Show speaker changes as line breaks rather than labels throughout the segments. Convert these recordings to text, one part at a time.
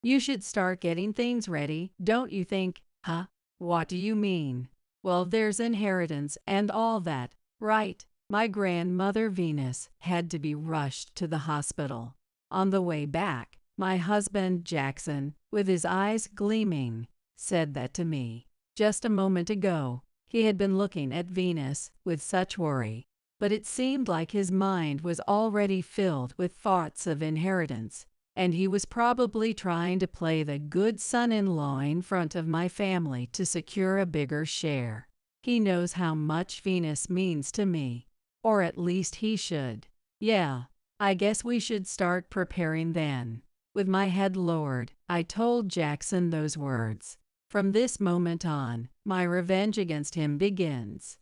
You should start getting things ready, don't you think? Huh? What do you mean? Well, there's inheritance and all that, right? My grandmother Venus had to be rushed to the hospital. On the way back, my husband Jackson, with his eyes gleaming, said that to me. Just a moment ago, he had been looking at Venus with such worry, but it seemed like his mind was already filled with thoughts of inheritance, and he was probably trying to play the good son-in-law in front of my family to secure a bigger share. He knows how much Venus means to me, or at least he should. Yeah, I guess we should start preparing then. With my head lowered, I told Jackson those words. From this moment on, my revenge against him begins.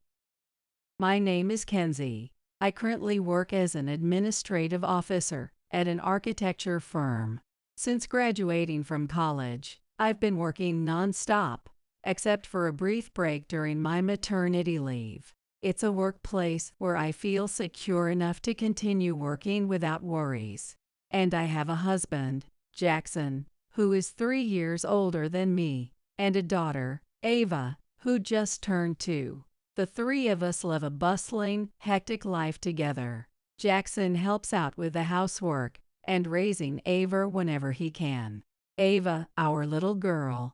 My name is Kenzie. I currently work as an administrative officer at an architecture firm. Since graduating from college, I've been working non-stop, except for a brief break during my maternity leave. It's a workplace where I feel secure enough to continue working without worries. And I have a husband, Jackson, who is 3 years older than me, and a daughter, Ava, who just turned 2. The three of us live a bustling, hectic life together. Jackson helps out with the housework and raising Ava whenever he can. Ava, our little girl,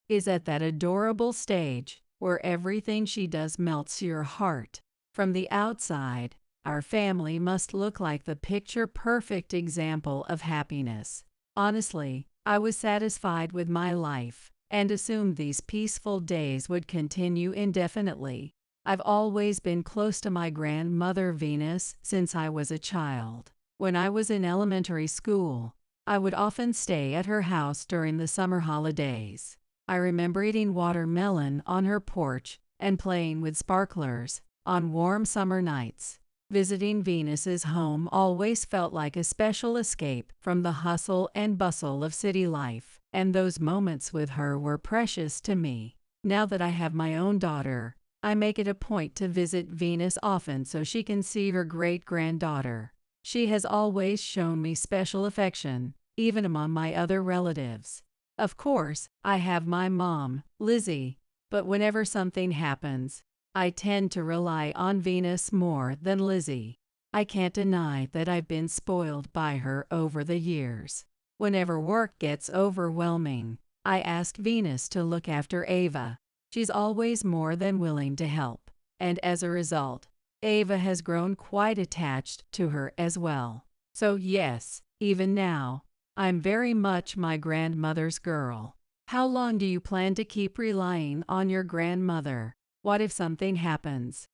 is at that adorable stage where everything she does melts your heart. From the outside, our family must look like the picture-perfect example of happiness. Honestly, I was satisfied with my life and assumed these peaceful days would continue indefinitely. I've always been close to my grandmother Venus since I was a child. When I was in elementary school, I would often stay at her house during the summer holidays. I remember eating watermelon on her porch and playing with sparklers on warm summer nights. Visiting Venus's home always felt like a special escape from the hustle and bustle of city life, and those moments with her were precious to me. Now that I have my own daughter, I make it a point to visit Venus often so she can see her great-granddaughter. She has always shown me special affection, even among my other relatives. Of course, I have my mom, Lizzie, but whenever something happens, I tend to rely on Venus more than Lizzie. I can't deny that I've been spoiled by her over the years. Whenever work gets overwhelming, I ask Venus to look after Ava. She's always more than willing to help, and as a result, Ava has grown quite attached to her as well. So yes, even now, I'm very much my grandmother's girl. How long do you plan to keep relying on your grandmother? What if something happens?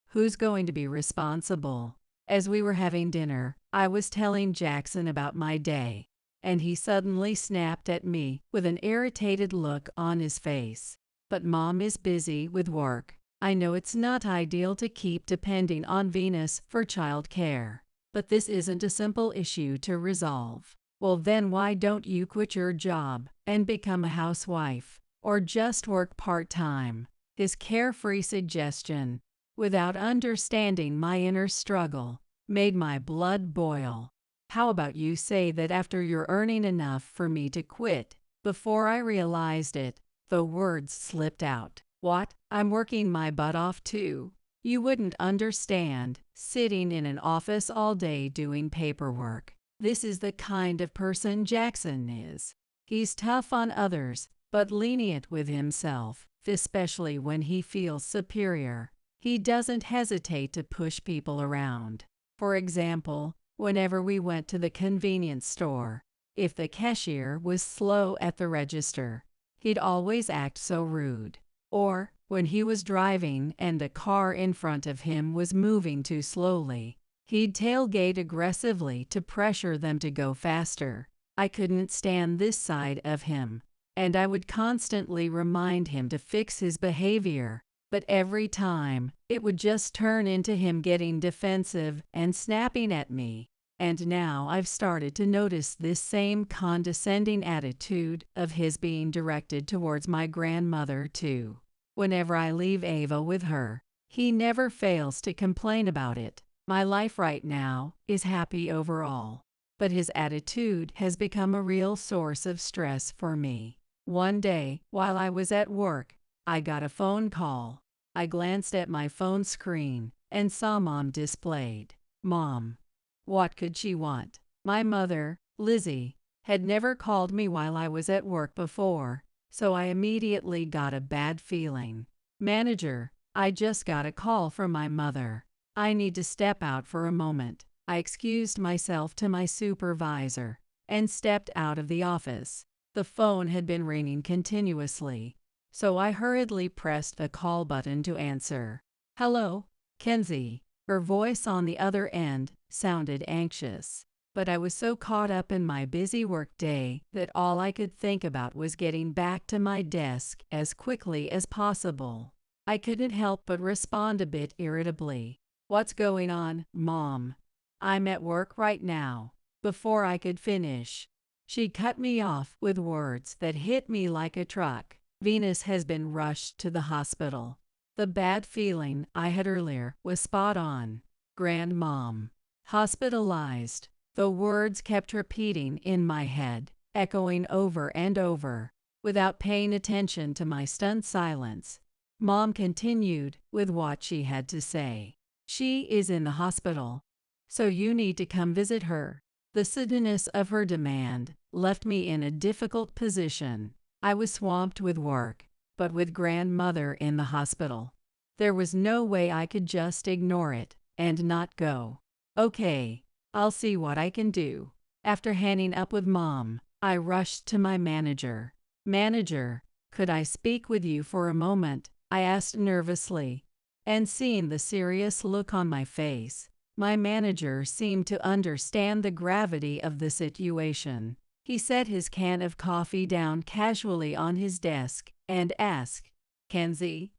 Who's going to be responsible? As we were having dinner, I was telling Jackson about my day, and he suddenly snapped at me with an irritated look on his face. But Mom is busy with work. I know it's not ideal to keep depending on Venus for child care, but this isn't a simple issue to resolve. Well, then why don't you quit your job and become a housewife, or just work part-time? His carefree suggestion, without understanding my inner struggle, made my blood boil. How about you say that after you're earning enough for me to quit? Before I realized it, the words slipped out. What? I'm working my butt off too. You wouldn't understand, sitting in an office all day doing paperwork. This is the kind of person Jackson is. He's tough on others, but lenient with himself, especially when he feels superior. He doesn't hesitate to push people around. For example, whenever we went to the convenience store, if the cashier was slow at the register, he'd always act so rude. Or, when he was driving and the car in front of him was moving too slowly, he'd tailgate aggressively to pressure them to go faster. I couldn't stand this side of him, and I would constantly remind him to fix his behavior. But every time, it would just turn into him getting defensive and snapping at me. And now I've started to notice this same condescending attitude of his being directed towards my grandmother too. Whenever I leave Ava with her, he never fails to complain about it. My life right now is happy overall. but his attitude has become a real source of stress for me. One day, while I was at work, I got a phone call. I glanced at my phone screen and saw Mom displayed. Mom. What could she want? My mother, Lizzie, had never called me while I was at work before, so I immediately got a bad feeling. Manager, I just got a call from my mother. I need to step out for a moment. I excused myself to my supervisor and stepped out of the office. The phone had been ringing continuously, so I hurriedly pressed the call button to answer. Hello, Kenzie. Her voice on the other end sounded anxious, but I was so caught up in my busy work day that all I could think about was getting back to my desk as quickly as possible. I couldn't help but respond a bit irritably. What's going on, Mom? I'm at work right now. Before I could finish, she cut me off with words that hit me like a truck. Venus has been rushed to the hospital. The bad feeling I had earlier was spot on. Grandmom. Hospitalized. The words kept repeating in my head, echoing over and over. Without paying attention to my stunned silence, Mom continued with what she had to say. She is in the hospital, so you need to come visit her. The suddenness of her demand left me in a difficult position. I was swamped with work, but with grandmother in the hospital, there was no way I could just ignore it and not go. Okay, I'll see what I can do. After hanging up with Mom, I rushed to my manager. Manager, could I speak with you for a moment? I asked nervously, and seeing the serious look on my face, my manager seemed to understand the gravity of the situation. He set his can of coffee down casually on his desk and asked, Kenzie,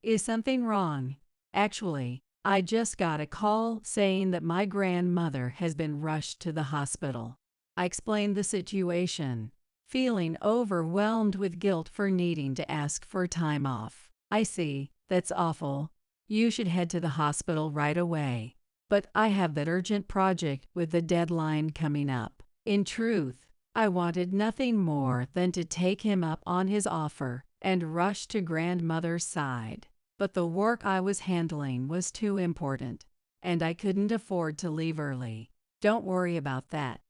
is something wrong? Actually, I just got a call saying that my grandmother has been rushed to the hospital. I explained the situation, feeling overwhelmed with guilt for needing to ask for time off. I see, that's awful. You should head to the hospital right away. But I have that urgent project with the deadline coming up. In truth, I wanted nothing more than to take him up on his offer and rush to grandmother's side. But the work I was handling was too important, and I couldn't afford to leave early. Don't worry about that.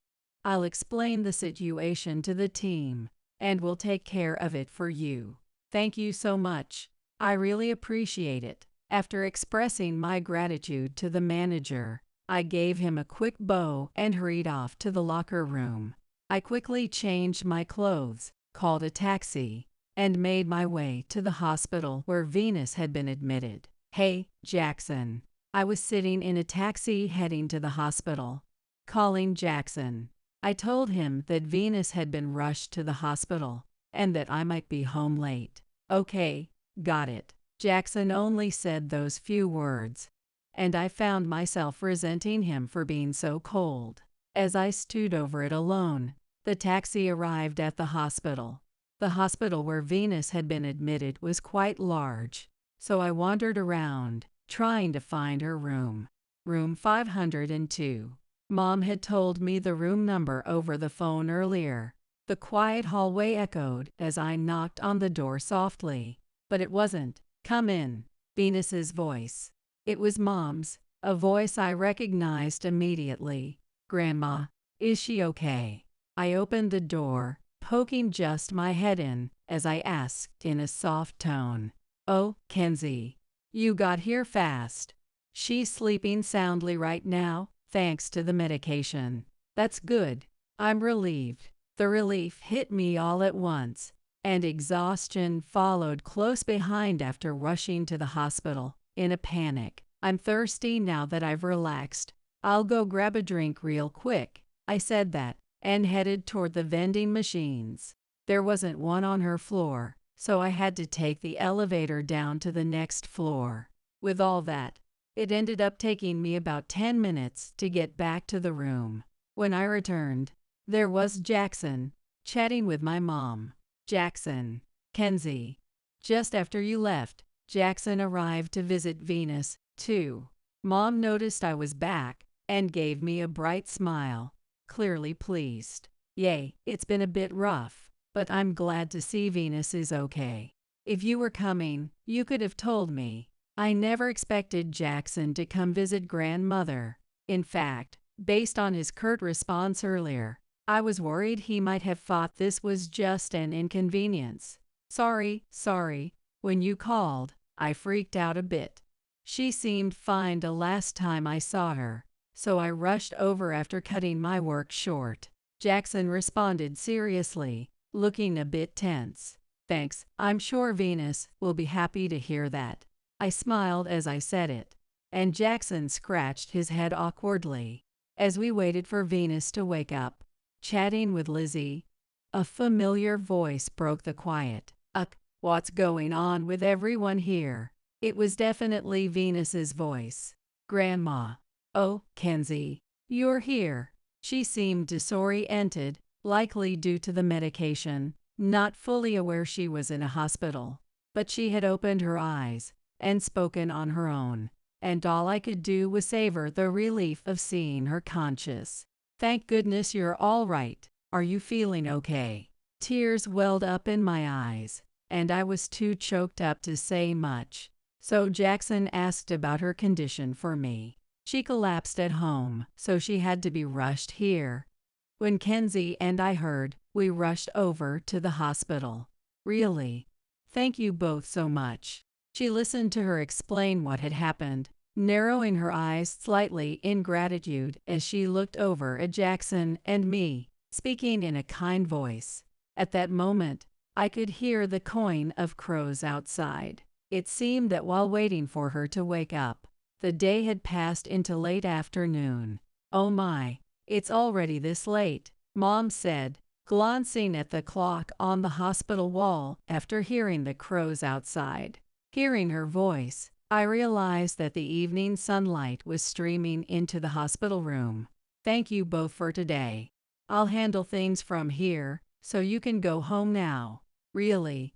I'll explain the situation to the team, and we'll take care of it for you. Thank you so much. I really appreciate it. After expressing my gratitude to the manager, I gave him a quick bow and hurried off to the locker room. I quickly changed my clothes, called a taxi, and made my way to the hospital where Venus had been admitted. Hey, Jackson. I was sitting in a taxi heading to the hospital. Calling Jackson, I told him that Venus had been rushed to the hospital and that I might be home late. Okay, got it. Jackson only said those few words, and I found myself resenting him for being so cold. As I stewed over it alone, the taxi arrived at the hospital. The hospital where Venus had been admitted was quite large, so I wandered around, trying to find her room. Room 502. Mom had told me the room number over the phone earlier. The quiet hallway echoed as I knocked on the door softly, but it wasn't. Come in. Venus's voice. It was Mom's, a voice I recognized immediately. Grandma, is she okay? I opened the door, poking just my head in, as I asked in a soft tone. Oh, Kenzie, you got here fast. She's sleeping soundly right now, thanks to the medication. That's good. I'm relieved. The relief hit me all at once, and exhaustion followed close behind after rushing to the hospital in a panic. I'm thirsty now that I've relaxed. I'll go grab a drink real quick. I said that and headed toward the vending machines. There wasn't one on her floor, so I had to take the elevator down to the next floor. With all that, it ended up taking me about 10 minutes to get back to the room. When I returned, there was Jackson, chatting with my mom. Jackson. Kenzie. Just after you left, Jackson arrived to visit Venus, too. Mom noticed I was back and gave me a bright smile. clearly pleased. Yay, it's been a bit rough, but I'm glad to see Venus is okay. If you were coming, you could have told me. I never expected Jackson to come visit grandmother. In fact, based on his curt response earlier, I was worried he might have thought this was just an inconvenience. Sorry. When you called, I freaked out a bit. She seemed fine the last time I saw her, so I rushed over after cutting my work short. Jackson responded seriously, looking a bit tense. Thanks, I'm sure Venus will be happy to hear that. I smiled as I said it, and Jackson scratched his head awkwardly. As we waited for Venus to wake up, chatting with Lizzie, a familiar voice broke the quiet. What's going on with everyone here? It was definitely Venus's voice. Grandma. Oh, Kenzie, you're here. She seemed disoriented, likely due to the medication, not fully aware she was in a hospital. But she had opened her eyes and spoken on her own, and all I could do was savor the relief of seeing her conscious. Thank goodness you're all right. Are you feeling okay? Tears welled up in my eyes, and I was too choked up to say much. So Jackson asked about her condition for me. She collapsed at home, so she had to be rushed here. When Kenzie and I heard, we rushed over to the hospital. Really? Thank you both so much. She listened to her explain what had happened, narrowing her eyes slightly in gratitude as she looked over at Jackson and me, speaking in a kind voice. At that moment, I could hear the cawing of crows outside. It seemed that while waiting for her to wake up, the day had passed into late afternoon. Oh my, it's already this late, Mom said, glancing at the clock on the hospital wall after hearing the crows outside. Hearing her voice, I realized that the evening sunlight was streaming into the hospital room. Thank you both for today. I'll handle things from here, so you can go home now. Really?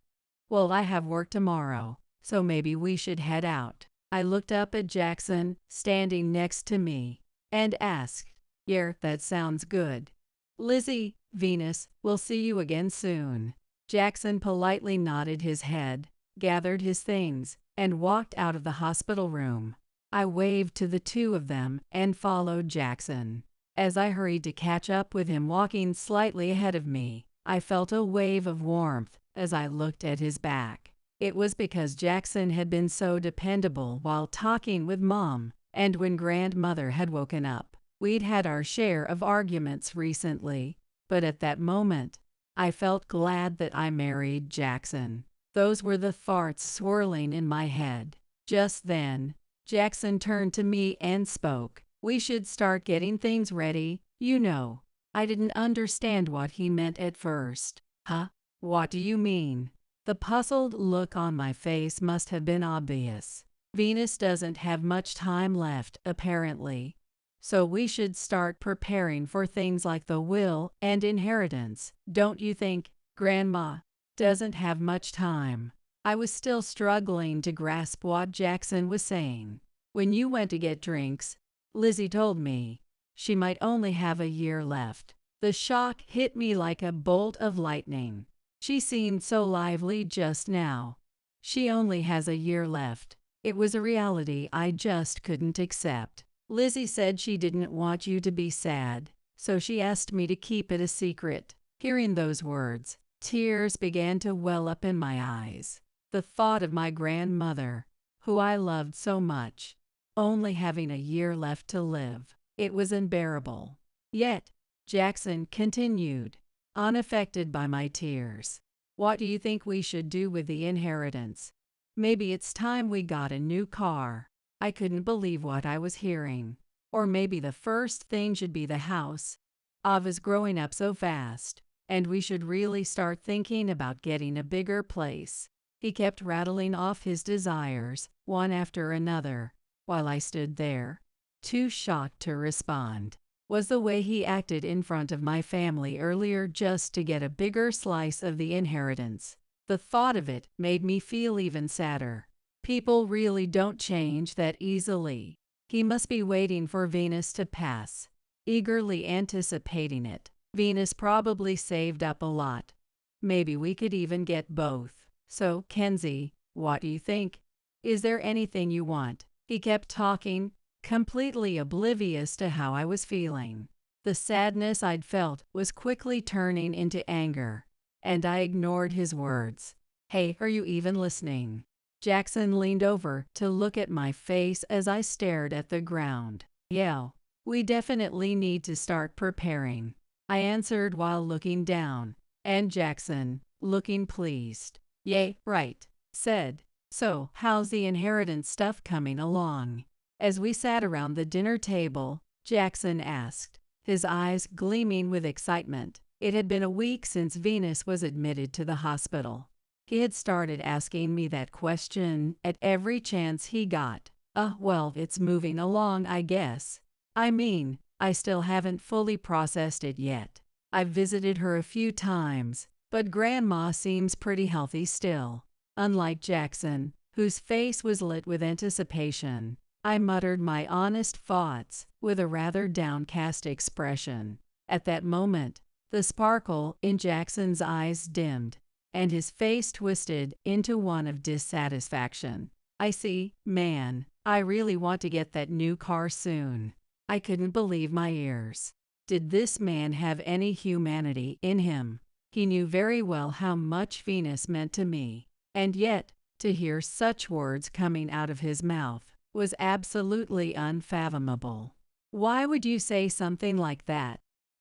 Well, I have work tomorrow, so maybe we should head out. I looked up at Jackson, standing next to me, and asked, Yeah, that sounds good. Lizzie, Venus, we'll see you again soon. Jackson politely nodded his head, gathered his things, and walked out of the hospital room. I waved to the two of them and followed Jackson. As I hurried to catch up with him walking slightly ahead of me, I felt a wave of warmth as I looked at his back. It was because Jackson had been so dependable while talking with Mom, and when grandmother had woken up. We'd had our share of arguments recently, but at that moment, I felt glad that I married Jackson. Those were the thoughts swirling in my head. Just then, Jackson turned to me and spoke. We should start getting things ready, you know. I didn't understand what he meant at first. Huh? What do you mean? The puzzled look on my face must have been obvious. Venus doesn't have much time left, apparently. So we should start preparing for things like the will and inheritance, don't you think, Grandma? Doesn't have much time. I was still struggling to grasp what Jackson was saying. When you went to get drinks, Lizzie told me she might only have a year left. The shock hit me like a bolt of lightning. She seemed so lively just now. She only has a year left. It was a reality I just couldn't accept. Lizzie said she didn't want you to be sad, so she asked me to keep it a secret. Hearing those words, tears began to well up in my eyes. The thought of my grandmother, who I loved so much, only having a year left to live, it was unbearable. Yet, Jackson continued, unaffected by my tears. What do you think we should do with the inheritance? Maybe it's time we got a new car. I couldn't believe what I was hearing. Or maybe the first thing should be the house. Ava's growing up so fast, and we should really start thinking about getting a bigger place. He kept rattling off his desires, one after another, while I stood there, too shocked to respond. Was the way he acted in front of my family earlier just to get a bigger slice of the inheritance. The thought of it made me feel even sadder. People really don't change that easily. He must be waiting for Venus to pass. eagerly anticipating it. Venus probably saved up a lot. Maybe we could even get both. So, Kenzie, what do you think? Is there anything you want? He kept talking, completely oblivious to how I was feeling. The sadness I'd felt was quickly turning into anger, and I ignored his words. Hey, are you even listening? Jackson leaned over to look at my face as I stared at the ground. Yeah, we definitely need to start preparing, I answered while looking down, and Jackson, looking pleased. Yay, right, said. So, how's the inheritance stuff coming along? As we sat around the dinner table, Jackson asked, his eyes gleaming with excitement. It had been a week since Venus was admitted to the hospital. He had started asking me that question at every chance he got. Well, it's moving along, I guess. I mean, I still haven't fully processed it yet. I've visited her a few times, but Grandma seems pretty healthy still. Unlike Jackson, whose face was lit with anticipation, I muttered my honest thoughts with a rather downcast expression. At that moment, the sparkle in Jackson's eyes dimmed, and his face twisted into one of dissatisfaction. I see, man, I really want to get that new car soon. I couldn't believe my ears. Did this man have any humanity in him? He knew very well how much Venus meant to me, and yet, to hear such words coming out of his mouth was absolutely unfathomable. Why would you say something like that?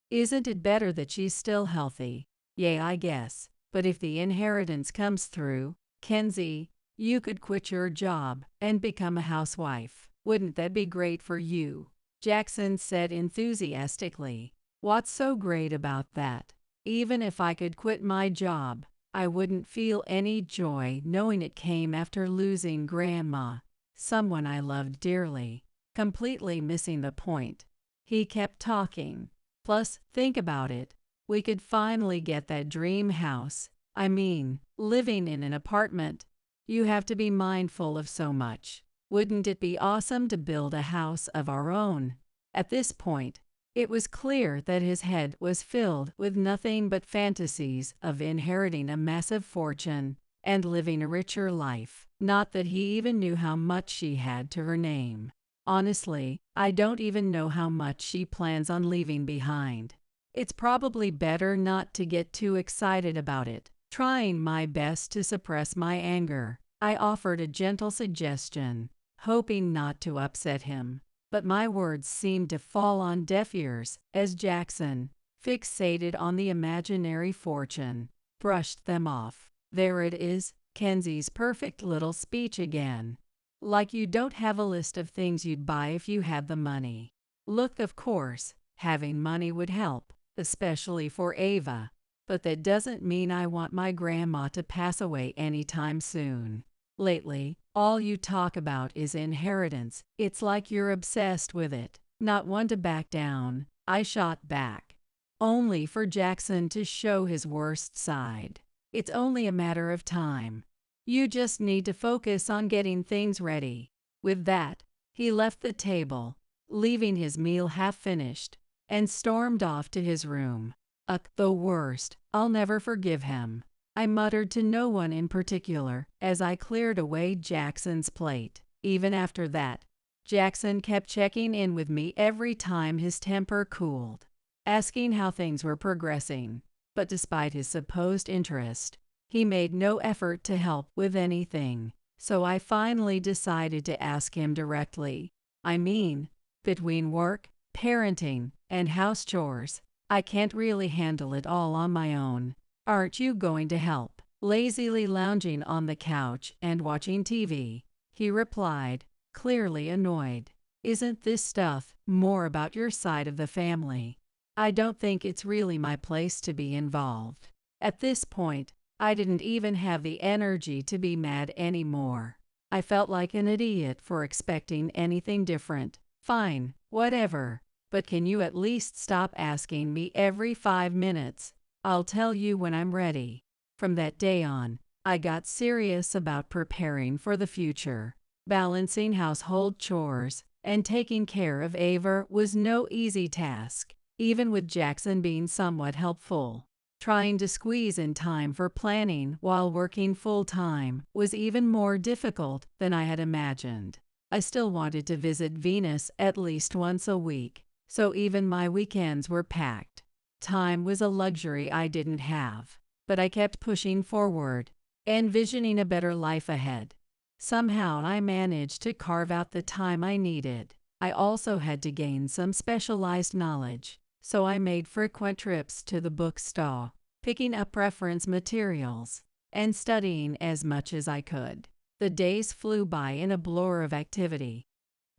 Isn't it better that she's still healthy? Yeah, I guess. But if the inheritance comes through, Kenzie, you could quit your job and become a housewife. Wouldn't that be great for you? Jackson said enthusiastically. What's so great about that? Even if I could quit my job, I wouldn't feel any joy knowing it came after losing Grandma, someone I loved dearly. Completely missing the point. He kept talking. Plus, think about it. We could finally get that dream house. I mean, living in an apartment. You have to be mindful of so much. Wouldn't it be awesome to build a house of our own? At this point, it was clear that his head was filled with nothing but fantasies of inheriting a massive fortune and living a richer life. Not that he even knew how much she had to her name. Honestly, I don't even know how much she plans on leaving behind. It's probably better not to get too excited about it. Trying my best to suppress my anger, I offered a gentle suggestion, hoping not to upset him. But my words seemed to fall on deaf ears as Jackson, fixated on the imaginary fortune, brushed them off. There it is, Kenzie's perfect little speech again. Like you don't have a list of things you'd buy if you had the money. Look, of course, having money would help, especially for Ava. But that doesn't mean I want my grandma to pass away anytime soon. Lately, all you talk about is inheritance. It's like you're obsessed with it. Not one to back down, I shot back. Only for Jackson to show his worst side. It's only a matter of time. You just need to focus on getting things ready. With that, he left the table, leaving his meal half finished, and stormed off to his room. The worst. I'll never forgive him. I muttered to no one in particular as I cleared away Jackson's plate. Even after that, Jackson kept checking in with me every time his temper cooled, asking how things were progressing. But despite his supposed interest, he made no effort to help with anything. So I finally decided to ask him directly. I mean, between work, parenting, and house chores, I can't really handle it all on my own. Aren't you going to help? Lazily lounging on the couch and watching TV, he replied, clearly annoyed. Isn't this stuff more about your side of the family? I don't think it's really my place to be involved. At this point, I didn't even have the energy to be mad anymore. I felt like an idiot for expecting anything different. Fine, whatever. But can you at least stop asking me every 5 minutes? I'll tell you when I'm ready. From that day on, I got serious about preparing for the future, balancing household chores, and taking care of Ava was no easy task, even with Jackson being somewhat helpful. Trying to squeeze in time for planning while working full-time was even more difficult than I had imagined. I still wanted to visit Venus at least once a week, so even my weekends were packed. Time was a luxury I didn't have, but I kept pushing forward, envisioning a better life ahead. Somehow I managed to carve out the time I needed. I also had to gain some specialized knowledge, so I made frequent trips to the bookstore, picking up reference materials, and studying as much as I could. The days flew by in a blur of activity,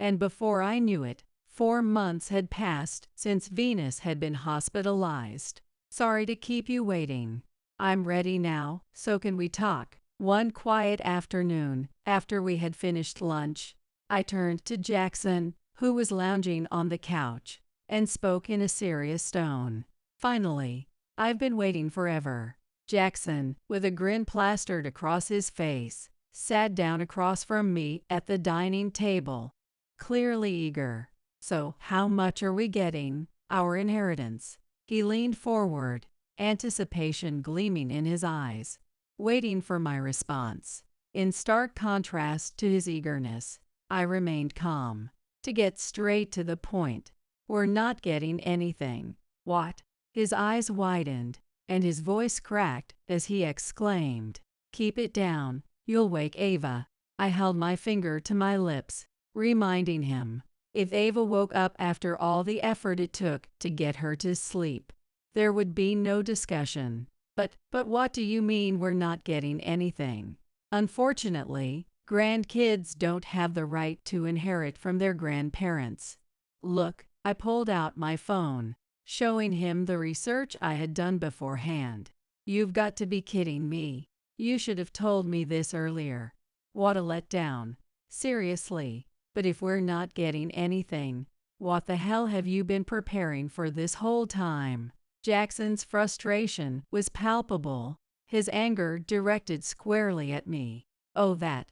and before I knew it, 4 months had passed since Venus had been hospitalized. Sorry to keep you waiting. I'm ready now, so can we talk? One quiet afternoon, after we had finished lunch, I turned to Jackson, who was lounging on the couch, and spoke in a serious tone. Finally, I've been waiting forever. Jackson, with a grin plastered across his face, sat down across from me at the dining table, clearly eager. So, how much are we getting? Our inheritance. He leaned forward, anticipation gleaming in his eyes, waiting for my response. In stark contrast to his eagerness, I remained calm. To get straight to the point, we're not getting anything. What? His eyes widened, and his voice cracked as he exclaimed, "Keep it down, you'll wake Ava." I held my finger to my lips, reminding him, if Ava woke up after all the effort it took to get her to sleep, there would be no discussion. But what do you mean we're not getting anything? Unfortunately, grandkids don't have the right to inherit from their grandparents. Look, I pulled out my phone, showing him the research I had done beforehand. You've got to be kidding me. You should have told me this earlier. What a letdown. Seriously, but if we're not getting anything, what the hell have you been preparing for this whole time? Jackson's frustration was palpable, his anger directed squarely at me. Oh, that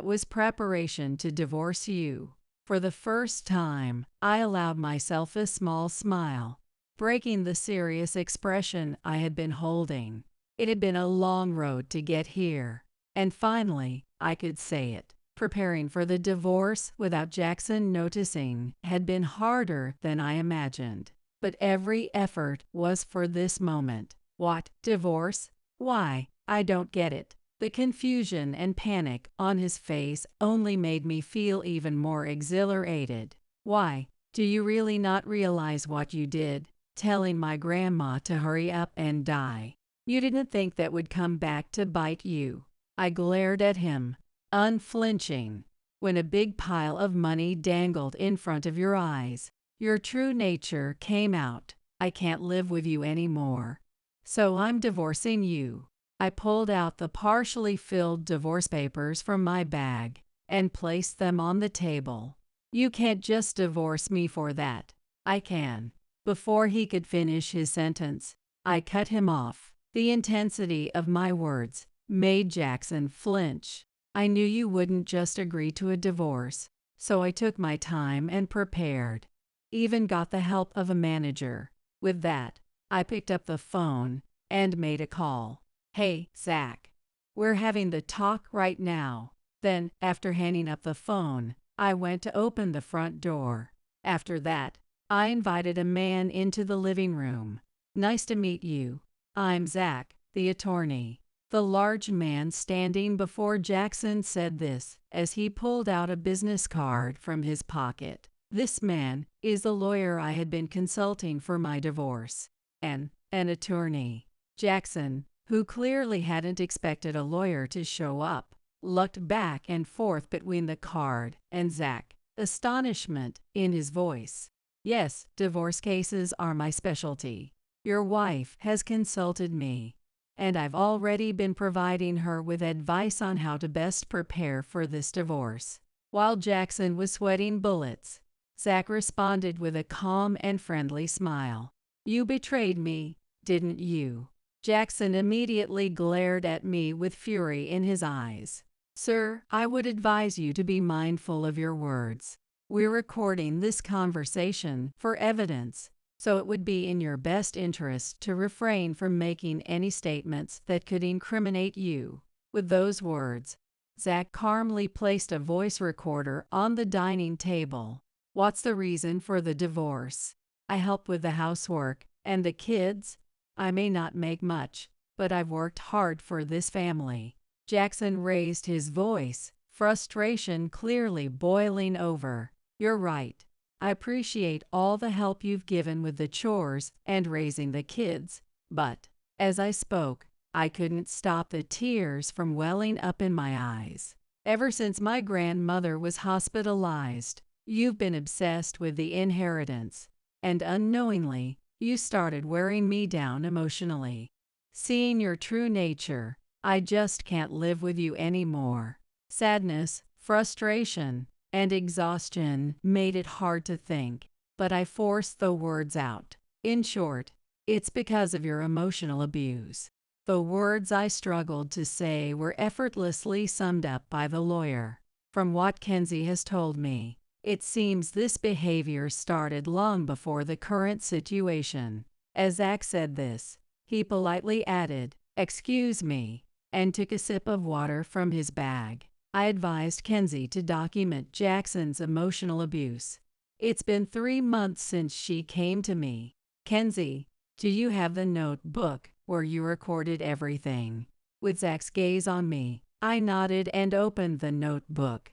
was preparation to divorce you. For the first time, I allowed myself a small smile, breaking the serious expression I had been holding. It had been a long road to get here, and finally, I could say it. Preparing for the divorce without Jackson noticing had been harder than I imagined. But every effort was for this moment. What? Divorce? Why? I don't get it. The confusion and panic on his face only made me feel even more exhilarated. Why? Do you really not realize what you did, telling my grandma to hurry up and die? You didn't think that would come back to bite you. I glared at him, unflinching. When a big pile of money dangled in front of your eyes, your true nature came out. I can't live with you anymore, so I'm divorcing you. I pulled out the partially filled divorce papers from my bag and placed them on the table. You can't just divorce me for that. I can. Before he could finish his sentence, I cut him off. The intensity of my words made Jackson flinch. I knew you wouldn't just agree to a divorce, so I took my time and prepared. Even got the help of a manager. With that, I picked up the phone and made a call. Hey, Zach. We're having the talk right now. Then, after hanging up the phone, I went to open the front door. After that, I invited a man into the living room. Nice to meet you. I'm Zach, the attorney. The large man standing before Jackson said this as he pulled out a business card from his pocket. This man is the lawyer I had been consulting for my divorce. An attorney. Jackson, who clearly hadn't expected a lawyer to show up, looked back and forth between the card and Zach, astonishment in his voice. Yes, divorce cases are my specialty. Your wife has consulted me, and I've already been providing her with advice on how to best prepare for this divorce. While Jackson was sweating bullets, Zach responded with a calm and friendly smile. You betrayed me, didn't you? Jackson immediately glared at me with fury in his eyes. Sir, I would advise you to be mindful of your words. We're recording this conversation for evidence, so it would be in your best interest to refrain from making any statements that could incriminate you." With those words, Zach calmly placed a voice recorder on the dining table. "What's the reason for the divorce?" "I help with the housework and the kids. I may not make much, but I've worked hard for this family." Jackson raised his voice, frustration clearly boiling over. "You're right. I appreciate all the help you've given with the chores and raising the kids, but," as I spoke, I couldn't stop the tears from welling up in my eyes. "Ever since my grandmother was hospitalized, you've been obsessed with the inheritance, and unknowingly, you started wearing me down emotionally. Seeing your true nature, I just can't live with you anymore." Sadness, frustration, and exhaustion made it hard to think, but I forced the words out. "In short, it's because of your emotional abuse." The words I struggled to say were effortlessly summed up by the lawyer. "From what Kenzie has told me, it seems this behavior started long before the current situation." As Zach said this, he politely added, "Excuse me," and took a sip of water from his bag. I advised Kenzie to document Jackson's emotional abuse. "It's been 3 months since she came to me. Kenzie, do you have the notebook where you recorded everything?" With Zach's gaze on me, I nodded and opened the notebook,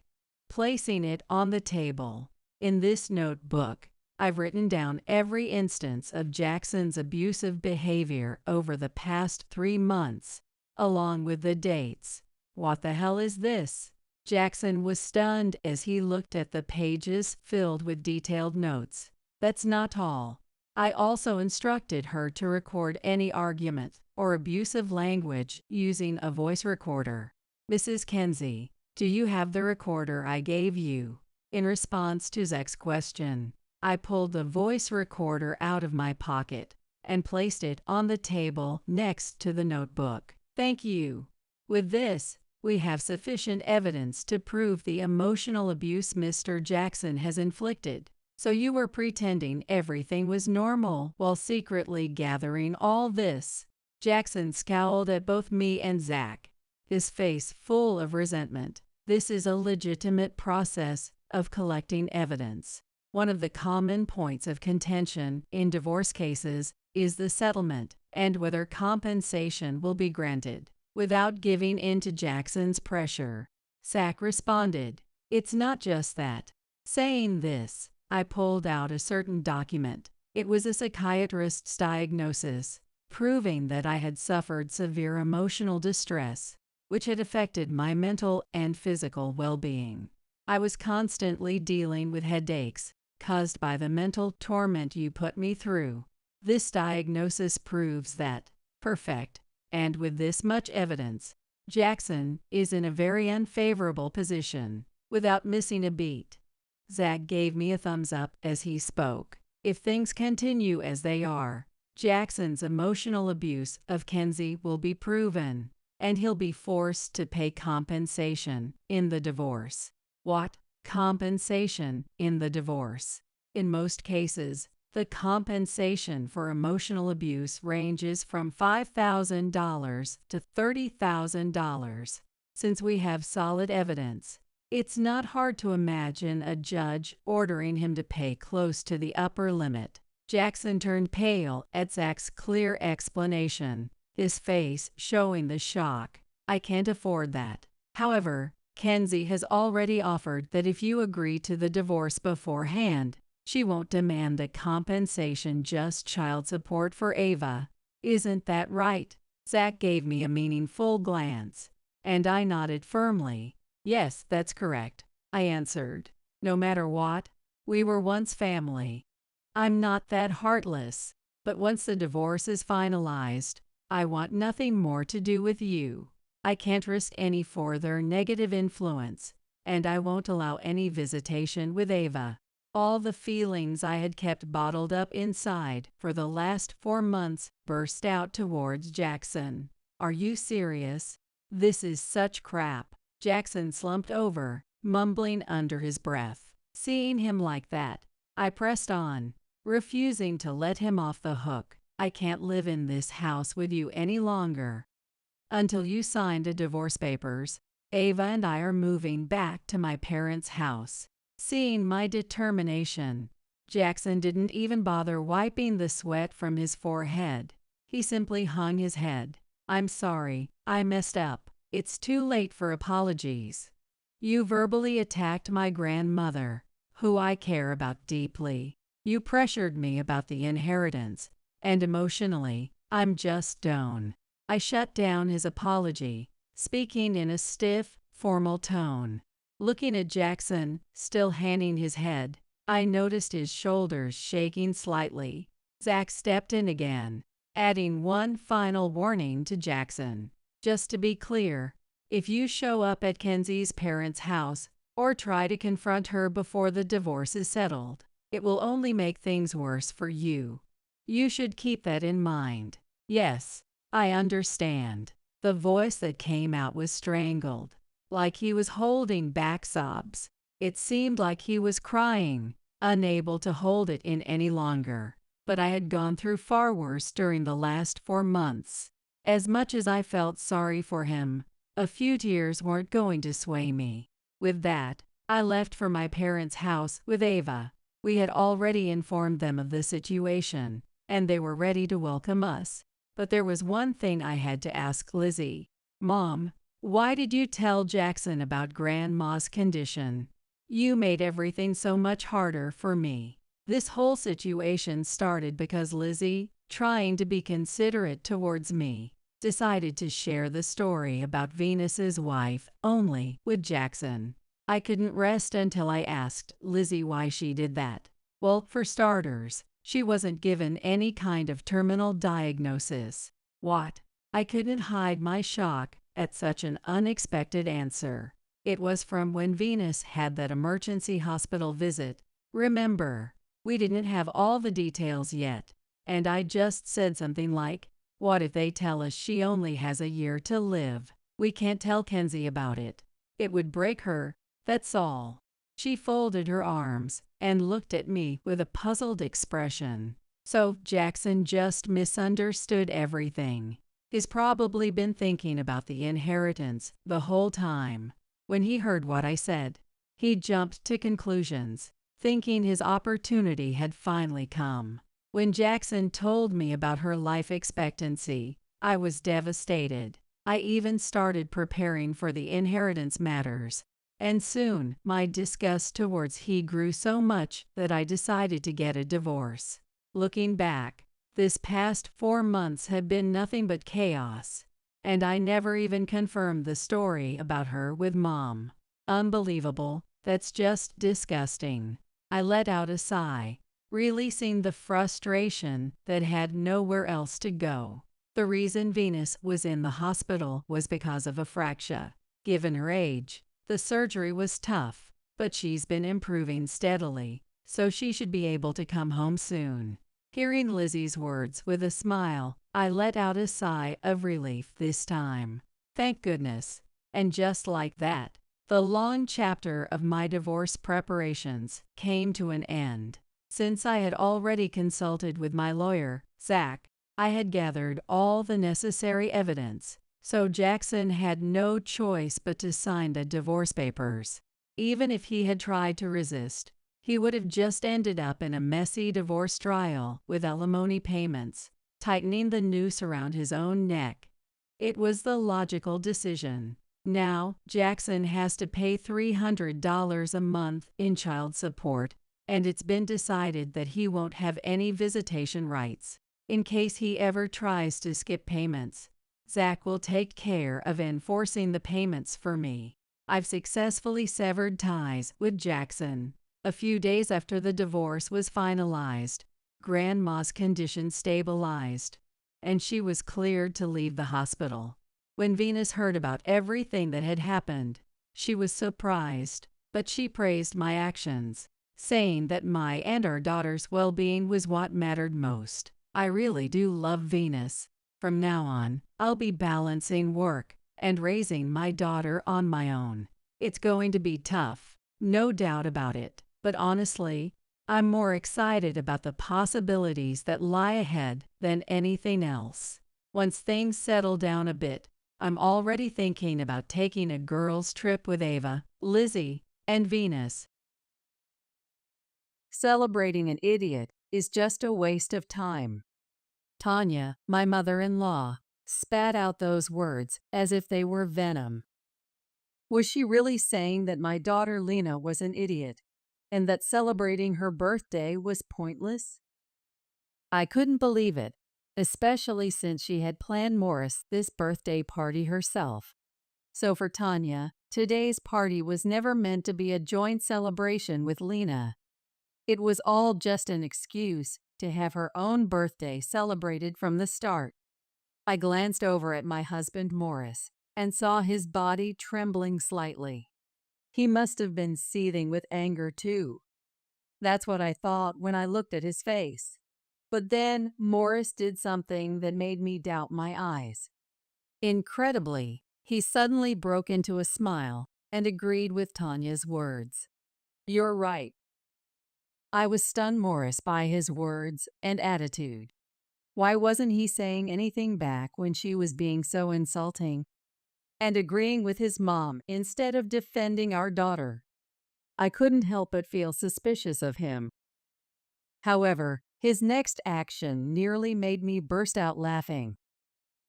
placing it on the table. "In this notebook, I've written down every instance of Jackson's abusive behavior over the past 3 months, along with the dates." "What the hell is this?" Jackson was stunned as he looked at the pages filled with detailed notes. "That's not all. I also instructed her to record any argument or abusive language using a voice recorder." "Mrs. Kenzie, do you have the recorder I gave you?" In response to Zach's question, I pulled the voice recorder out of my pocket and placed it on the table next to the notebook. "Thank you. With this, we have sufficient evidence to prove the emotional abuse Mr. Jackson has inflicted." "So you were pretending everything was normal while secretly gathering all this?" Jackson scowled at both me and Zach, his face full of resentment. "This is a legitimate process of collecting evidence. One of the common points of contention in divorce cases is the settlement and whether compensation will be granted." Without giving in to Jackson's pressure, Zach responded, "It's not just that." Saying this, I pulled out a certain document. It was a psychiatrist's diagnosis, proving that I had suffered severe emotional distress, which had affected my mental and physical well-being. I was constantly dealing with headaches caused by the mental torment you put me through. This diagnosis proves that. Perfect. And with this much evidence, Jackson is in a very unfavorable position." Without missing a beat, Zach gave me a thumbs up as he spoke. "If things continue as they are, Jackson's emotional abuse of Kenzie will be proven, and he'll be forced to pay compensation in the divorce." "What? Compensation in the divorce?" "In most cases, the compensation for emotional abuse ranges from $5,000 to $30,000. Since we have solid evidence, it's not hard to imagine a judge ordering him to pay close to the upper limit." Jackson turned pale at Zach's clear explanation, his face showing the shock. "I can't afford that. However, Kenzie has already offered that if you agree to the divorce beforehand, she won't demand the compensation, just child support for Ava. Isn't that right?" Zach gave me a meaningful glance, and I nodded firmly. "Yes, that's correct," I answered. "No matter what, we were once family. I'm not that heartless, but once the divorce is finalized, I want nothing more to do with you. I can't risk any further negative influence, and I won't allow any visitation with Ava." All the feelings I had kept bottled up inside for the last 4 months burst out towards Jackson. "Are you serious? This is such crap." Jackson slumped over, mumbling under his breath. Seeing him like that, I pressed on, refusing to let him off the hook. I can't live in this house with you any longer. Until you signed the divorce papers, Ava and I are moving back to my parents' house. Seeing my determination, Jackson didn't even bother wiping the sweat from his forehead. He simply hung his head. I'm sorry, I messed up. It's too late for apologies. You verbally attacked my grandmother, who I care about deeply. You pressured me about the inheritance, and emotionally, I'm just done. I shut down his apology, speaking in a stiff, formal tone. Looking at Jackson, still hanging his head, I noticed his shoulders shaking slightly. Zach stepped in again, adding one final warning to Jackson. Just to be clear, if you show up at Kenzie's parents' house or try to confront her before the divorce is settled, it will only make things worse for you. You should keep that in mind. Yes, I understand. The voice that came out was strangled, like he was holding back sobs. It seemed like he was crying, unable to hold it in any longer. But I had gone through far worse during the last 4 months. As much as I felt sorry for him, a few tears weren't going to sway me. With that, I left for my parents' house with Ava. We had already informed them of the situation, and they were ready to welcome us. But there was one thing I had to ask Lizzie. Mom, why did you tell Jackson about Grandma's condition? You made everything so much harder for me. This whole situation started because Lizzie, trying to be considerate towards me, decided to share the story about Venus's wife only with Jackson. I couldn't rest until I asked Lizzie why she did that. Well, for starters, she wasn't given any kind of terminal diagnosis. What? I couldn't hide my shock at such an unexpected answer. It was from when Venus had that emergency hospital visit. Remember, we didn't have all the details yet, and I just said something like, what if they tell us she only has a year to live? We can't tell Kenzie about it. It would break her, that's all. She folded her arms and looked at me with a puzzled expression. So Jackson just misunderstood everything. He's probably been thinking about the inheritance the whole time. When he heard what I said, he jumped to conclusions, thinking his opportunity had finally come. When Jackson told me about her life expectancy, I was devastated. I even started preparing for the inheritance matters. And soon, my disgust towards he grew so much that I decided to get a divorce. Looking back, this past 4 months had been nothing but chaos. And I never even confirmed the story about her with Mom. Unbelievable, that's just disgusting. I let out a sigh, releasing the frustration that had nowhere else to go. The reason Venus was in the hospital was because of a fracture. Given her age, the surgery was tough, but she's been improving steadily, so she should be able to come home soon. Hearing Lizzie's words with a smile, I let out a sigh of relief this time. Thank goodness. And just like that, the long chapter of my divorce preparations came to an end. Since I had already consulted with my lawyer, Zach, I had gathered all the necessary evidence, so Jackson had no choice but to sign the divorce papers. Even if he had tried to resist, he would have just ended up in a messy divorce trial with alimony payments, tightening the noose around his own neck. It was the logical decision. Now, Jackson has to pay $300 a month in child support, and it's been decided that he won't have any visitation rights. In case he ever tries to skip payments, Zach will take care of enforcing the payments for me. I've successfully severed ties with Jackson. A few days after the divorce was finalized, Grandma's condition stabilized, and she was cleared to leave the hospital. When Venus heard about everything that had happened, she was surprised, but she praised my actions, saying that my and our daughter's well-being was what mattered most. I really do love Venus. From now on, I'll be balancing work and raising my daughter on my own. It's going to be tough, no doubt about it, But honestly, I'm more excited about the possibilities that lie ahead than anything else. Once things settle down a bit, I'm already thinking about taking a girls' trip with Ava, Lizzie, and Venus. Celebrating an idiot is just a waste of time. Tanya, my mother-in-law, spat out those words as if they were venom. Was she really saying that my daughter Lena was an idiot, and that celebrating her birthday was pointless? I couldn't believe it, especially since she had planned Morris this birthday party herself. So for Tanya, today's party was never meant to be a joint celebration with Lena. It was all just an excuse to have her own birthday celebrated from the start. I glanced over at my husband Morris and saw his body trembling slightly. He must have been seething with anger too. That's what I thought when I looked at his face. But then Morris did something that made me doubt my eyes. Incredibly, he suddenly broke into a smile and agreed with Tanya's words. "You're right." I was stunned Morris by his words and attitude. Why wasn't he saying anything back when she was being so insulting and agreeing with his mom instead of defending our daughter? I couldn't help but feel suspicious of him. However, his next action nearly made me burst out laughing.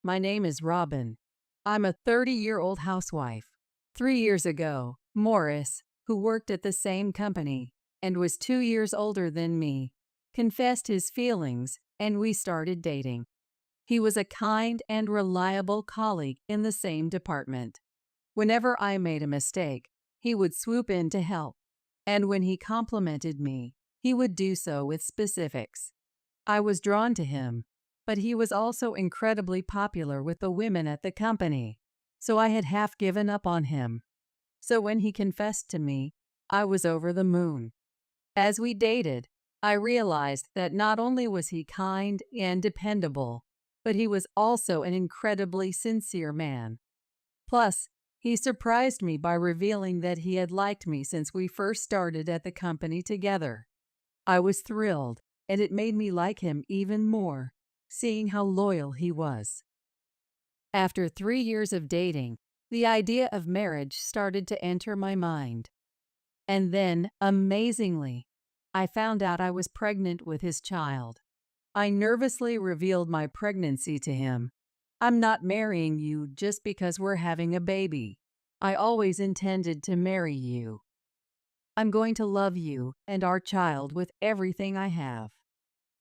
"My name is Robin. I'm a 30-year-old housewife. 3 years ago, Morris, who worked at the same company and was 2 years older than me, confessed his feelings and we started dating. He was a kind and reliable colleague in the same department. Whenever I made a mistake, he would swoop in to help, and when he complimented me, he would do so with specifics. I was drawn to him, but he was also incredibly popular with the women at the company, so I had half given up on him. So when he confessed to me, I was over the moon. As we dated, I realized that not only was he kind and dependable, but he was also an incredibly sincere man. Plus, he surprised me by revealing that he had liked me since we first started at the company together. I was thrilled, and it made me like him even more, seeing how loyal he was. After 3 years of dating, the idea of marriage started to enter my mind. And then, amazingly, I found out I was pregnant with his child. I nervously revealed my pregnancy to him. "I'm not marrying you just because we're having a baby. I always intended to marry you. I'm going to love you and our child with everything I have.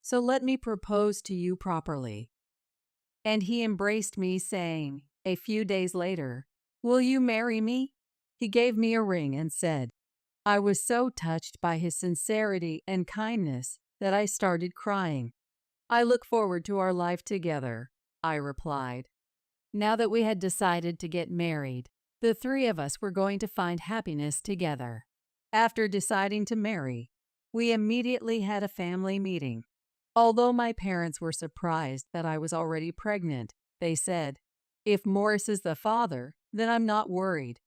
So let me propose to you properly." And he embraced me, saying, a few days later, "Will you marry me?" He gave me a ring and said, I was so touched by his sincerity and kindness that I started crying. "I look forward to our life together," I replied. Now that we had decided to get married, the three of us were going to find happiness together. After deciding to marry, we immediately had a family meeting. Although my parents were surprised that I was already pregnant, they said, "If Morris is the father, then I'm not worried.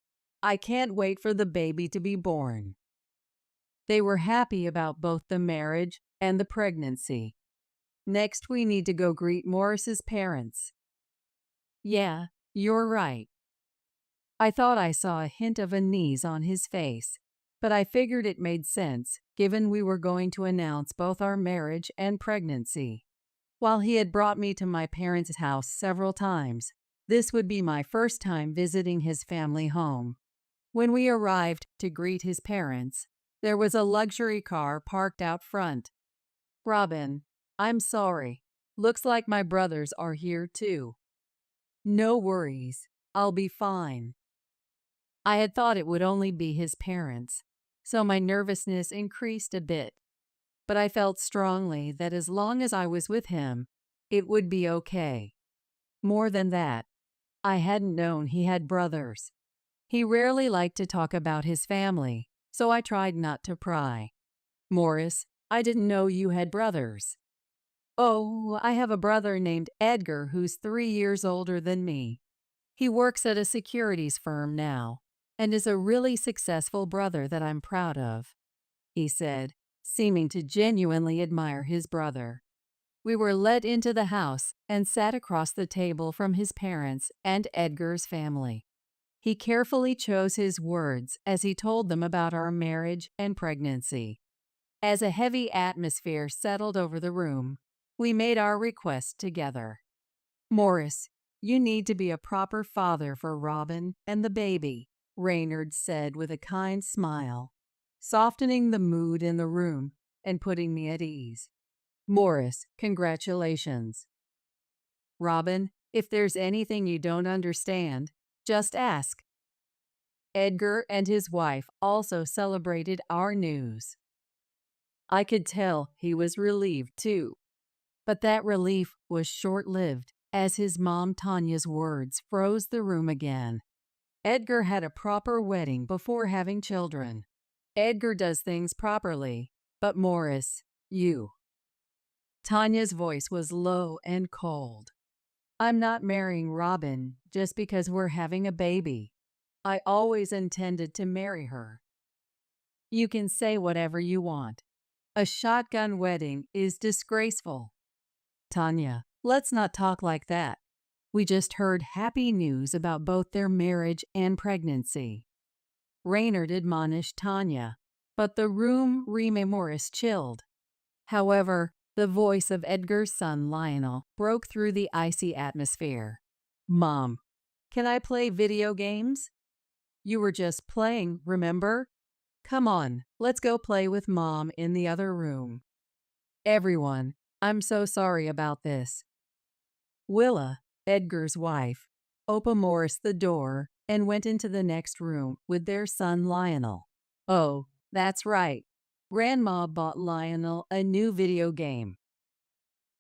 I can't wait for the baby to be born." They were happy about both the marriage and the pregnancy. Next, we need to go greet Morris's parents. Yeah, you're right. I thought I saw a hint of unease on his face, but I figured it made sense, given we were going to announce both our marriage and pregnancy. While he had brought me to my parents' house several times, this would be my first time visiting his family home. When we arrived to greet his parents, there was a luxury car parked out front. "Robin, I'm sorry. Looks like my brothers are here too." "No worries. I'll be fine." I had thought it would only be his parents, so my nervousness increased a bit. But I felt strongly that as long as I was with him, it would be okay. More than that, I hadn't known he had brothers. He rarely liked to talk about his family, so I tried not to pry. "Morris, I didn't know you had brothers." "Oh, I have a brother named Edgar who's 3 years older than me. He works at a securities firm now and is a really successful brother that I'm proud of." he said, seeming to genuinely admire his brother. We were led into the house and sat across the table from his parents and Edgar's family. He carefully chose his words as he told them about our marriage and pregnancy. As a heavy atmosphere settled over the room, we made our request together. Morris, you need to be a proper father for Robin and the baby, Reynard said with a kind smile, softening the mood in the room and putting me at ease. Morris, congratulations. Robin, if there's anything you don't understand, just ask. Edgar and his wife also celebrated our news. I could tell he was relieved too, but that relief was short-lived as his mom Tanya's words froze the room again. Edgar had a proper wedding before having children. Edgar does things properly, but Morris, you. Tanya's voice was low and cold. I'm not marrying Robin just because we're having a baby. I always intended to marry her. You can say whatever you want. A shotgun wedding is disgraceful. Tanya, let's not talk like that. We just heard happy news about both their marriage and pregnancy. Reynard admonished Tanya, but the room Morris chilled. However, the voice of Edgar's son Lionel broke through the icy atmosphere. Mom, can I play video games? You were just playing, remember? Come on, let's go play with Mom in the other room. Everyone, I'm so sorry about this. Willa, Edgar's wife, opened Morris the door and went into the next room with their son Lionel. Oh, that's right. Grandma bought Lionel a new video game.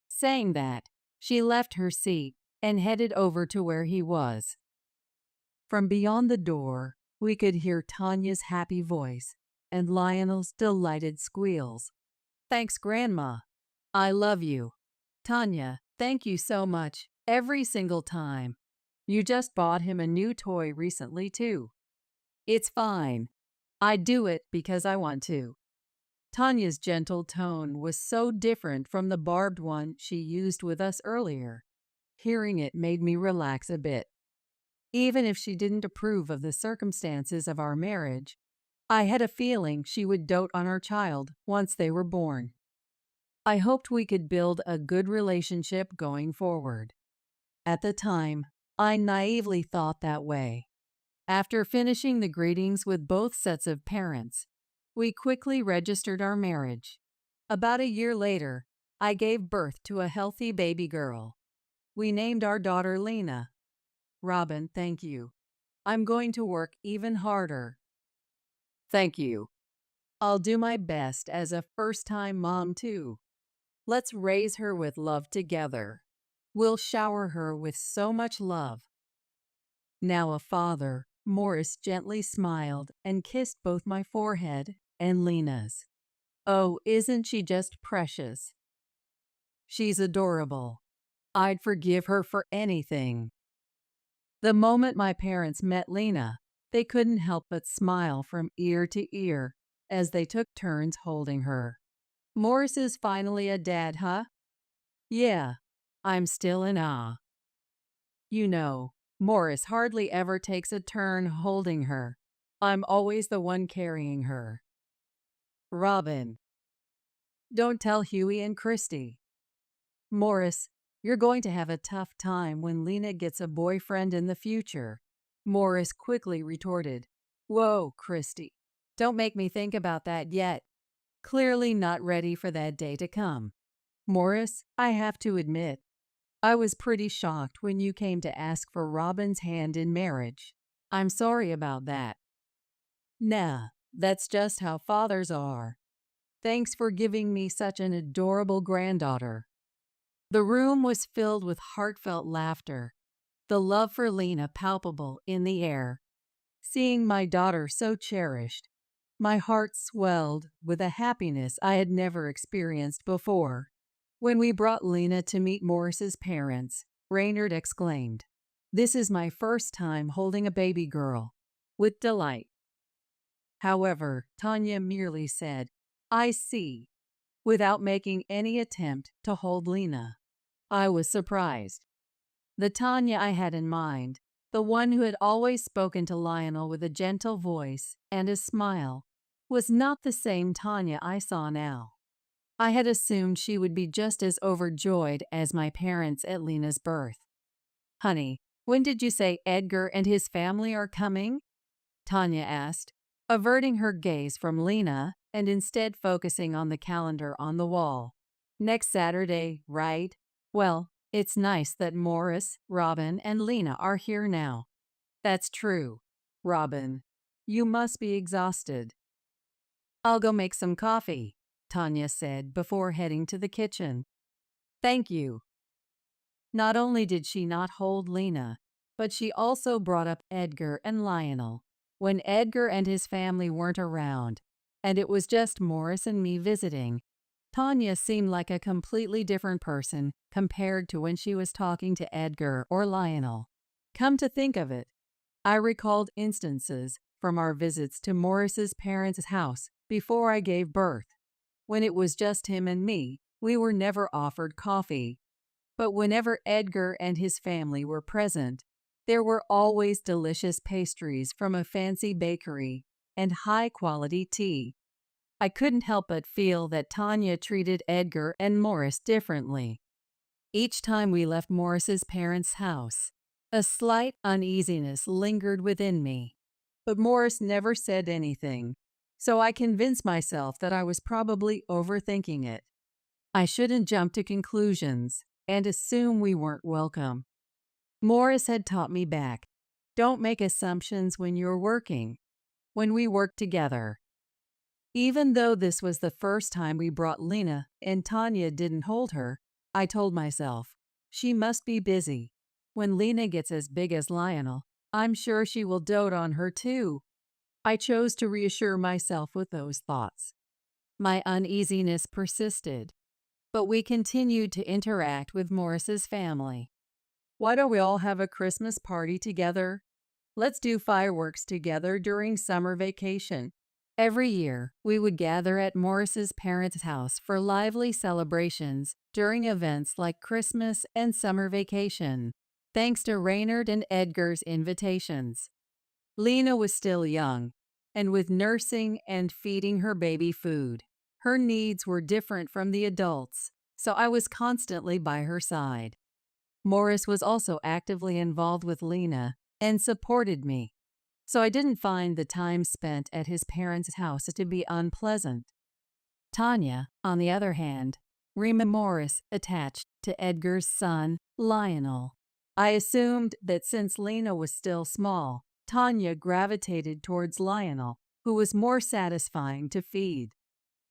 Saying that, she left her seat and headed over to where he was. From beyond the door, we could hear Tanya's happy voice and Lionel's delighted squeals. Thanks, Grandma. I love you. Tanya, thank you so much, every single time. You just bought him a new toy recently, too. It's fine. I do it because I want to. Tanya's gentle tone was so different from the barbed one she used with us earlier. Hearing it made me relax a bit. Even if she didn't approve of the circumstances of our marriage, I had a feeling she would dote on our child once they were born. I hoped we could build a good relationship going forward. At the time, I naively thought that way. After finishing the greetings with both sets of parents, we quickly registered our marriage. About a year later, I gave birth to a healthy baby girl. We named our daughter Lena. Robin, thank you. I'm going to work even harder. Thank you. I'll do my best as a first-time mom, too. Let's raise her with love together. We'll shower her with so much love. Now a father, Morris gently smiled and kissed both my forehead and Lena's. Oh, isn't she just precious? She's adorable. I'd forgive her for anything. The moment my parents met Lena, they couldn't help but smile from ear to ear as they took turns holding her. Morris is finally a dad, huh? Yeah, I'm still in awe. You know, Morris hardly ever takes a turn holding her. I'm always the one carrying her. Robin. Don't tell Huey and Christy. Morris, you're going to have a tough time when Lena gets a boyfriend in the future. Morris quickly retorted. Whoa, Christy. Don't make me think about that yet. Clearly not ready for that day to come. Morris, I have to admit, I was pretty shocked when you came to ask for Robin's hand in marriage. I'm sorry about that. Nah, that's just how fathers are. Thanks for giving me such an adorable granddaughter. The room was filled with heartfelt laughter, the love for Lena palpable in the air. Seeing my daughter so cherished, my heart swelled with a happiness I had never experienced before. When we brought Lena to meet Morris's parents, Reynard exclaimed, "This is my first time holding a baby girl," with delight. However, Tanya merely said, I see, without making any attempt to hold Lena. I was surprised. The Tanya I had in mind, the one who had always spoken to Lionel with a gentle voice and a smile, was not the same Tanya I saw now. I had assumed she would be just as overjoyed as my parents at Lena's birth. "Honey, when did you say Edgar and his family are coming?" Tanya asked, averting her gaze from Lena and instead focusing on the calendar on the wall. "Next Saturday, right? Well, it's nice that Morris, Robin, and Lena are here now." "That's true. Robin, you must be exhausted." "I'll go make some coffee," Tanya said before heading to the kitchen. "Thank you." Not only did she not hold Lena, but she also brought up Edgar and Lionel when Edgar and his family weren't around, and it was just Morris and me visiting. Tanya seemed like a completely different person compared to when she was talking to Edgar or Lionel. Come to think of it, I recalled instances from our visits to Morris's parents' house before I gave birth. When it was just him and me, we were never offered coffee. But whenever Edgar and his family were present, there were always delicious pastries from a fancy bakery and high-quality tea. I couldn't help but feel that Tanya treated Edgar and Morris differently. Each time we left Morris's parents' house, a slight uneasiness lingered within me. But Morris never said anything, so I convinced myself that I was probably overthinking it. I shouldn't jump to conclusions and assume we weren't welcome. Morris had taught me back, don't make assumptions when you're working. When we worked together. Even though this was the first time we brought Lena and Tanya didn't hold her, I told myself, she must be busy. When Lena gets as big as Lionel, I'm sure she will dote on her too. I chose to reassure myself with those thoughts. My uneasiness persisted, but we continued to interact with Morris's family. "Why don't we all have a Christmas party together? Let's do fireworks together during summer vacation." Every year, we would gather at Morris's parents' house for lively celebrations during events like Christmas and summer vacation, thanks to Reynard and Edgar's invitations. Lena was still young, and with nursing and feeding her baby food, her needs were different from the adults, so I was constantly by her side. Morris was also actively involved with Lena and supported me, so I didn't find the time spent at his parents' house to be unpleasant. Tanya, on the other hand, remained Morris attached to Edgar's son, Lionel. I assumed that since Lena was still small, Tanya gravitated towards Lionel, who was more satisfying to feed.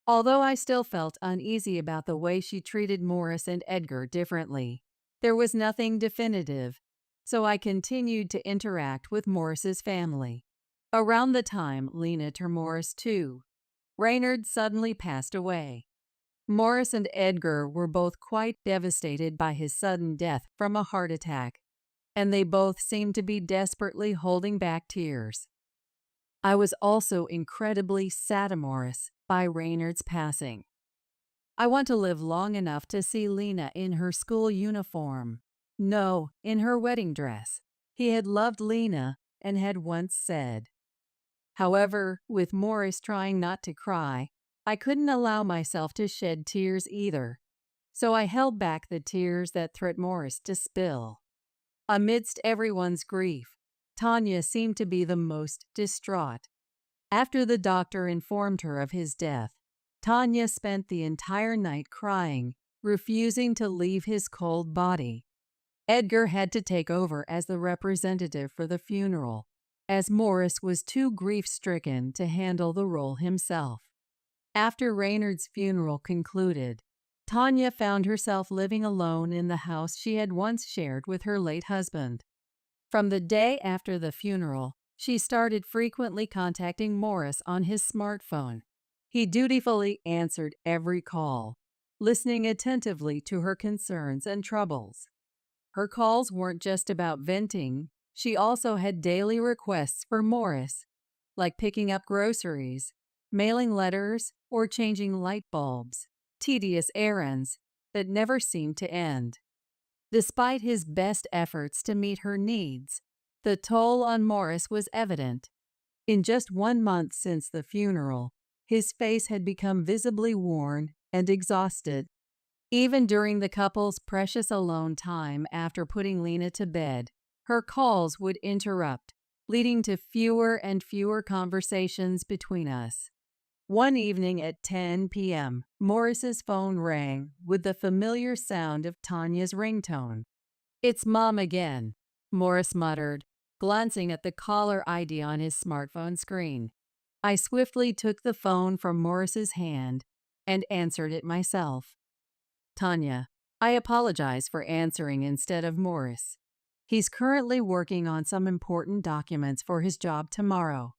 Although I still felt uneasy about the way she treated Morris and Edgar differently, there was nothing definitive, so I continued to interact with Morris's family. Around the time Lena turned Morris 2, Reynard suddenly passed away. Morris and Edgar were both quite devastated by his sudden death from a heart attack, and they both seemed to be desperately holding back tears. I was also incredibly sad of Morris by Reynard's passing. I want to live long enough to see Lena in her school uniform. No, in her wedding dress. He had loved Lena and had once said. However, with Morris trying not to cry, I couldn't allow myself to shed tears either, so I held back the tears that threatened Morris to spill. Amidst everyone's grief, Tanya seemed to be the most distraught. After the doctor informed her of his death, Tanya spent the entire night crying, refusing to leave his cold body. Edgar had to take over as the representative for the funeral, as Morris was too grief-stricken to handle the role himself. After Reynard's funeral concluded, Tanya found herself living alone in the house she had once shared with her late husband. From the day after the funeral, she started frequently contacting Morris on his smartphone. He dutifully answered every call, listening attentively to her concerns and troubles. Her calls weren't just about venting, she also had daily requests for Morris, like picking up groceries, mailing letters, or changing light bulbs, tedious errands that never seemed to end. Despite his best efforts to meet her needs, the toll on Morris was evident. In just 1 month since the funeral, his face had become visibly worn and exhausted. Even during the couple's precious alone time after putting Lena to bed, her calls would interrupt, leading to fewer and fewer conversations between us. One evening at 10 p.m., Morris's phone rang with the familiar sound of Tanya's ringtone. "It's Mom again," Morris muttered, glancing at the caller ID on his smartphone screen. I swiftly took the phone from Morris's hand and answered it myself. "Tanya, I apologize for answering instead of Morris. He's currently working on some important documents for his job tomorrow.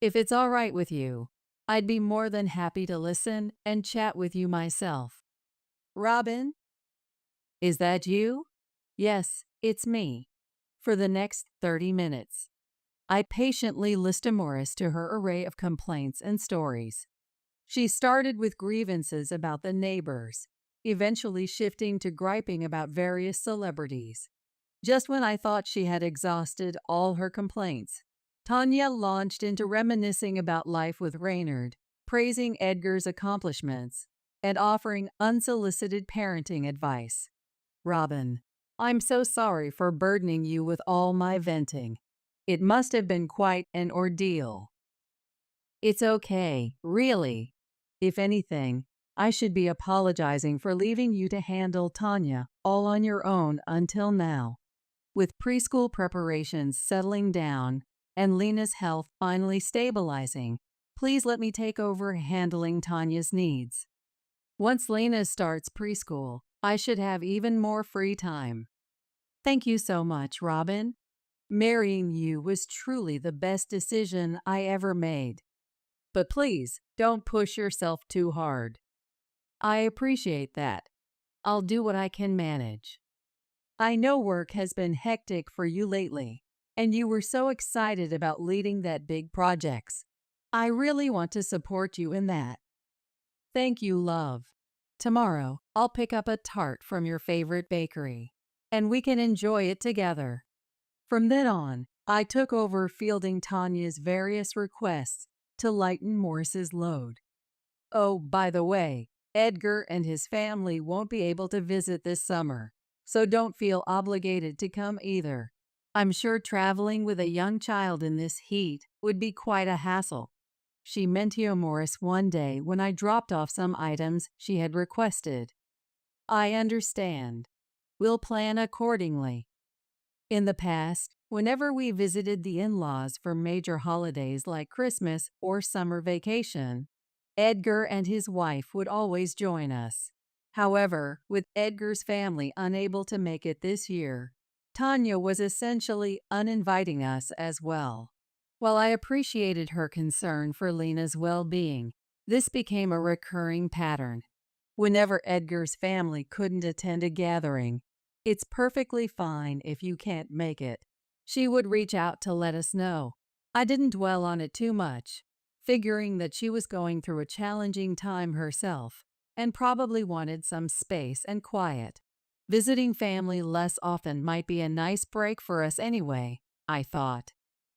If it's all right with you, I'd be more than happy to listen and chat with you myself." "Robin? Is that you?" "Yes, it's me. For the next 30 minutes. I patiently listened Morris to her array of complaints and stories. She started with grievances about the neighbors, eventually shifting to griping about various celebrities. Just when I thought she had exhausted all her complaints, Tanya launched into reminiscing about life with Reynard, praising Edgar's accomplishments, and offering unsolicited parenting advice. "Robin, I'm so sorry for burdening you with all my venting. It must have been quite an ordeal." "It's okay, really. If anything, I should be apologizing for leaving you to handle Tanya all on your own until now. With preschool preparations settling down and Lena's health finally stabilizing, please let me take over handling Tanya's needs. Once Lena starts preschool, I should have even more free time. Thank you so much, Robin. Marrying you was truly the best decision I ever made. But please, don't push yourself too hard." "I appreciate that. I'll do what I can manage. I know work has been hectic for you lately, and you were so excited about leading that big projects. I really want to support you in that. Thank you, love. Tomorrow, I'll pick up a tart from your favorite bakery, and we can enjoy it together." From then on, I took over fielding Tanya's various requests to lighten Morris's load. "Oh, by the way, Edgar and his family won't be able to visit this summer, so don't feel obligated to come either. I'm sure traveling with a young child in this heat would be quite a hassle," she mentioned to Morris one day when I dropped off some items she had requested. "I understand. We'll plan accordingly." In the past, whenever we visited the in-laws for major holidays like Christmas or summer vacation, Edgar and his wife would always join us. However, with Edgar's family unable to make it this year, Tanya was essentially uninviting us as well. While I appreciated her concern for Lena's well-being, this became a recurring pattern. Whenever Edgar's family couldn't attend a gathering, "It's perfectly fine if you can't make it," she would reach out to let us know. I didn't dwell on it too much, figuring that she was going through a challenging time herself and probably wanted some space and quiet. Visiting family less often might be a nice break for us anyway, I thought.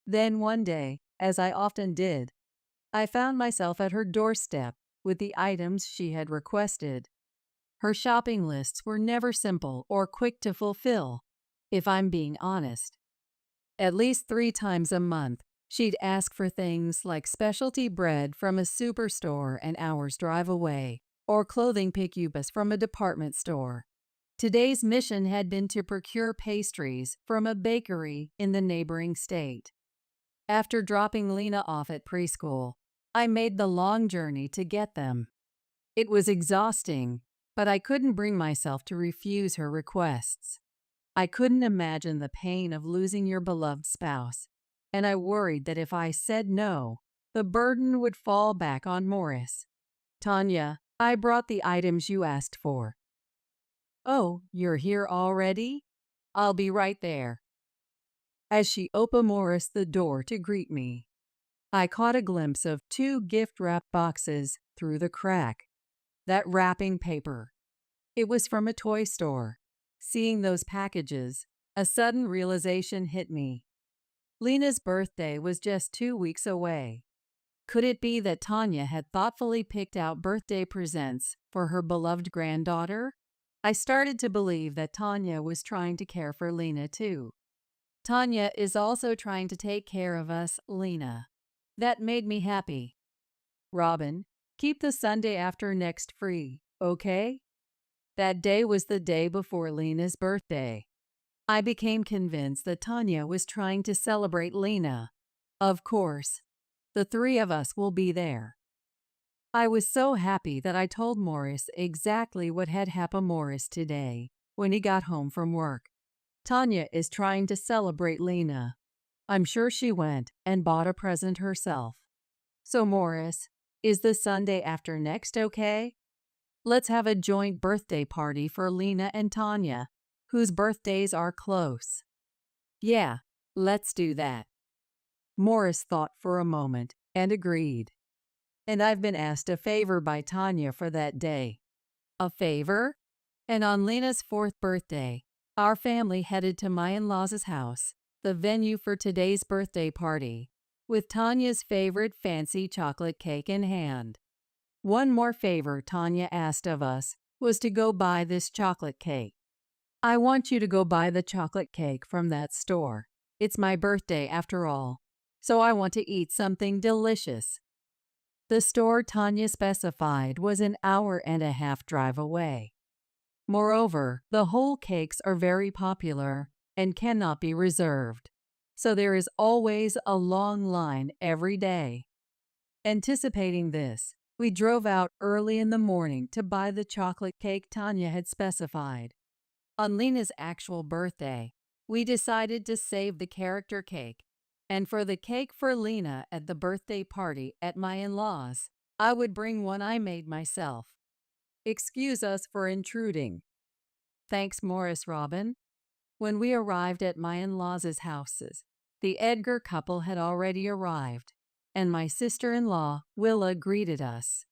Then one day, as I often did, I found myself at her doorstep with the items she had requested. Her shopping lists were never simple or quick to fulfill, if I'm being honest. At least 3 times a month, she'd ask for things like specialty bread from a superstore an hour's drive away, or clothing pickups from a department store. Today's mission had been to procure pastries from a bakery in the neighboring state. After dropping Lena off at preschool, I made the long journey to get them. It was exhausting, but I couldn't bring myself to refuse her requests. I couldn't imagine the pain of losing your beloved spouse, and I worried that if I said no, the burden would fall back on Morris. "Tanya, I brought the items you asked for." "Oh, you're here already? I'll be right there." As she opened Morris the door to greet me, I caught a glimpse of two gift-wrap boxes through the crack. That wrapping paper. It was from a toy store. Seeing those packages, a sudden realization hit me. Lena's birthday was just 2 weeks away. Could it be that Tanya had thoughtfully picked out birthday presents for her beloved granddaughter? I started to believe that Tanya was trying to care for Lena too. Tanya is also trying to take care of us, Lena. That made me happy. Robin, keep the Sunday after next free, okay? That day was the day before Lena's birthday. I became convinced that Tanya was trying to celebrate Lena. Of course, the three of us will be there. I was so happy that I told Morris exactly what had happened Morris today when he got home from work. Tanya is trying to celebrate Lena. I'm sure she went and bought a present herself. So Morris, is the Sunday after next okay? Let's have a joint birthday party for Lena and Tanya, whose birthdays are close. Yeah, let's do that. Morris thought for a moment and agreed. And I've been asked a favor by Tanya for that day. A favor? And on Lena's 4th birthday, our family headed to my in-laws' house, the venue for today's birthday party, with Tanya's favorite fancy chocolate cake in hand. One more favor Tanya asked of us was to go buy this chocolate cake. I want you to go buy the chocolate cake from that store. It's my birthday after all, so I want to eat something delicious. The store Tanya specified was an hour-and-a-half drive away. Moreover, the whole cakes are very popular and cannot be reserved, so there is always a long line every day. Anticipating this, we drove out early in the morning to buy the chocolate cake Tanya had specified. On Lena's actual birthday, we decided to save the character cake, and for the cake for Lena at the birthday party at my in-laws, I would bring one I made myself. Excuse us for intruding. Thanks, Morris Robin. When we arrived at my in-laws' houses, the Edgar couple had already arrived, and my sister-in-law, Willa, greeted us.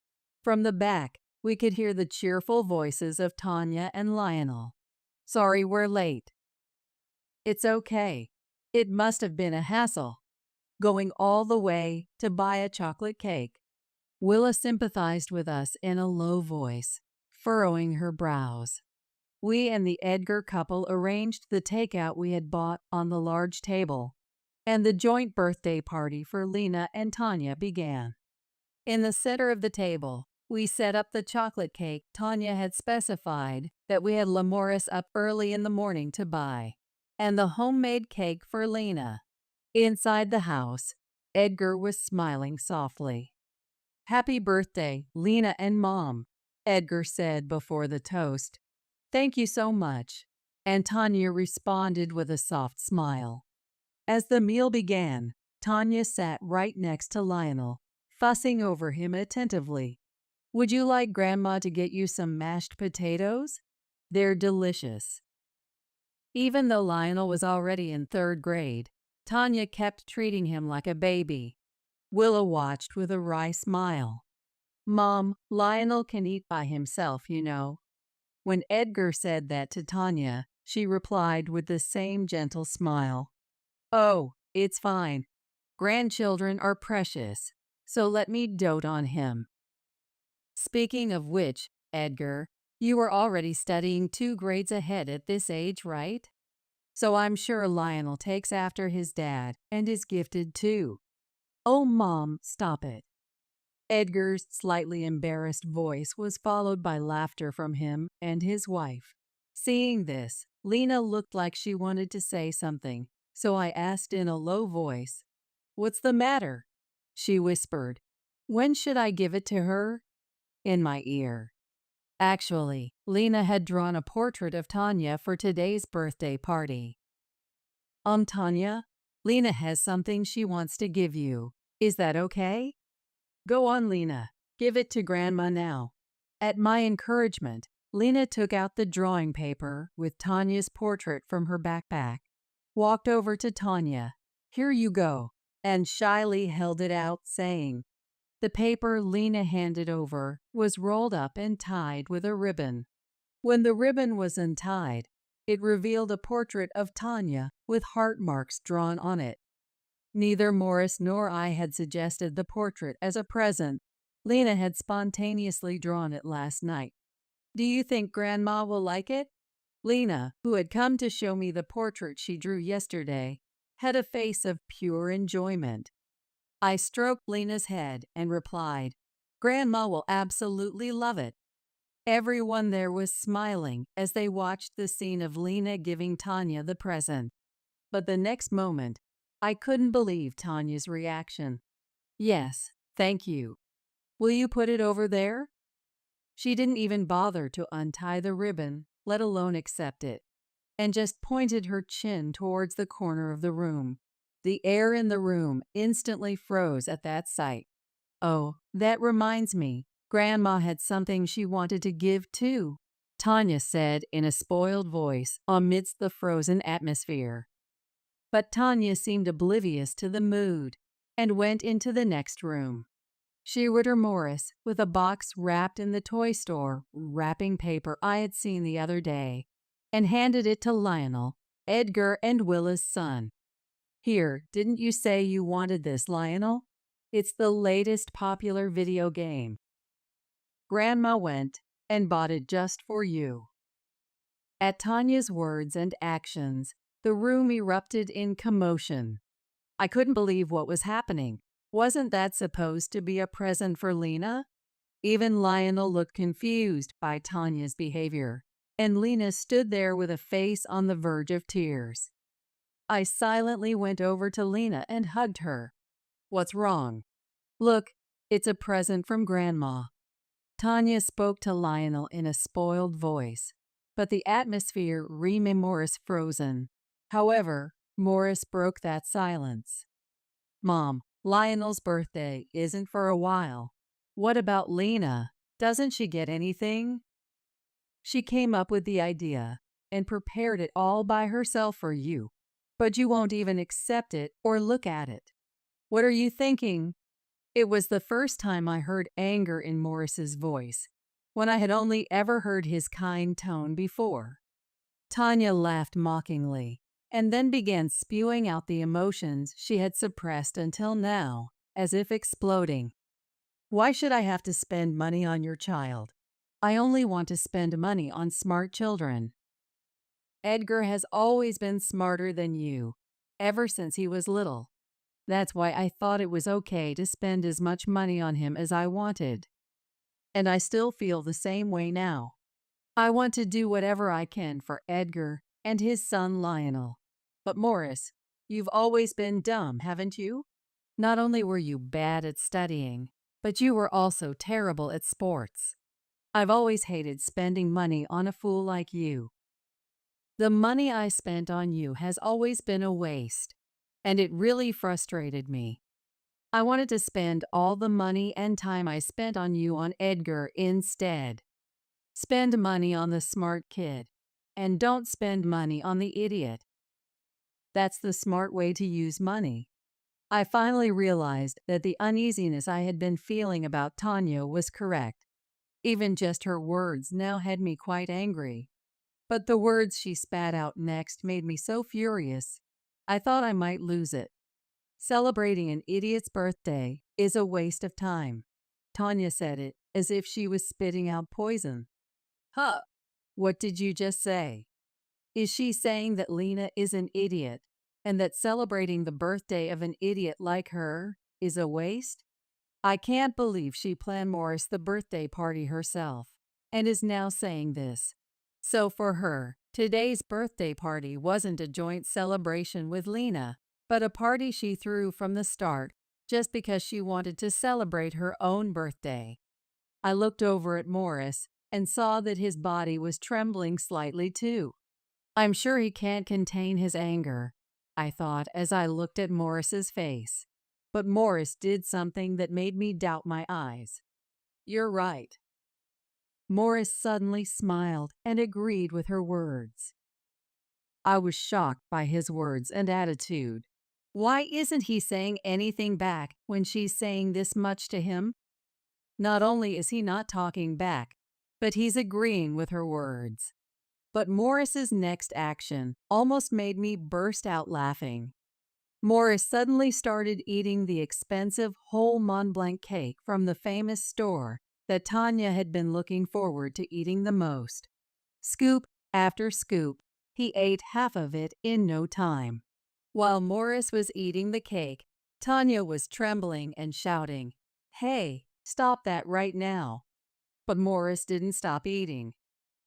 From the back, we could hear the cheerful voices of Tanya and Lionel. Sorry we're late. It's okay. It must have been a hassle, going all the way to buy a chocolate cake. Willa sympathized with us in a low voice, furrowing her brows. We and the Edgar couple arranged the takeout we had bought on the large table, and the joint birthday party for Lena and Tanya began. In the center of the table, we set up the chocolate cake Tanya had specified that we had Morris up early in the morning to buy, and the homemade cake for Lena. Inside the house, Edgar was smiling softly. Happy birthday, Lena and Mom, Edgar said before the toast. Thank you so much. And Tanya responded with a soft smile. As the meal began, Tanya sat right next to Lionel, fussing over him attentively. Would you like Grandma to get you some mashed potatoes? They're delicious. Even though Lionel was already in 3rd grade, Tanya kept treating him like a baby. Willa watched with a wry smile. Mom, Lionel can eat by himself, you know. When Edgar said that to Tanya, she replied with the same gentle smile. Oh, it's fine. Grandchildren are precious, so let me dote on him. Speaking of which, Edgar, you are already studying 2 grades ahead at this age, right? So I'm sure Lionel takes after his dad and is gifted too. Oh, Mom, stop it. Edgar's slightly embarrassed voice was followed by laughter from him and his wife. Seeing this, Lena looked like she wanted to say something, so I asked in a low voice, "What's the matter?" She whispered, "When should I give it to her?" in my ear. Actually, Lena had drawn a portrait of Tanya for today's birthday party. Tanya, Lena has something she wants to give you. Is that okay? Go on, Lena. Give it to Grandma now. At my encouragement, Lena took out the drawing paper with Tanya's portrait from her backpack, walked over to Tanya. Here you go. and shyly held it out, saying, the paper Lena handed over was rolled up and tied with a ribbon. When the ribbon was untied, it revealed a portrait of Tanya with heart marks drawn on it. Neither Morris nor I had suggested the portrait as a present. Lena had spontaneously drawn it last night. Do you think Grandma will like it? Lena, who had come to show me the portrait she drew yesterday, had a face of pure enjoyment. I stroked Lena's head and replied, Grandma will absolutely love it. Everyone there was smiling as they watched the scene of Lena giving Tanya the present. But the next moment, I couldn't believe Tanya's reaction. Yes, thank you. Will you put it over there? She didn't even bother to untie the ribbon, let alone accept it, and just pointed her chin towards the corner of the room. The air in the room instantly froze at that sight. Oh, that reminds me, Grandma had something she wanted to give too, Tanya said in a spoiled voice amidst the frozen atmosphere. But Tanya seemed oblivious to the mood and went into the next room. She ordered Morris with a box wrapped in the toy store wrapping paper I had seen the other day and handed it to Lionel, Edgar and Willa's son. Here, didn't you say you wanted this, Lionel? It's the latest popular video game. Grandma went and bought it just for you. At Tanya's words and actions, the room erupted in commotion. I couldn't believe what was happening. Wasn't that supposed to be a present for Lena? Even Lionel looked confused by Tanya's behavior, and Lena stood there with a face on the verge of tears. I silently went over to Lena and hugged her. What's wrong? Look, it's a present from Grandma. Tanya spoke to Lionel in a spoiled voice, but the atmosphere remained Morris frozen. However, Morris broke that silence. Mom, Lionel's birthday isn't for a while. What about Lena? Doesn't she get anything? She came up with the idea and prepared it all by herself for you, but you won't even accept it or look at it. What are you thinking? It was the first time I heard anger in Morris's voice, when I had only ever heard his kind tone before. Tanya laughed mockingly, and then began spewing out the emotions she had suppressed until now, as if exploding. Why should I have to spend money on your child? I only want to spend money on smart children. Edgar has always been smarter than you, ever since he was little. That's why I thought it was okay to spend as much money on him as I wanted. And I still feel the same way now. I want to do whatever I can for Edgar and his son Lionel. But Morris, you've always been dumb, haven't you? Not only were you bad at studying, but you were also terrible at sports. I've always hated spending money on a fool like you. The money I spent on you has always been a waste, and it really frustrated me. I wanted to spend all the money and time I spent on you on Edgar instead. Spend money on the smart kid, and don't spend money on the idiot. That's the smart way to use money. I finally realized that the uneasiness I had been feeling about Tanya was correct. Even just her words now had me quite angry. But the words she spat out next made me so furious, I thought I might lose it. Celebrating an idiot's birthday is a waste of time. Tanya said it as if she was spitting out poison. Huh, what did you just say? Is she saying that Lena is an idiot and that celebrating the birthday of an idiot like her is a waste? I can't believe she planned Morris the birthday party herself and is now saying this. So for her, today's birthday party wasn't a joint celebration with Lena, but a party she threw from the start just because she wanted to celebrate her own birthday. I looked over at Morris and saw that his body was trembling slightly too. I'm sure he can't contain his anger, I thought as I looked at Morris's face. But Morris did something that made me doubt my eyes. You're right. Morris suddenly smiled and agreed with her words. I was shocked by his words and attitude. Why isn't he saying anything back when she's saying this much to him? Not only is he not talking back, but he's agreeing with her words. But Morris's next action almost made me burst out laughing. Morris suddenly started eating the expensive whole Mont Blanc cake from the famous store that Tanya had been looking forward to eating the most. Scoop after scoop, he ate half of it in no time. While Morris was eating the cake, Tanya was trembling and shouting, "Hey, stop that right now." But Morris didn't stop eating.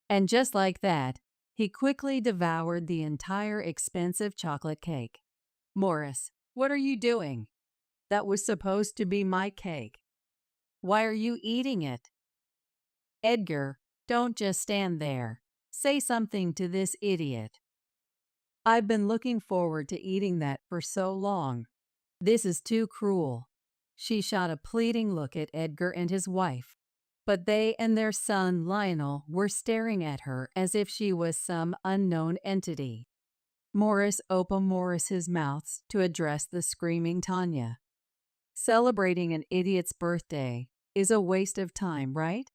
And just like that, he quickly devoured the entire expensive chocolate cake. "Morris, what are you doing? That was supposed to be my cake. Why are you eating it?" "Edgar, don't just stand there. Say something to this idiot." "I've been looking forward to eating that for so long. This is too cruel." She shot a pleading look at Edgar and his wife, but they and their son Lionel were staring at her as if she was some unknown entity. Morris opened Morris's mouth to address the screaming Tanya. "Celebrating an idiot's birthday is a waste of time, right?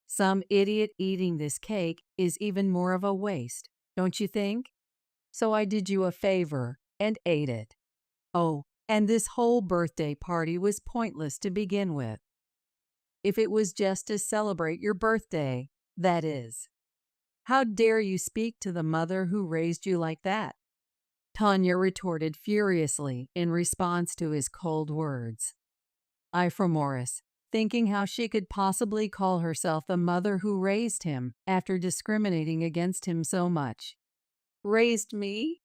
Some idiot eating this cake is even more of a waste, don't you think? So I did you a favor and ate it. Oh, and this whole birthday party was pointless to begin with. If it was just to celebrate your birthday, that is. How dare you speak to the mother who raised you like that?" Tanya retorted furiously in response to his cold words. I for Morris, thinking how she could possibly call herself the mother who raised him after discriminating against him so much. "Raised me?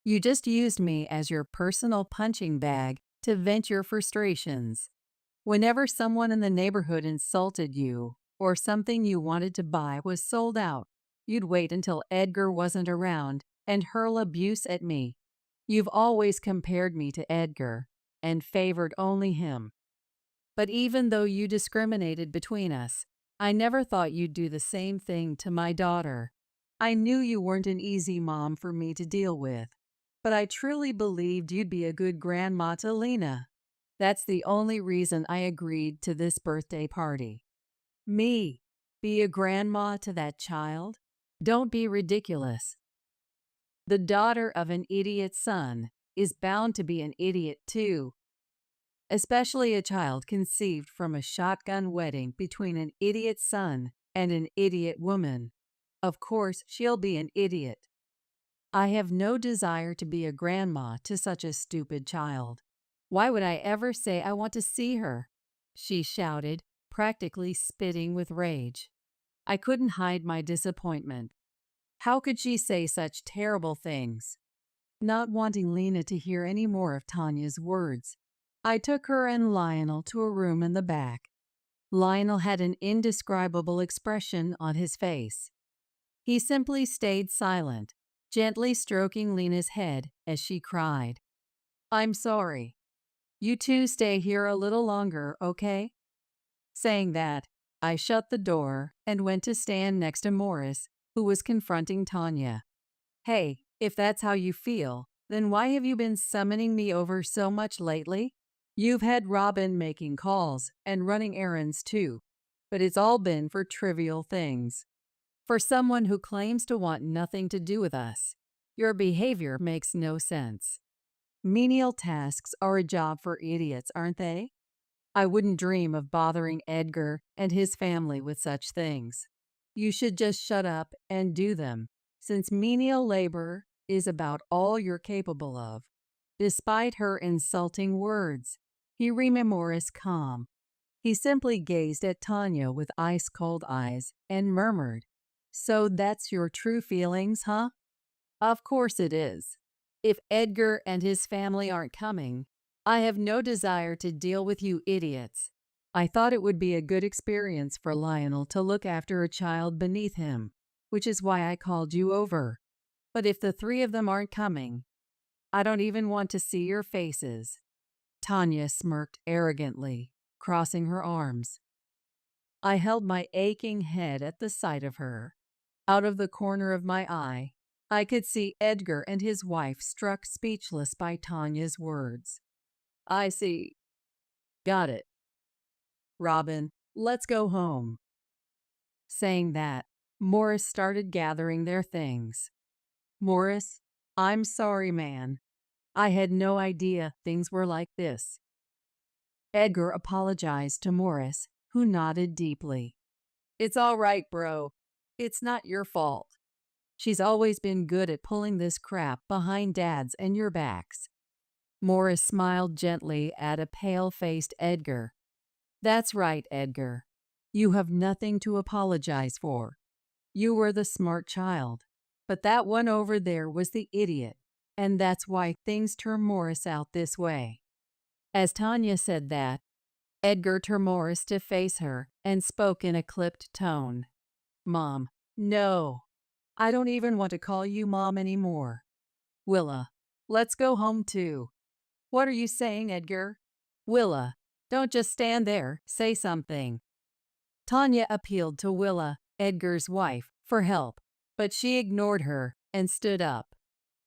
You just used me as your personal punching bag to vent your frustrations. Whenever someone in the neighborhood insulted you or something you wanted to buy was sold out, you'd wait until Edgar wasn't around and hurl abuse at me. You've always compared me to Edgar and favored only him. But even though you discriminated between us, I never thought you'd do the same thing to my daughter. I knew you weren't an easy mom for me to deal with, but I truly believed you'd be a good grandma to Lena. That's the only reason I agreed to this birthday party." "Me? Be a grandma to that child? Don't be ridiculous. The daughter of an idiot son is bound to be an idiot too, especially a child conceived from a shotgun wedding between an idiot son and an idiot woman. Of course, she'll be an idiot. I have no desire to be a grandma to such a stupid child. Why would I ever say I want to see her?" she shouted, practically spitting with rage. I couldn't hide my disappointment. How could she say such terrible things? Not wanting Lena to hear any more of Tanya's words, I took her and Lionel to a room in the back. Lionel had an indescribable expression on his face. He simply stayed silent, gently stroking Lena's head as she cried. "I'm sorry. You two stay here a little longer, okay?" Saying that, I shut the door and went to stand next to Morris, who was confronting Tanya. "Hey, if that's how you feel, then why have you been summoning me over so much lately? You've had Robin making calls and running errands too, but it's all been for trivial things. For someone who claims to want nothing to do with us, your behavior makes no sense. Menial tasks are a job for idiots, aren't they? I wouldn't dream of bothering Edgar and his family with such things. You should just shut up and do them, since menial labor is about all you're capable of." Despite her insulting words, he remained Morris calm. He simply gazed at Tanya with ice-cold eyes and murmured, "So that's your true feelings, huh? Of course it is. If Edgar and his family aren't coming, I have no desire to deal with you idiots. I thought it would be a good experience for Lionel to look after a child beneath him, which is why I called you over. But if the three of them aren't coming, I don't even want to see your faces." Tanya smirked arrogantly, crossing her arms. I held my aching head at the sight of her. Out of the corner of my eye, I could see Edgar and his wife struck speechless by Tanya's words. I see. Got it. Robin, let's go home. Saying that, Morris started gathering their things. Morris, I'm sorry, man. I had no idea things were like this. Edgar apologized to Morris, who nodded deeply. It's all right, bro. It's not your fault. She's always been good at pulling this crap behind Dad's and your backs. Morris smiled gently at a pale-faced Edgar. That's right, Edgar. You have nothing to apologize for. You were the smart child. But that one over there was the idiot, and that's why things turned Morris out this way. As Tanya said that, Edgar turned Morris to face her and spoke in a clipped tone. Mom, no. I don't even want to call you Mom anymore. Willa, let's go home too. What are you saying, Edgar? Willa, don't just stand there, say something. Tanya appealed to Willa, Edgar's wife, for help, but she ignored her and stood up.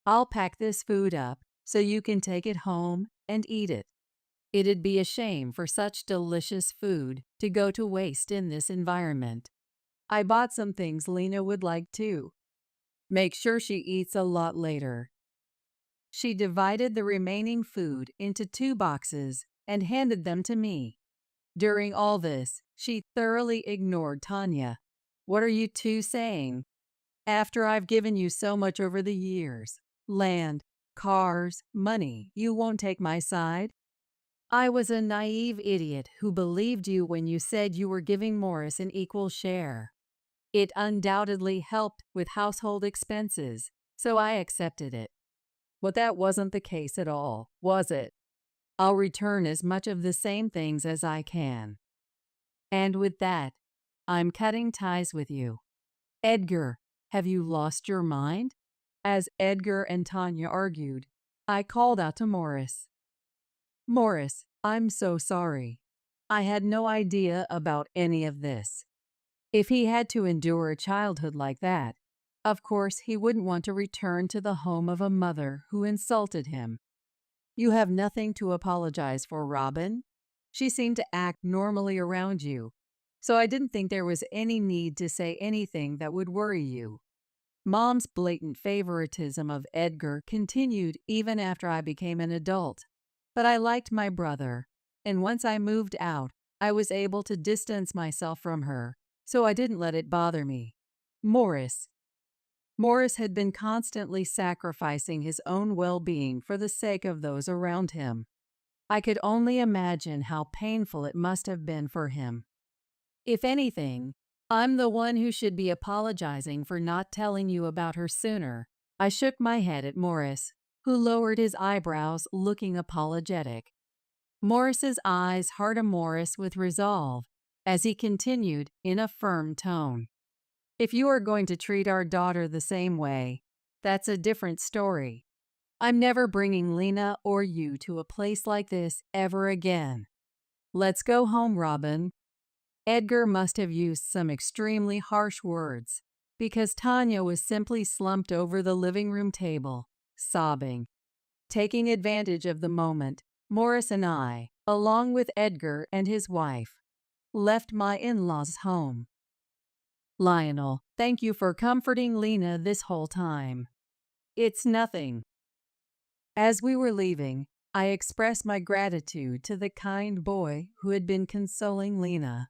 I'll pack this food up so you can take it home and eat it. It'd be a shame for such delicious food to go to waste in this environment. I bought some things Lena would like too. Make sure she eats a lot later. She divided the remaining food into 2 boxes and handed them to me. During all this, she thoroughly ignored Tanya. What are you two saying? After I've given you so much over the years, land, cars, money, you won't take my side? I was a naive idiot who believed you when you said you were giving Morris an equal share. It undoubtedly helped with household expenses, so I accepted it. But that wasn't the case at all, was it? I'll return as much of the same things as I can. And with that, I'm cutting ties with you. Edgar, have you lost your mind? As Edgar and Tanya argued, I called out to Morris. Morris, I'm so sorry. I had no idea about any of this. If he had to endure a childhood like that, of course he wouldn't want to return to the home of a mother who insulted him. You have nothing to apologize for, Robin. She seemed to act normally around you, so I didn't think there was any need to say anything that would worry you. Mom's blatant favoritism of Edgar continued even after I became an adult. But I liked my brother, and once I moved out, I was able to distance myself from her, so I didn't let it bother me. Morris had been constantly sacrificing his own well-being for the sake of those around him. I could only imagine how painful it must have been for him. If anything, I'm the one who should be apologizing for not telling you about her sooner. I shook my head at Morris, who lowered his eyebrows, looking apologetic. Morris's eyes hard on Morris with resolve, as he continued in a firm tone. If you are going to treat our daughter the same way, that's a different story. I'm never bringing Lena or you to a place like this ever again. Let's go home, Robin. Edgar must have used some extremely harsh words, because Tanya was simply slumped over the living room table, sobbing. Taking advantage of the moment, Morris and I, along with Edgar and his wife, left my in-laws' home. Lionel, thank you for comforting Lena this whole time. It's nothing. As we were leaving, I expressed my gratitude to the kind boy who had been consoling Lena.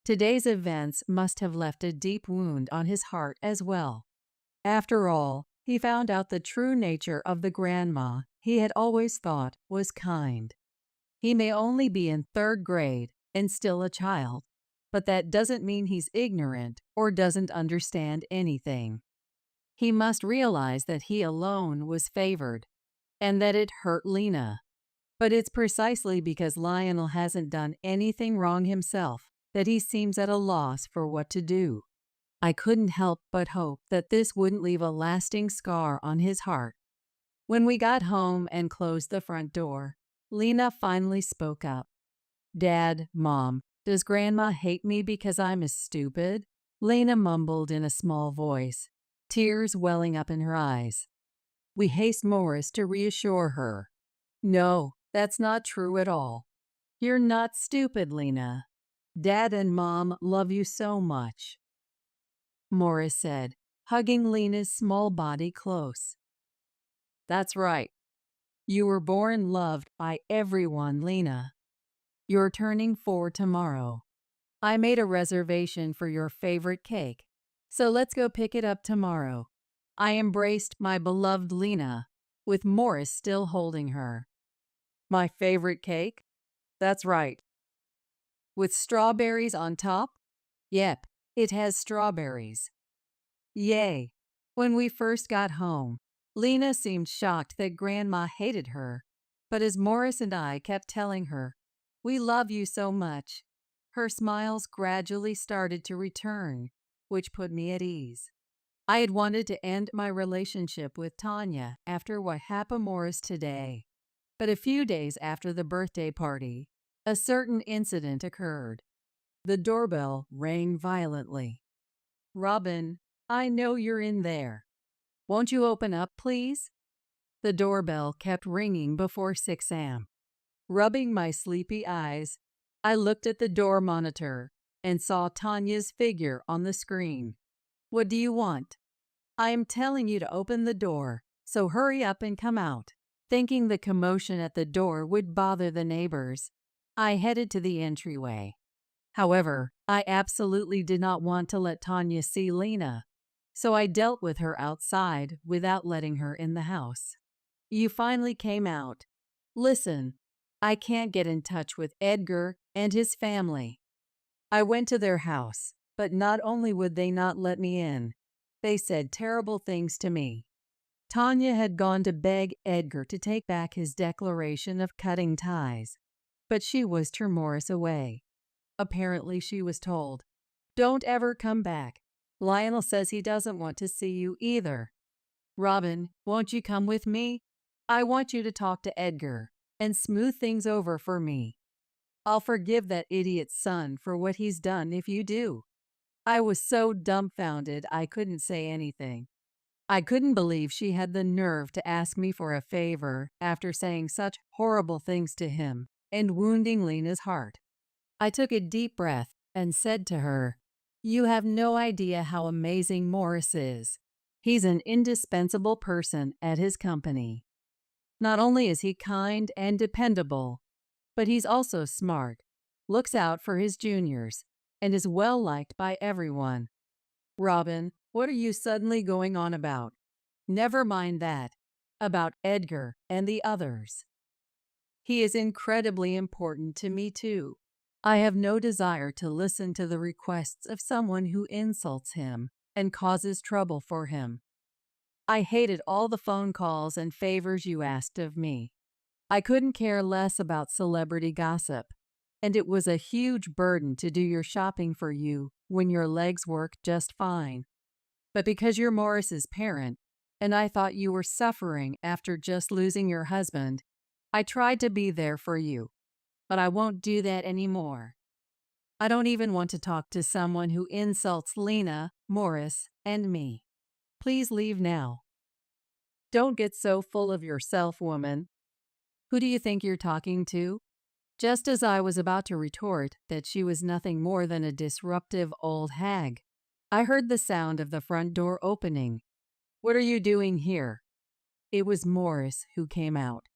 Today's events must have left a deep wound on his heart as well. After all, he found out the true nature of the grandma he had always thought was kind. He may only be in 3rd grade and still a child, but that doesn't mean he's ignorant or doesn't understand anything. He must realize that he alone was favored, and that it hurt Lena. But it's precisely because Lionel hasn't done anything wrong himself that he seems at a loss for what to do. I couldn't help but hope that this wouldn't leave a lasting scar on his heart. When we got home and closed the front door, Lena finally spoke up. Dad, Mom, does Grandma hate me because I'm as stupid? Lena mumbled in a small voice. tears welling up in her eyes. We haste Morris to reassure her. No, that's not true at all. You're not stupid, Lena. Dad and Mom love you so much, Morris said, hugging Lena's small body close. That's right. You were born loved by everyone, Lena. You're turning 4 tomorrow. I made a reservation for your favorite cake, so let's go pick it up tomorrow. I embraced my beloved Lena, with Morris still holding her. My favorite cake? That's right. With strawberries on top? Yep, it has strawberries. Yay! When we first got home, Lena seemed shocked that Grandma hated her, but as Morris and I kept telling her, "We love you so much," her smiles gradually started to return, which put me at ease. I had wanted to end my relationship with Tanya after what happened Morris today, but a few days after the birthday party, a certain incident occurred. The doorbell rang violently. Robin, I know you're in there. Won't you open up, please? The doorbell kept ringing before 6 a.m. Rubbing my sleepy eyes, I looked at the door monitor and saw Tanya's figure on the screen. What do you want? I am telling you to open the door, so hurry up and come out. Thinking the commotion at the door would bother the neighbors, I headed to the entryway. However, I absolutely did not want to let Tanya see Lena, so I dealt with her outside without letting her in the house. You finally came out. Listen, I can't get in touch with Edgar and his family. I went to their house, but not only would they not let me in, they said terrible things to me. Tanya had gone to beg Edgar to take back his declaration of cutting ties, but she whisked her Morris away. Apparently, she was told, "Don't ever come back. Lionel says he doesn't want to see you either. Robin, won't you come with me? I want you to talk to Edgar and smooth things over for me. I'll forgive that idiot's son for what he's done if you do." I was so dumbfounded I couldn't say anything. I couldn't believe she had the nerve to ask me for a favor after saying such horrible things to him and wounding Lena's heart. I took a deep breath and said to her, "You have no idea how amazing Morris is. He's an indispensable person at his company. Not only is he kind and dependable, but he's also smart, looks out for his juniors, and is well liked by everyone. Robin, what are you suddenly going on about? Never mind that. About Edgar and the others. He is incredibly important to me too. I have no desire to listen to the requests of someone who insults him and causes trouble for him. I hated all the phone calls and favors you asked of me. I couldn't care less about celebrity gossip, and it was a huge burden to do your shopping for you when your legs work just fine. But because you're Morris's parent, and I thought you were suffering after just losing your husband, I tried to be there for you. But I won't do that anymore. I don't even want to talk to someone who insults Lena, Morris, and me. Please leave now. Don't get so full of yourself, woman. Who do you think you're talking to? Just as I was about to retort that she was nothing more than a disruptive old hag, I heard the sound of the front door opening. What are you doing here? It was Morris who came out.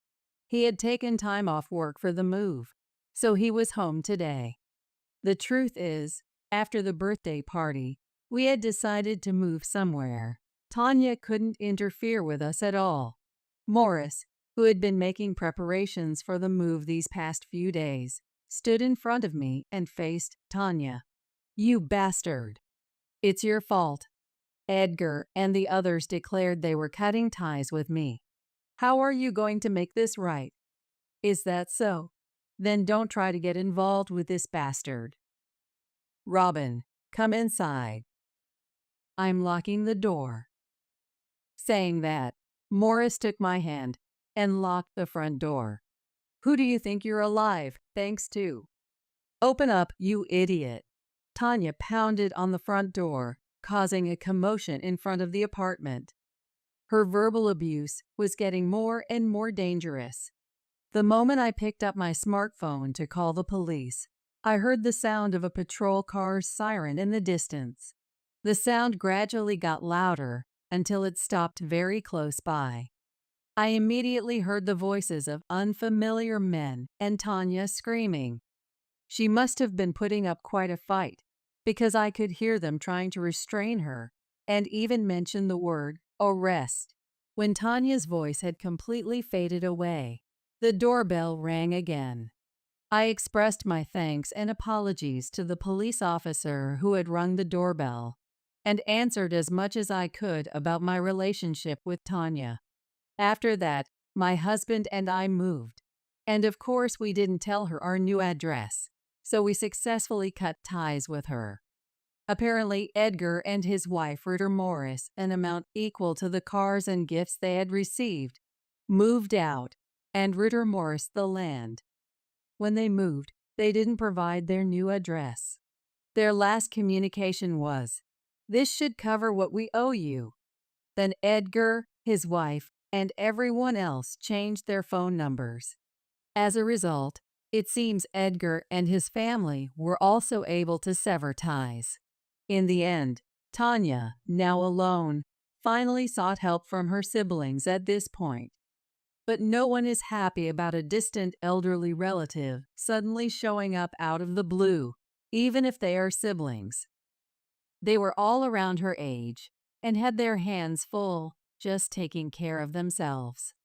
He had taken time off work for the move, so he was home today. The truth is, after the birthday party, we had decided to move somewhere. Tanya couldn't interfere with us at all. Morris, who had been making preparations for the move these past few days, stood in front of me and faced Tanya. You bastard! It's your fault. Edgar and the others declared they were cutting ties with me. How are you going to make this right? Is that so? Then don't try to get involved with this bastard. Robin, come inside. I'm locking the door. Saying that, Morris took my hand and locked the front door. Who do you think you're alive, thanks to? Open up, you idiot. Tanya pounded on the front door, causing a commotion in front of the apartment. Her verbal abuse was getting more and more dangerous. The moment I picked up my smartphone to call the police, I heard the sound of a patrol car's siren in the distance. The sound gradually got louder until it stopped very close by. I immediately heard the voices of unfamiliar men and Tanya screaming. She must have been putting up quite a fight, because I could hear them trying to restrain her and even mention the word arrest. When Tanya's voice had completely faded away, the doorbell rang again. I expressed my thanks and apologies to the police officer who had rung the doorbell and answered as much as I could about my relationship with Tanya. After that, my husband and I moved, and of course we didn't tell her our new address, so we successfully cut ties with her. Apparently, Edgar and his wife, Ritter Morris, an amount equal to the cars and gifts they had received, moved out, and Ritter Morris the land. When they moved, they didn't provide their new address. Their last communication was, "This should cover what we owe you." Then Edgar, his wife, and everyone else changed their phone numbers. As a result, it seems Edgar and his family were also able to sever ties. In the end, Tanya, now alone, finally sought help from her siblings at this point. But no one is happy about a distant elderly relative suddenly showing up out of the blue, even if they are siblings. They were all around her age and had their hands full, just taking care of themselves.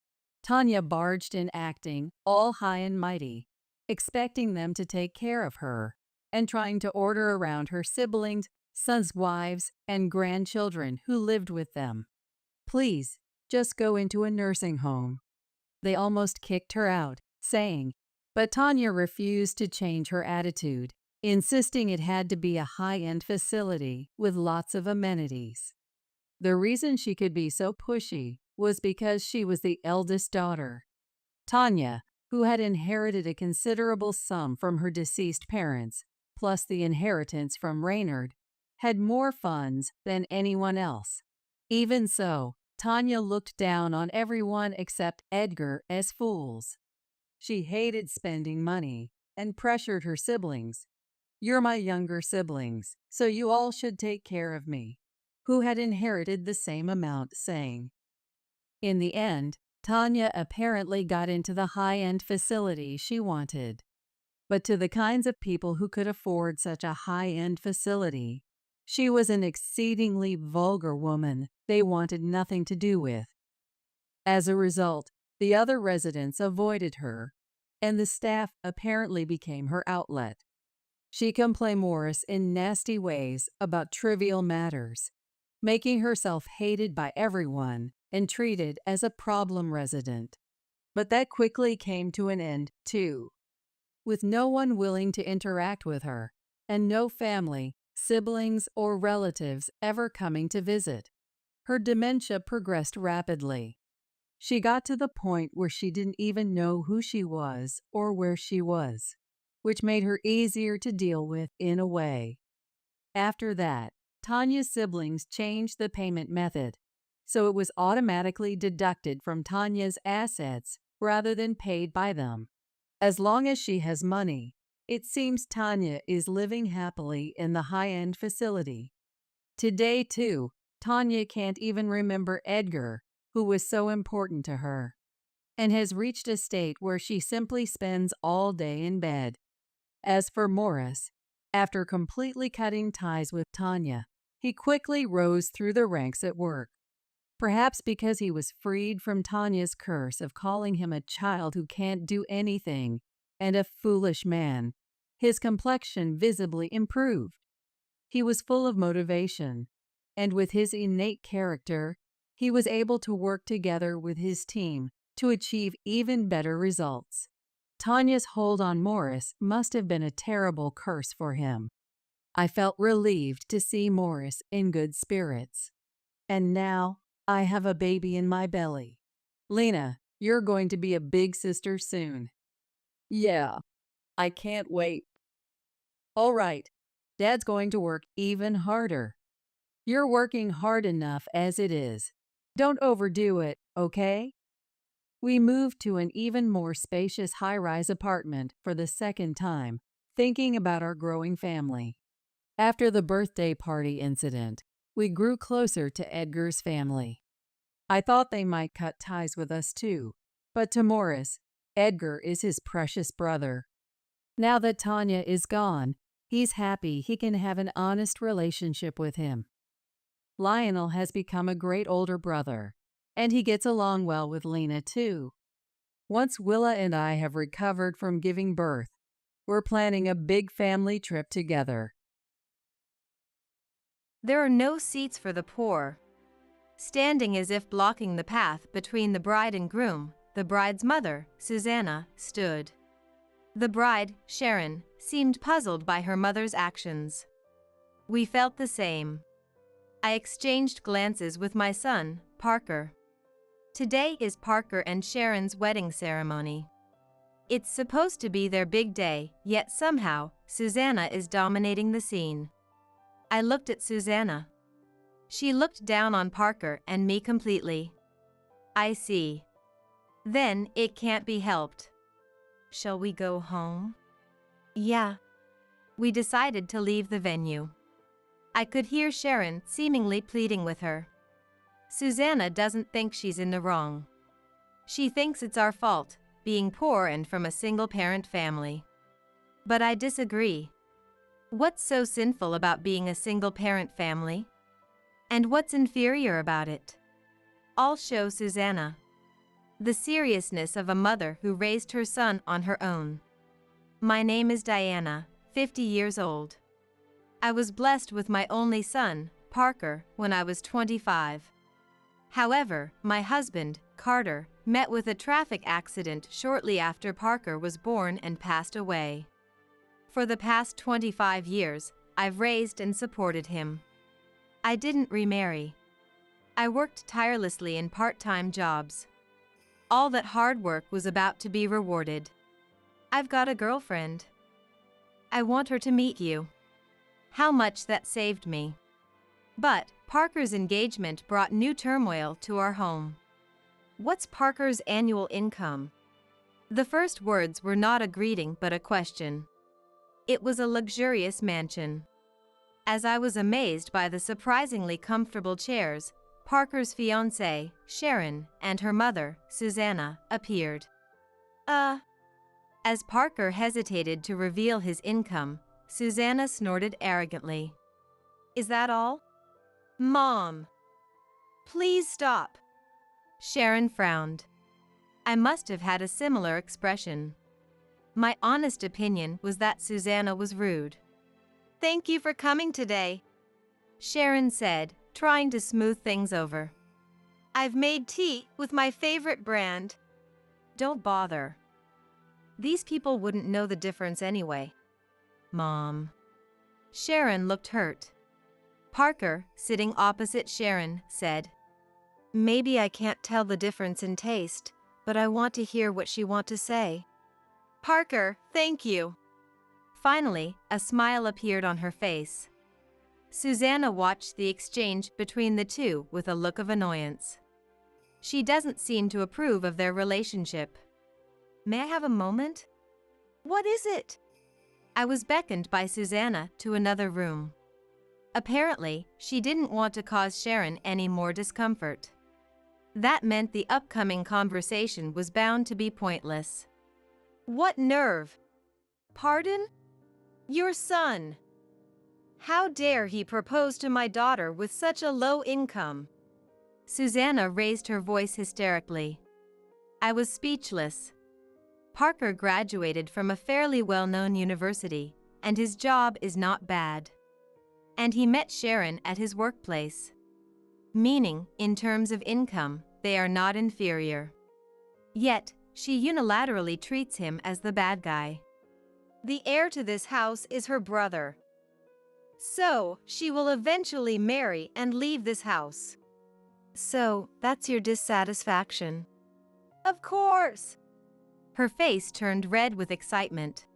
Tanya barged in acting, all high and mighty, expecting them to take care of her, and trying to order around her siblings, sons' wives, and grandchildren who lived with them. "Please, just go into a nursing home." They almost kicked her out, saying, but Tanya refused to change her attitude, insisting it had to be a high-end facility with lots of amenities. The reason she could be so pushy was because she was the eldest daughter. Tanya, who had inherited a considerable sum from her deceased parents, plus the inheritance from Reynard, had more funds than anyone else. Even so, Tanya looked down on everyone except Edgar as fools. She hated spending money and pressured her siblings. "You're my younger siblings, so you all should take care of me," who had inherited the same amount, saying. In the end, Tanya apparently got into the high-end facility she wanted. But to the kinds of people who could afford such a high-end facility, she was an exceedingly vulgar woman they wanted nothing to do with. As a result, the other residents avoided her, and the staff apparently became her outlet. She complained Morris in nasty ways about trivial matters, making herself hated by everyone and treated as a problem resident. But that quickly came to an end, too. With no one willing to interact with her, and no family, siblings, or relatives ever coming to visit, her dementia progressed rapidly. She got to the point where she didn't even know who she was or where she was, which made her easier to deal with in a way. After that, Tanya's siblings changed the payment method, so it was automatically deducted from Tanya's assets rather than paid by them. As long as she has money, it seems Tanya is living happily in the high-end facility. Today, too, Tanya can't even remember Edgar, who was so important to her, and has reached a state where she simply spends all day in bed. As for Morris, after completely cutting ties with Tanya, he quickly rose through the ranks at work. Perhaps because he was freed from Tanya's curse of calling him a child who can't do anything and a foolish man, his complexion visibly improved. He was full of motivation, and with his innate character, he was able to work together with his team to achieve even better results. Tanya's hold on Morris must have been a terrible curse for him. I felt relieved to see Morris in good spirits. And now, I have a baby in my belly. Lena, you're going to be a big sister soon. Yeah, I can't wait. All right, Dad's going to work even harder. You're working hard enough as it is. Don't overdo it, okay? We moved to an even more spacious high-rise apartment for the second time, thinking about our growing family. After the birthday party incident, we grew closer to Edgar's family. I thought they might cut ties with us too, but to Morris, Edgar is his precious brother. Now that Tanya is gone, he's happy he can have an honest relationship with him. Lionel has become a great older brother, and he gets along well with Lena too. Once Willa and I have recovered from giving birth, we're planning a big family trip together.
There are no seats for the poor. Standing as if blocking the path between the bride and groom, the bride's mother, Susanna, stood. The bride, Sharon, seemed puzzled by her mother's actions. We felt the same. I exchanged glances with my son, Parker. Today is Parker and Sharon's wedding ceremony. It's supposed to be their big day, yet somehow, Susanna is dominating the scene. I looked at Susanna. She looked down on Parker and me completely. I see. Then, it can't be helped. Shall we go home? Yeah. We decided to leave the venue. I could hear Sharon seemingly pleading with her. Susanna doesn't think she's in the wrong. She thinks it's our fault, being poor and from a single-parent family. But I disagree. What's so sinful about being a single-parent family? And what's inferior about it? I'll show Susanna. The seriousness of a mother who raised her son on her own. My name is Diana, 50 years old. I was blessed with my only son, Parker, when I was 25. However, my husband, Carter, met with a traffic accident shortly after Parker was born and passed away. For the past 25 years, I've raised and supported him. I didn't remarry. I worked tirelessly in part-time jobs. All that hard work was about to be rewarded. I've got a girlfriend. I want her to meet you. How much that saved me. But Parker's engagement brought new turmoil to our home. What's Parker's annual income? The first words were not a greeting but a question. It was a luxurious mansion. As I was amazed by the surprisingly comfortable chairs, Parker's fiancée, Sharon, and her mother, Susanna, appeared. As Parker hesitated to reveal his income, Susanna snorted arrogantly. Is that all? Mom! Please stop! Sharon frowned. I must have had a similar expression. My honest opinion was that Susanna was rude. Thank you for coming today, Sharon said, trying to smooth things over. I've made tea with my favorite brand. Don't bother. These people wouldn't know the difference anyway. Mom. Sharon looked hurt. Parker, sitting opposite Sharon, said, Maybe I can't tell the difference in taste, but I want to hear what she wants to say. Parker, thank you. Finally, a smile appeared on her face. Susanna watched the exchange between the two with a look of annoyance. She doesn't seem to approve of their relationship. May I have a moment? What is it? I was beckoned by Susanna to another room. Apparently, she didn't want to cause Sharon any more discomfort. That meant the upcoming conversation was bound to be pointless. What nerve! Pardon? Your son! How dare he propose to my daughter with such a low income? Susanna raised her voice hysterically. I was speechless. Parker graduated from a fairly well-known university, and his job is not bad. And he met Sharon at his workplace. Meaning, in terms of income, they are not inferior. Yet, she unilaterally treats him as the bad guy. The heir to this house is her brother. So, she will eventually marry and leave this house. So, that's your dissatisfaction? Of course! Her face turned red with excitement.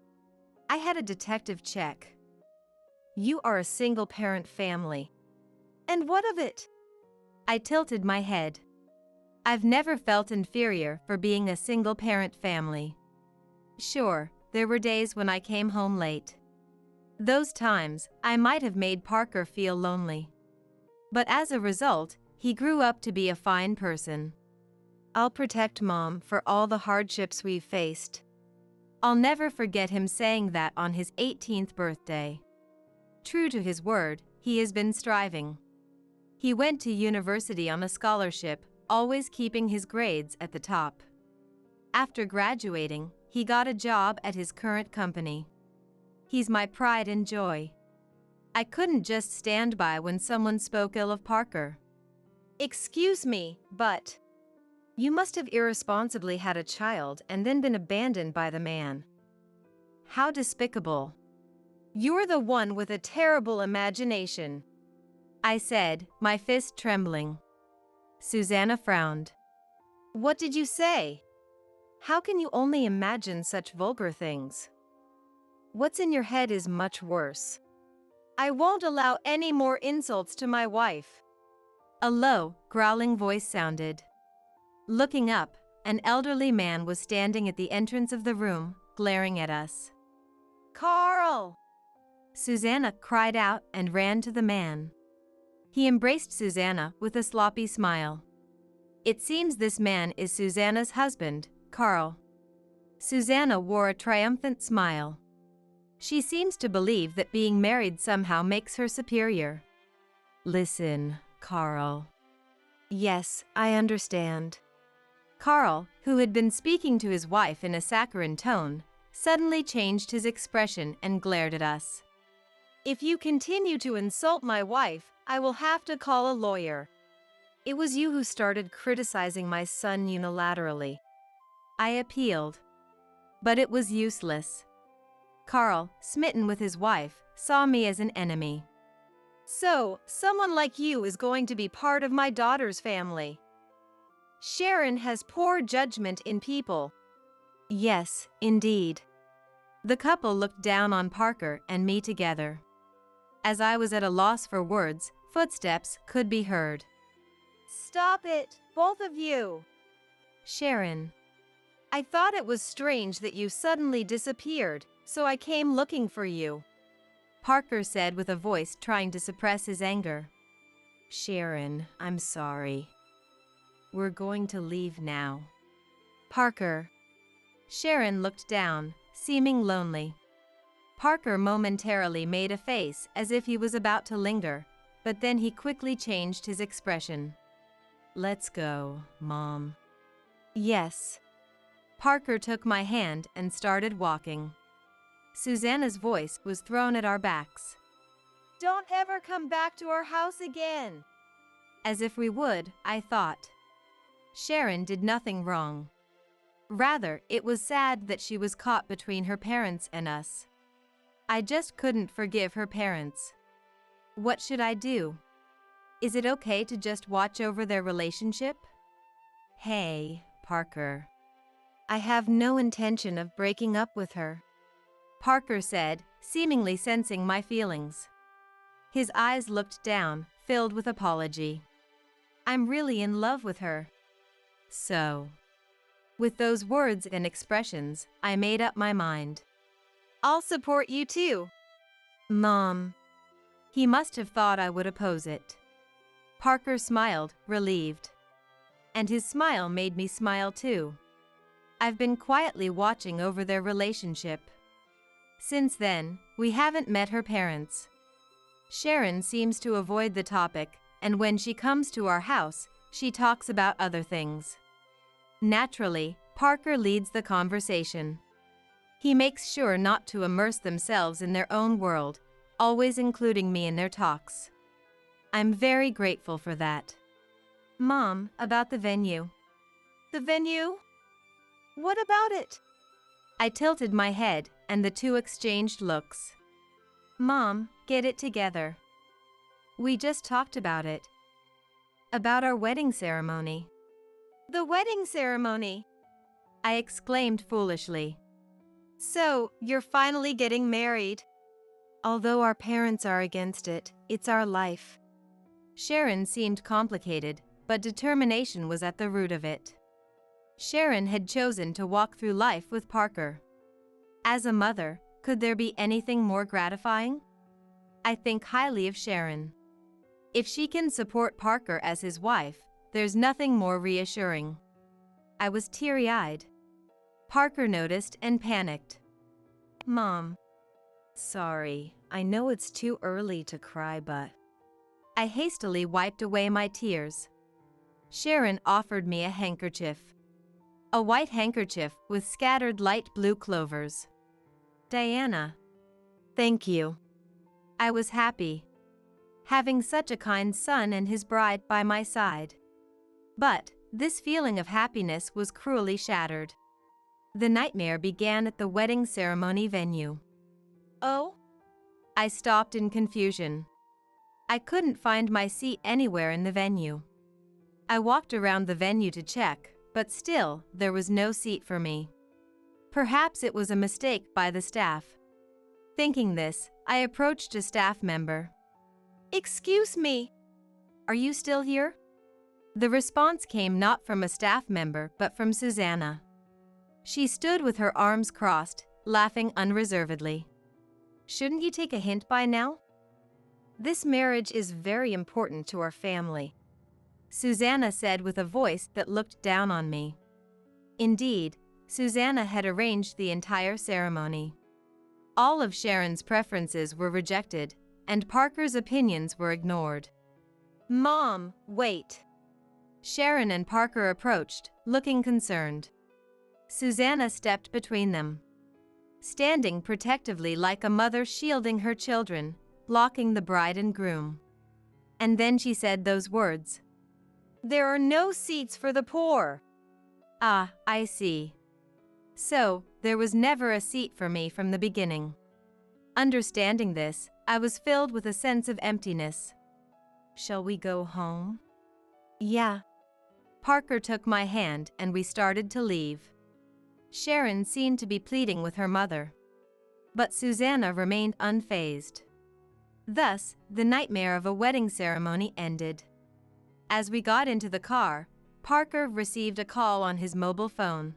I had a detective check. You are a single-parent family. And what of it? I tilted my head. I've never felt inferior for being a single-parent family. Sure, there were days when I came home late. Those times, I might have made Parker feel lonely. But as a result, he grew up to be a fine person. I'll protect Mom for all the hardships we've faced. I'll never forget him saying that on his 18th birthday. True to his word, he has been striving. He went to university on a scholarship, always keeping his grades at the top. After graduating, he got a job at his current company. He's my pride and joy. I couldn't just stand by when someone spoke ill of Parker. Excuse me, but you must have irresponsibly had a child and then been abandoned by the man. How despicable. You're the one with a terrible imagination, I said, my fist trembling. Susanna frowned. What did you say? How can you only imagine such vulgar things? What's in your head is much worse. I won't allow any more insults to my wife. A low, growling voice sounded. Looking up, an elderly man was standing at the entrance of the room, glaring at us. Carl! Susanna cried out and ran to the man. He embraced Susanna with a sloppy smile. It seems this man is Susanna's husband, Carl. Susanna wore a triumphant smile. She seems to believe that being married somehow makes her superior. Listen, Carl. Yes, I understand. Carl, who had been speaking to his wife in a saccharine tone, suddenly changed his expression and glared at us. If you continue to insult my wife, I will have to call a lawyer. It was you who started criticizing my son unilaterally. I appealed. But it was useless. Carl, smitten with his wife, saw me as an enemy. So, someone like you is going to be part of my daughter's family. Sharon has poor judgment in people. Yes, indeed. The couple looked down on Parker and me together. As I was at a loss for words, footsteps could be heard. Stop it, both of you. Sharon. I thought it was strange that you suddenly disappeared, so I came looking for you. Parker said with a voice trying to suppress his anger. Sharon, I'm sorry. We're going to leave now. Parker. Sharon looked down, seeming lonely. Parker momentarily made a face as if he was about to linger, but then he quickly changed his expression. Let's go, Mom. Yes. Parker took my hand and started walking. Susanna's voice was thrown at our backs. Don't ever come back to our house again. As if we would, I thought. Sharon did nothing wrong. Rather, it was sad that she was caught between her parents and us. I just couldn't forgive her parents. What should I do? Is it okay to just watch over their relationship? Hey, Parker. I have no intention of breaking up with her, Parker said, seemingly sensing my feelings. His eyes looked down, filled with apology. I'm really in love with her. So, with those words and expressions, I made up my mind. I'll support you too. Mom. He must have thought I would oppose it. Parker smiled, relieved. And his smile made me smile too. I've been quietly watching over their relationship. Since then, we haven't met her parents. Sharon seems to avoid the topic, and when she comes to our house, she talks about other things. Naturally, Parker leads the conversation. He makes sure not to immerse themselves in their own world, always including me in their talks. I'm very grateful for that. Mom, about the venue. The venue? What about it? I tilted my head, and the two exchanged looks. Mom, get it together. We just talked about it. About our wedding ceremony. The wedding ceremony? I exclaimed foolishly. So, you're finally getting married. Although our parents are against it, it's our life. Sharon seemed complicated, but determination was at the root of it. Sharon had chosen to walk through life with Parker. As a mother, could there be anything more gratifying? I think highly of Sharon. If she can support Parker as his wife, there's nothing more reassuring. I was teary-eyed. Parker noticed and panicked. "Mom. Sorry, I know it's too early to cry, but..." I hastily wiped away my tears. Sharon offered me a handkerchief. A white handkerchief with scattered light blue clovers. "Diana. Thank you." I was happy. Having such a kind son and his bride by my side. But this feeling of happiness was cruelly shattered. The nightmare began at the wedding ceremony venue. "Oh?" I stopped in confusion. I couldn't find my seat anywhere in the venue. I walked around the venue to check, but still, there was no seat for me. Perhaps it was a mistake by the staff. Thinking this, I approached a staff member. "Excuse me. Are you still here?" The response came not from a staff member but from Susanna. She stood with her arms crossed, laughing unreservedly. "Shouldn't you take a hint by now? This marriage is very important to our family," Susanna said with a voice that looked down on me. Indeed, Susanna had arranged the entire ceremony. All of Sharon's preferences were rejected, and Parker's opinions were ignored. "Mom, wait." Sharon and Parker approached, looking concerned. Susanna stepped between them, standing protectively like a mother shielding her children, blocking the bride and groom. And then she said those words. "There are no seats for the poor." Ah, I see. So, there was never a seat for me from the beginning. Understanding this, I was filled with a sense of emptiness. "Shall we go home?" "Yeah." Parker took my hand and we started to leave. Sharon seemed to be pleading with her mother. But Susanna remained unfazed. Thus, the nightmare of a wedding ceremony ended. As we got into the car, Parker received a call on his mobile phone.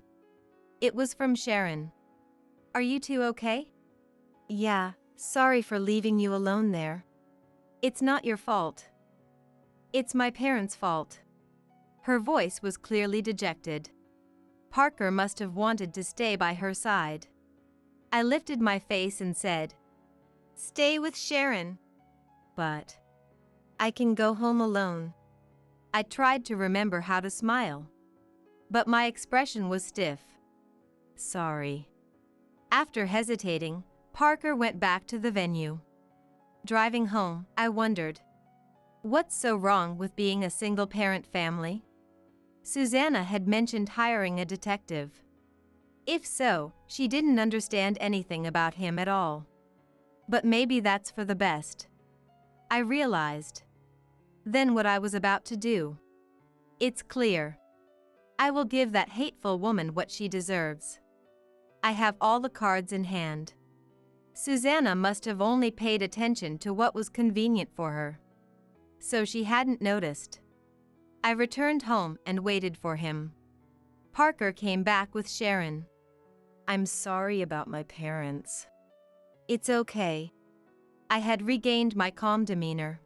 It was from Sharon. "Are you two okay?" "Yeah, sorry for leaving you alone there." "It's not your fault. It's my parents' fault." Her voice was clearly dejected. Parker must have wanted to stay by her side. I lifted my face and said, "Stay with Sharon." "But I can go home alone." I tried to remember how to smile, but my expression was stiff. "Sorry." After hesitating, Parker went back to the venue. Driving home, I wondered, what's so wrong with being a single-parent family? Susanna had mentioned hiring a detective. If so, she didn't understand anything about him at all. But maybe that's for the best. I realized then what I was about to do. It's clear. I will give that hateful woman what she deserves. I have all the cards in hand. Susanna must have only paid attention to what was convenient for her. So she hadn't noticed. I returned home and waited for him. Parker came back with Sharon. "I'm sorry about my parents." "It's okay." I had regained my calm demeanor.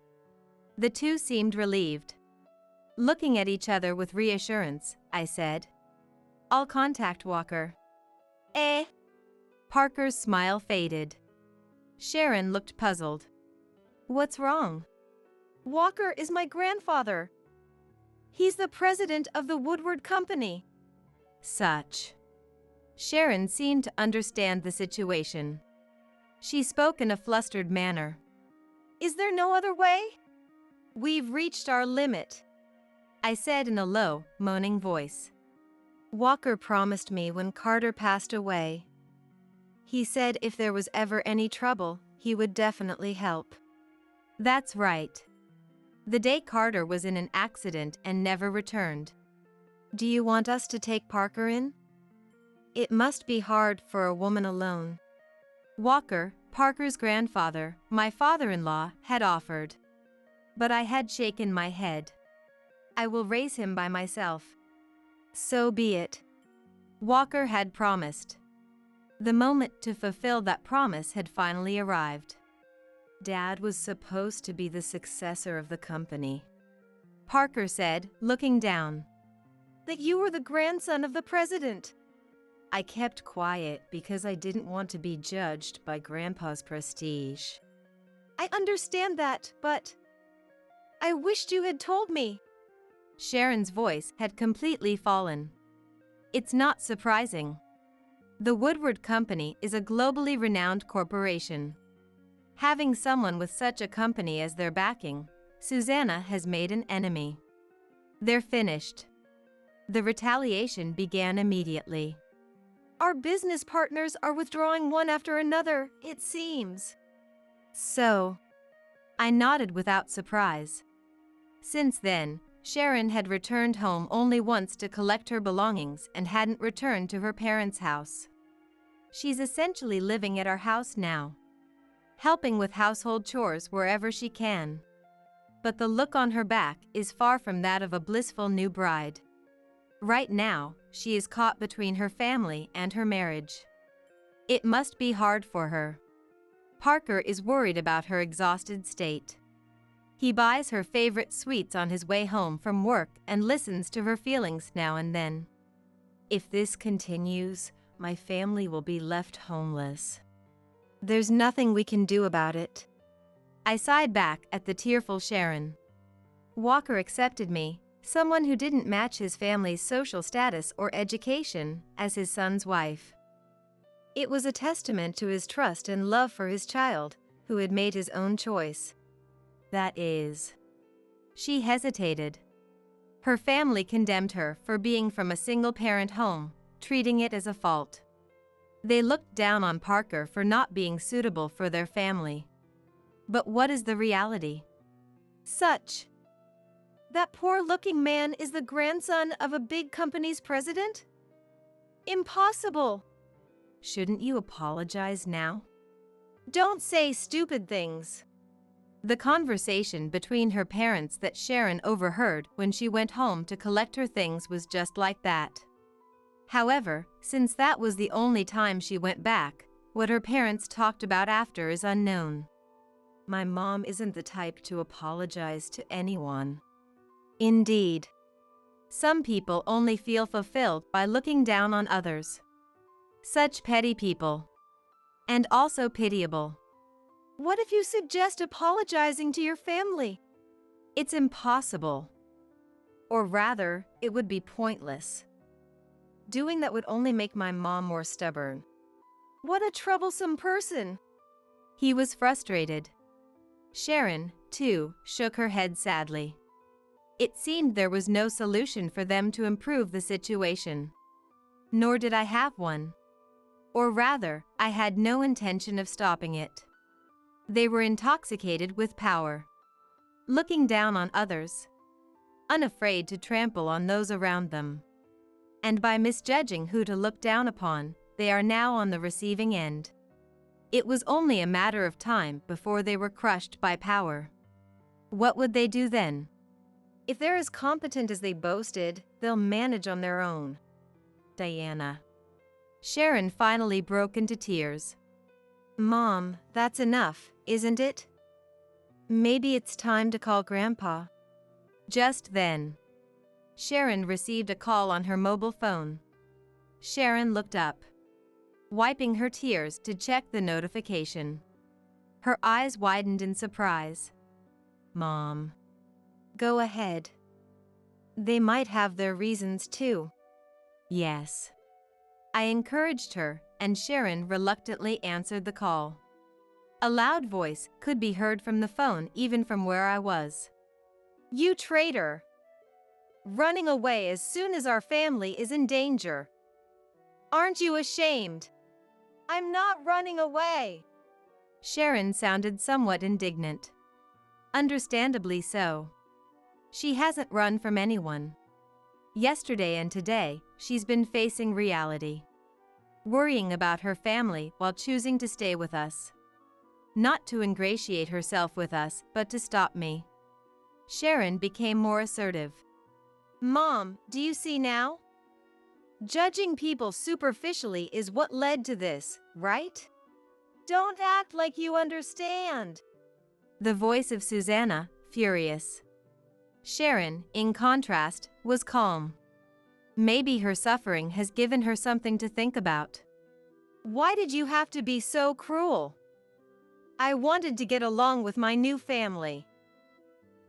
The two seemed relieved. Looking at each other with reassurance, I said, "I'll contact Walker." "Eh?" Parker's smile faded. Sharon looked puzzled. "What's wrong?" "Walker is my grandfather. He's the president of the Woodward Company." Such. Sharon seemed to understand the situation. She spoke in a flustered manner. "Is there no other way?" "We've reached our limit," I said in a low, moaning voice. "Walker promised me when Carter passed away. He said if there was ever any trouble, he would definitely help." That's right. The day Carter was in an accident and never returned. "Do you want us to take Parker in?" "It must be hard for a woman alone." Walker, Parker's grandfather, my father-in-law, had offered. But I had shaken my head. I will raise him by myself. So be it. Walker had promised. The moment to fulfill that promise had finally arrived. Dad was supposed to be the successor of the company, Parker said, looking down. That you were the grandson of the president. I kept quiet because I didn't want to be judged by Grandpa's prestige. I understand that, but I wished you had told me. Sharon's voice had completely fallen. It's not surprising. The Woodward Company is a globally renowned corporation. Having someone with such a company as their backing, Susanna has made an enemy. They're finished. The retaliation began immediately. Our business partners are withdrawing one after another, it seems. So, I nodded without surprise. Since then, Sharon had returned home only once to collect her belongings and hadn't returned to her parents' house. She's essentially living at our house now, helping with household chores wherever she can. But the look on her back is far from that of a blissful new bride. Right now, she is caught between her family and her marriage. It must be hard for her. Parker is worried about her exhausted state. He buys her favorite sweets on his way home from work and listens to her feelings now and then. If this continues, my family will be left homeless. There's nothing we can do about it. I sighed back at the tearful Sharon. Walker accepted me, someone who didn't match his family's social status or education, as his son's wife. It was a testament to his trust and love for his child, who had made his own choice. That is. She hesitated. Her family condemned her for being from a single-parent home, treating it as a fault. They looked down on Parker for not being suitable for their family. But what is the reality? Such. That poor-looking man is the grandson of a big company's president? Impossible. Shouldn't you apologize now? Don't say stupid things. The conversation between her parents that Sharon overheard when she went home to collect her things was just like that. However, since that was the only time she went back, what her parents talked about after is unknown. My mom isn't the type to apologize to anyone. Indeed. Some people only feel fulfilled by looking down on others. Such petty people. And also pitiable. What if you suggest apologizing to your family? It's impossible. Or rather, it would be pointless. Doing that would only make my mom more stubborn. What a troublesome person. He was frustrated. Sharon, too, shook her head sadly. It seemed there was no solution for them to improve the situation. Nor did I have one. Or rather, I had no intention of stopping it. They were intoxicated with power, looking down on others, unafraid to trample on those around them. And by misjudging who to look down upon, they are now on the receiving end. It was only a matter of time before they were crushed by power. What would they do then? If they're as competent as they boasted, they'll manage on their own. Diana. Sharon finally broke into tears. Mom, that's enough, isn't it? Maybe it's time to call Grandpa. Just then, Sharon received a call on her mobile phone. Sharon looked up, wiping her tears to check the notification. Her eyes widened in surprise. Mom. Go ahead. They might have their reasons too. Yes. I encouraged her, and Sharon reluctantly answered the call. A loud voice could be heard from the phone even from where I was. You traitor! Running away as soon as our family is in danger. Aren't you ashamed? I'm not running away. Sharon sounded somewhat indignant. Understandably so. She hasn't run from anyone. Yesterday and today, she's been facing reality. Worrying about her family while choosing to stay with us. Not to ingratiate herself with us, but to stop me. Sharon became more assertive. Mom, do you see now? Judging people superficially is what led to this, right? Don't act like you understand. The voice of Susanna, furious. Sharon, in contrast, was calm. Maybe her suffering has given her something to think about. Why did you have to be so cruel? I wanted to get along with my new family.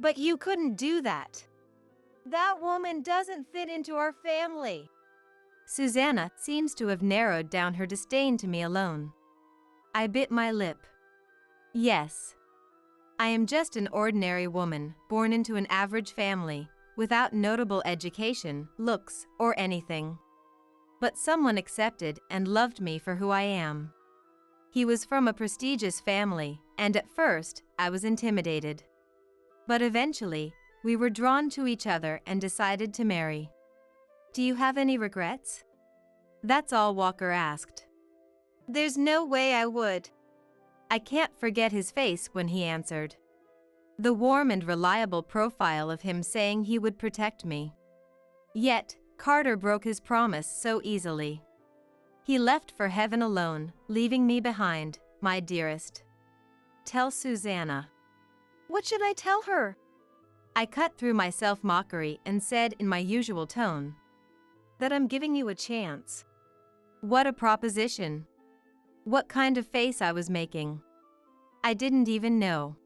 But you couldn't do that. That woman doesn't fit into our family. Susanna seems to have narrowed down her disdain to me alone. I bit my lip. Yes. I am just an ordinary woman, born into an average family, without notable education, looks, or anything. But someone accepted and loved me for who I am. He was from a prestigious family, and at first, I was intimidated. But eventually, we were drawn to each other and decided to marry. Do you have any regrets? That's all Walker asked. There's no way I would. I can't forget his face when he answered. The warm and reliable profile of him saying he would protect me. Yet, Carter broke his promise so easily. He left for heaven alone, leaving me behind, my dearest. Tell Susanna. What should I tell her? I cut through my self-mockery and said in my usual tone, that I'm giving you a chance. What a proposition. What kind of face I was making. I didn't even know.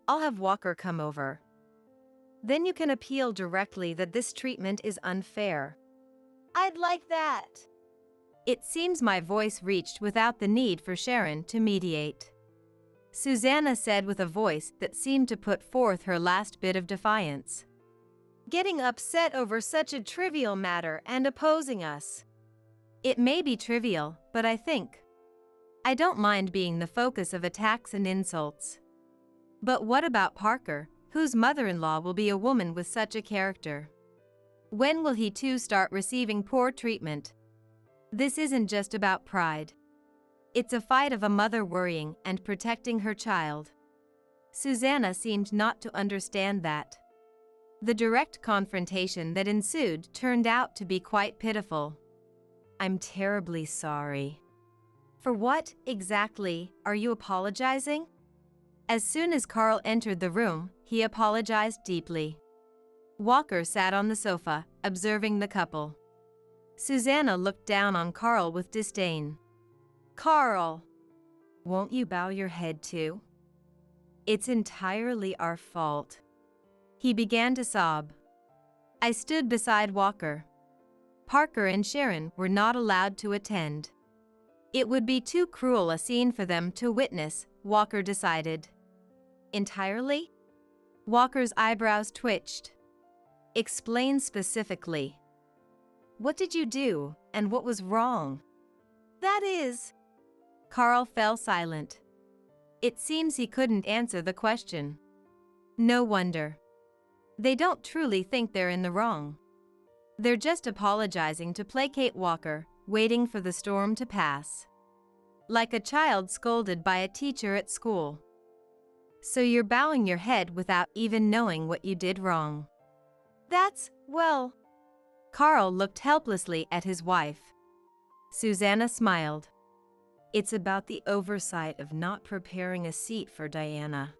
I'll have Walker come over. Then you can appeal directly that this treatment is unfair. I'd like that. It seems my voice reached without the need for Sharon to mediate. Susanna said with a voice that seemed to put forth her last bit of defiance. Getting upset over such a trivial matter and opposing us. It may be trivial, but I don't mind being the focus of attacks and insults. But what about Parker, whose mother-in-law will be a woman with such a character? When will he too start receiving poor treatment? This isn't just about pride. It's a fight of a mother worrying and protecting her child. Susanna seemed not to understand that. The direct confrontation that ensued turned out to be quite pitiful. I'm terribly sorry. For what, exactly, are you apologizing? As soon as Carl entered the room, he apologized deeply. Walker sat on the sofa, observing the couple. Susanna looked down on Carl with disdain. Carl! Won't you bow your head too? It's entirely our fault. He began to sob. I stood beside Walker. Parker and Sharon were not allowed to attend. It would be too cruel a scene for them to witness, Walker decided. Entirely? Walker's eyebrows twitched. Explain specifically. What did you do, and what was wrong? That is... Carl fell silent. It seems he couldn't answer the question. No wonder. They don't truly think they're in the wrong. They're just apologizing to placate Walker, waiting for the storm to pass. Like a child scolded by a teacher at school. So you're bowing your head without even knowing what you did wrong. That's, well... Carl looked helplessly at his wife. Susanna smiled. It's about the oversight of not preparing a seat for Diana.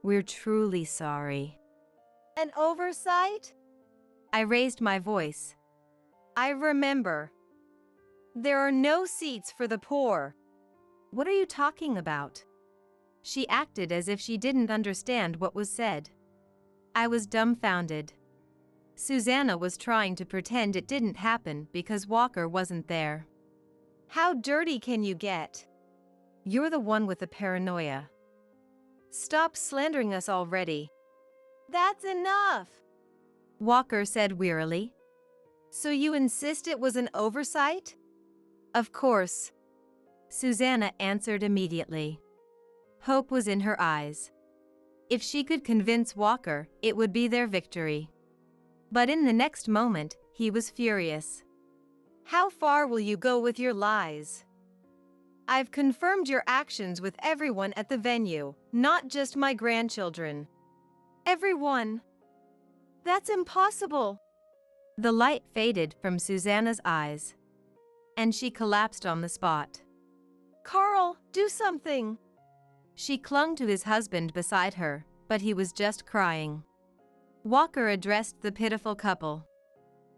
We're truly sorry. An oversight? I raised my voice. I remember. There are no seats for the poor. What are you talking about? She acted as if she didn't understand what was said. I was dumbfounded. Susanna was trying to pretend it didn't happen because Walker wasn't there. How dirty can you get? You're the one with the paranoia. Stop slandering us already. That's enough, Walker said wearily. So you insist it was an oversight? Of course, Susanna answered immediately. Hope was in her eyes. If she could convince Walker, it would be their victory. But in the next moment, he was furious. How far will you go with your lies? I've confirmed your actions with everyone at the venue, not just my grandchildren. Everyone. That's impossible. The light faded from Susanna's eyes, and she collapsed on the spot. Carl, do something. She clung to his husband beside her, but he was just crying. Walker addressed the pitiful couple.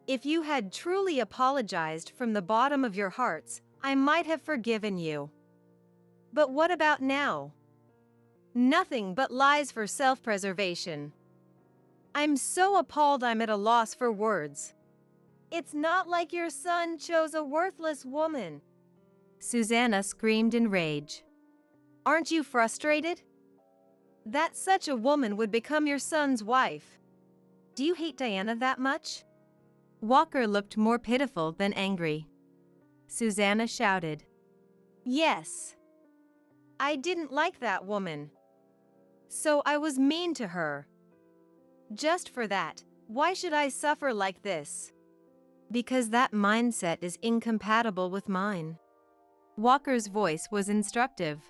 If you had truly apologized from the bottom of your hearts, I might have forgiven you. But what about now? Nothing but lies for self-preservation. I'm so appalled I'm at a loss for words. It's not like your son chose a worthless woman. Susanna screamed in rage. Aren't you frustrated? That such a woman would become your son's wife. Do you hate Diana that much? Walker looked more pitiful than angry. Susanna shouted. Yes. I didn't like that woman. So I was mean to her. Just for that, why should I suffer like this? Because that mindset is incompatible with mine. Walker's voice was instructive.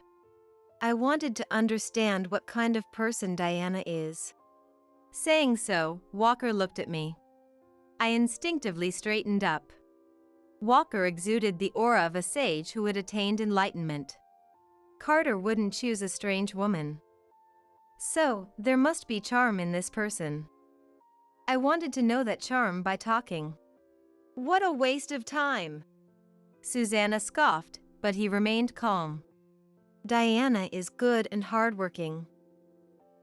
I wanted to understand what kind of person Diana is. Saying so, Walker looked at me. I instinctively straightened up. Walker exuded the aura of a sage who had attained enlightenment. Carter wouldn't choose a strange woman. So, there must be charm in this person. I wanted to know that charm by talking. What a waste of time! Susanna scoffed, but he remained calm. Diana is good and hardworking.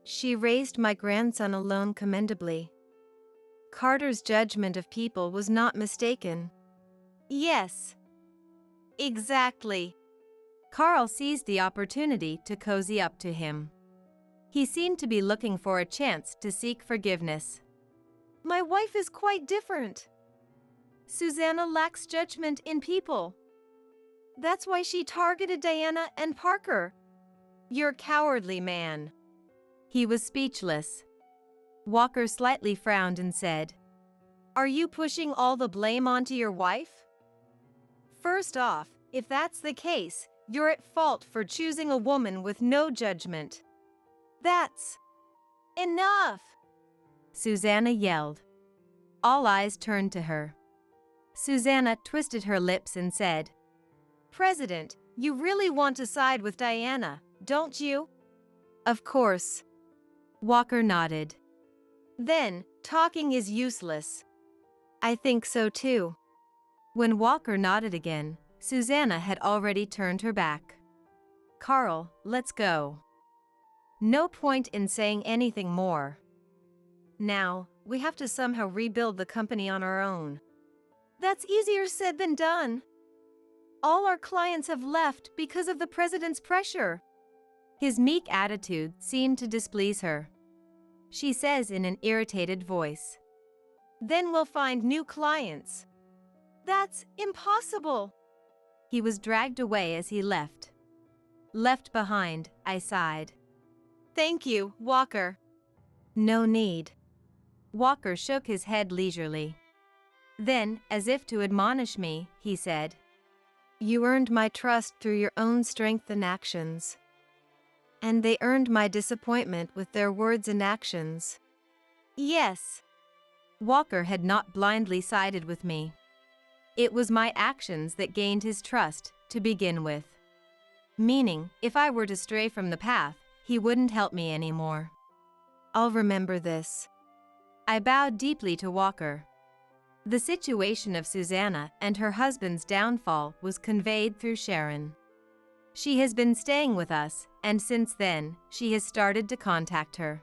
She raised my grandson alone commendably. Carter's judgment of people was not mistaken. Yes. Exactly. Carl seized the opportunity to cozy up to him. He seemed to be looking for a chance to seek forgiveness. My wife is quite different. Susanna lacks judgment in people. That's why she targeted Diana and Parker. You're cowardly, man. He was speechless. Walker slightly frowned and said, Are you pushing all the blame onto your wife? First off, if that's the case, you're at fault for choosing a woman with no judgment. That's enough! Susanna yelled. All eyes turned to her. Susanna twisted her lips and said, President, you really want to side with Diana, don't you? Of course. Walker nodded. Then, talking is useless. I think so too. When Walker nodded again, Susanna had already turned her back. Carl, let's go. No point in saying anything more. Now, we have to somehow rebuild the company on our own. That's easier said than done. All our clients have left because of the president's pressure. His meek attitude seemed to displease her. She says in an irritated voice, Then we'll find new clients. That's impossible. He was dragged away as he left. Left behind, I sighed. Thank you, Walker. No need. Walker shook his head leisurely. Then, as if to admonish me, he said, You earned my trust through your own strength and actions. And they earned my disappointment with their words and actions. Yes. Walker had not blindly sided with me. It was my actions that gained his trust, to begin with. Meaning, if I were to stray from the path, he wouldn't help me anymore. I'll remember this. I bowed deeply to Walker. The situation of Susanna and her husband's downfall was conveyed through Sharon. She has been staying with us, and since then, she has started to contact her.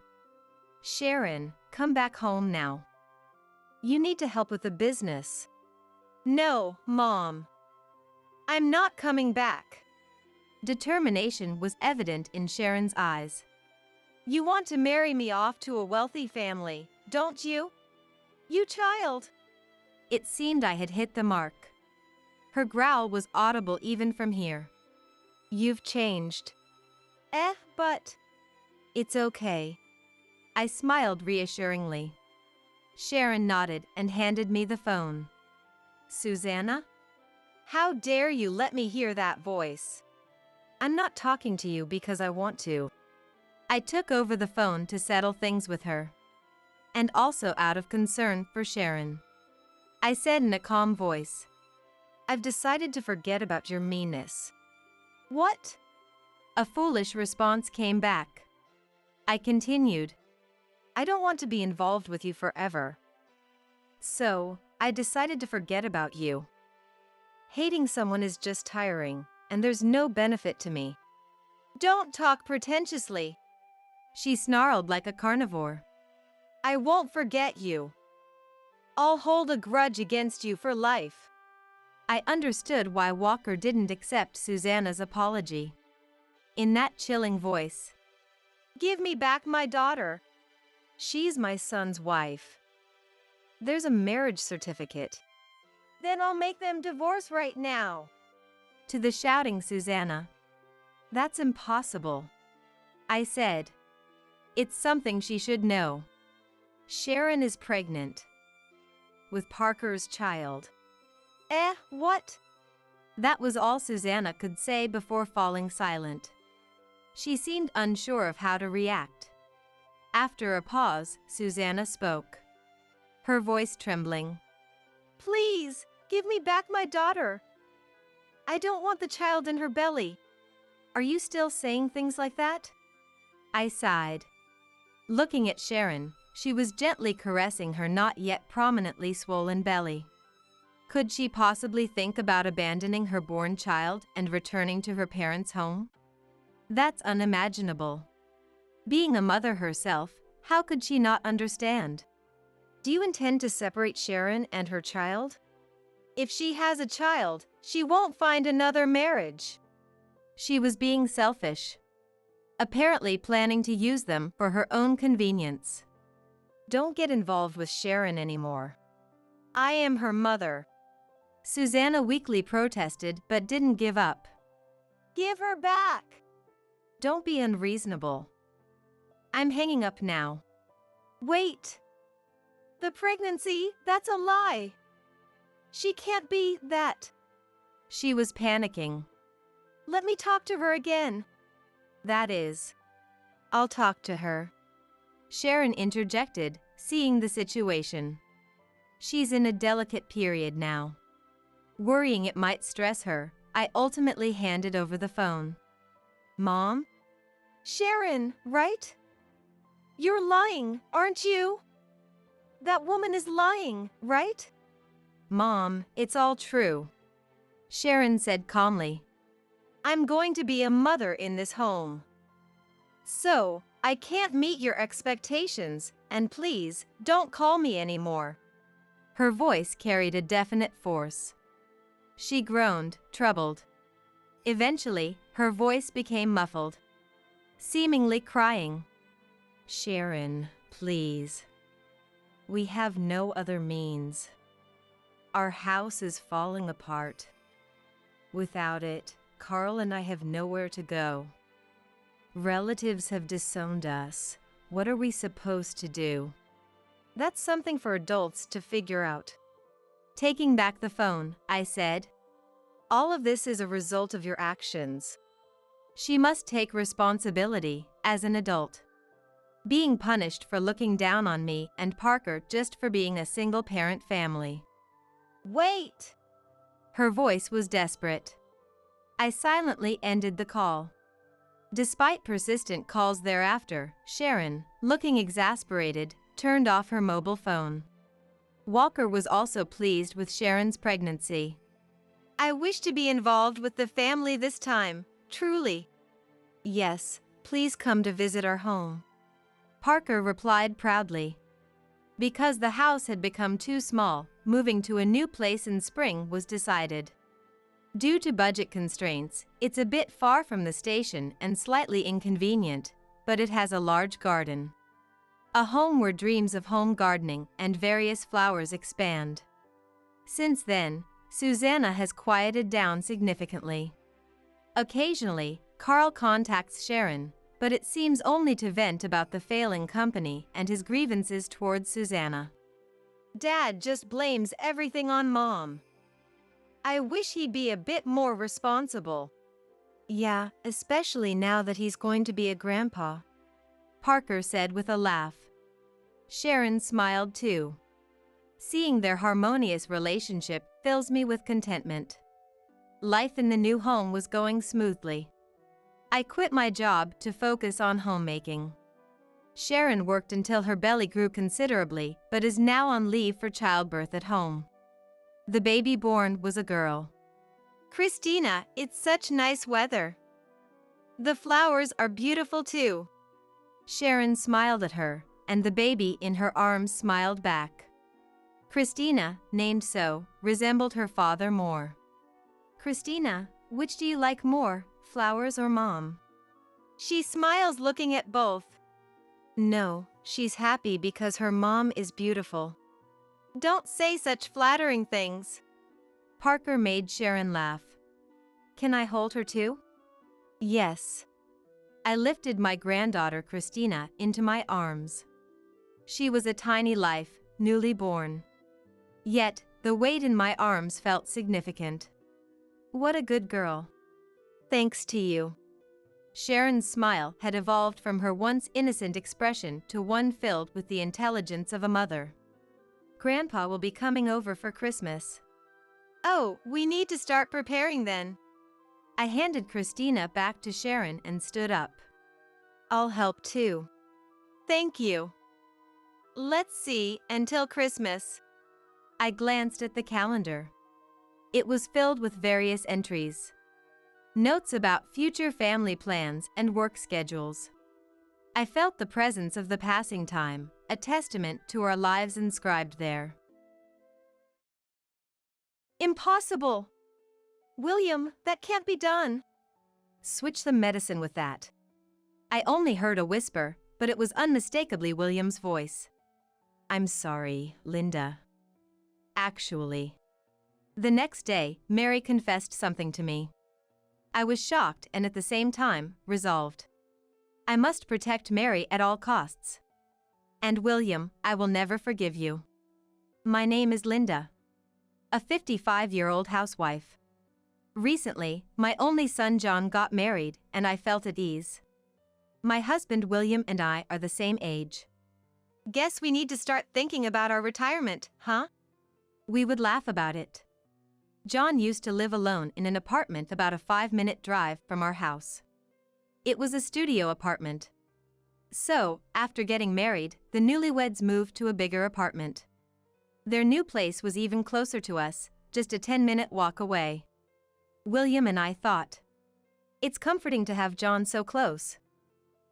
Sharon, come back home now. You need to help with the business. No, Mom. I'm not coming back. Determination was evident in Sharon's eyes. You want to marry me off to a wealthy family, don't you? You child. It seemed I had hit the mark. Her growl was audible even from here. You've changed. But... It's okay. I smiled reassuringly. Sharon nodded and handed me the phone. Susanna? How dare you let me hear that voice? I'm not talking to you because I want to. I took over the phone to settle things with her. And also out of concern for Sharon. I said in a calm voice, "I've decided to forget about your meanness." "What?" A foolish response came back. I continued, "I don't want to be involved with you forever. So, I decided to forget about you. Hating someone is just tiring, and there's no benefit to me." "Don't talk pretentiously," she snarled like a carnivore. "I won't forget you. I'll hold a grudge against you for life." I understood why Walker didn't accept Susanna's apology. In that chilling voice, "Give me back my daughter. She's my son's wife. There's a marriage certificate." "Then I'll make them divorce right now." To the shouting Susanna, "That's impossible," I said. "It's something she should know. Sharon is pregnant with Parker's child." What?" That was all Susanna could say before falling silent. She seemed unsure of how to react. After a pause, Susanna spoke, her voice trembling. "Please, give me back my daughter. I don't want the child in her belly." "Are you still saying things like that?" I sighed. Looking at Sharon, she was gently caressing her not yet prominently swollen belly. Could she possibly think about abandoning her born child and returning to her parents' home? That's unimaginable. Being a mother herself, how could she not understand? "Do you intend to separate Sharon and her child?" "If she has a child, she won't find another marriage." She was being selfish, apparently planning to use them for her own convenience. "Don't get involved with Sharon anymore. I am her mother." Susanna weakly protested but didn't give up. "Give her back." "Don't be unreasonable." I'm hanging up now. "Wait. The pregnancy, that's a lie. She can't be that." She was panicking. "Let me talk to her again." "That is, I'll talk to her," Sharon interjected, seeing the situation. "She's in a delicate period now." Worrying it might stress her, I ultimately handed over the phone. "Mom?" "Sharon, right? You're lying, aren't you? That woman is lying, right?" "Mom, it's all true," Sharon said calmly. "I'm going to be a mother in this home. So, I can't meet your expectations, and please, don't call me anymore." Her voice carried a definite force. She groaned, troubled. Eventually, her voice became muffled, seemingly crying. "Sharon, please. We have no other means. Our house is falling apart. Without it, Carl and I have nowhere to go. Relatives have disowned us. What are we supposed to do?" "That's something for adults to figure out." Taking back the phone, I said, "All of this is a result of your actions. She must take responsibility as an adult. Being punished for looking down on me and Parker just for being a single-parent family." "Wait!" Her voice was desperate. I silently ended the call. Despite persistent calls thereafter, Sharon, looking exasperated, turned off her mobile phone. Walker was also pleased with Sharon's pregnancy. "I wish to be involved with the family this time, truly." "Yes, please come to visit our home," Parker replied proudly. Because the house had become too small, moving to a new place in spring was decided. Due to budget constraints, it's a bit far from the station and slightly inconvenient, but it has a large garden. A home where dreams of home gardening and various flowers expand. Since then, Susanna has quieted down significantly. Occasionally, Carl contacts Sharon, but it seems only to vent about the failing company and his grievances towards Susanna. "Dad just blames everything on Mom. I wish he'd be a bit more responsible." "Yeah, especially now that he's going to be a grandpa." Parker said with a laugh. Sharon smiled too. Seeing their harmonious relationship fills me with contentment. Life in the new home was going smoothly. I quit my job to focus on homemaking. Sharon worked until her belly grew considerably, but is now on leave for childbirth at home. The baby born was a girl. Christina, it's such nice weather. The flowers are beautiful too. Sharon smiled at her, and the baby in her arms smiled back. Christina, named so, resembled her father more. Christina, which do you like more, flowers or Mom? She smiles looking at both. No, she's happy because her mom is beautiful. Don't say such flattering things. Parker made Sharon laugh. Can I hold her too? Yes. I lifted my granddaughter Christina into my arms. She was a tiny life, newly born. Yet, the weight in my arms felt significant. What a good girl. Thanks to you. Sharon's smile had evolved from her once innocent expression to one filled with the intelligence of a mother. Grandpa will be coming over for Christmas. Oh, we need to start preparing then. I handed Christina back to Sharon and stood up. I'll help too. Thank you. Let's see, until Christmas. I glanced at the calendar. It was filled with various entries. Notes about future family plans and work schedules. I felt the presence of the passing time, a testament to our lives inscribed there. Impossible! William, that can't be done. Switch the medicine with that. I only heard a whisper, but it was unmistakably William's voice. I'm sorry, Linda. Actually. The next day, Mary confessed something to me. I was shocked and at the same time, resolved. I must protect Mary at all costs. And William, I will never forgive you. My name is Linda. A 55-year-old housewife. Recently, my only son John got married, and I felt at ease. My husband William and I are the same age. Guess we need to start thinking about our retirement, huh? We would laugh about it. John used to live alone in an apartment about a 5-minute drive from our house. It was a studio apartment. So, after getting married, the newlyweds moved to a bigger apartment. Their new place was even closer to us, just a 10-minute walk away. William and I thought, it's comforting to have John so close.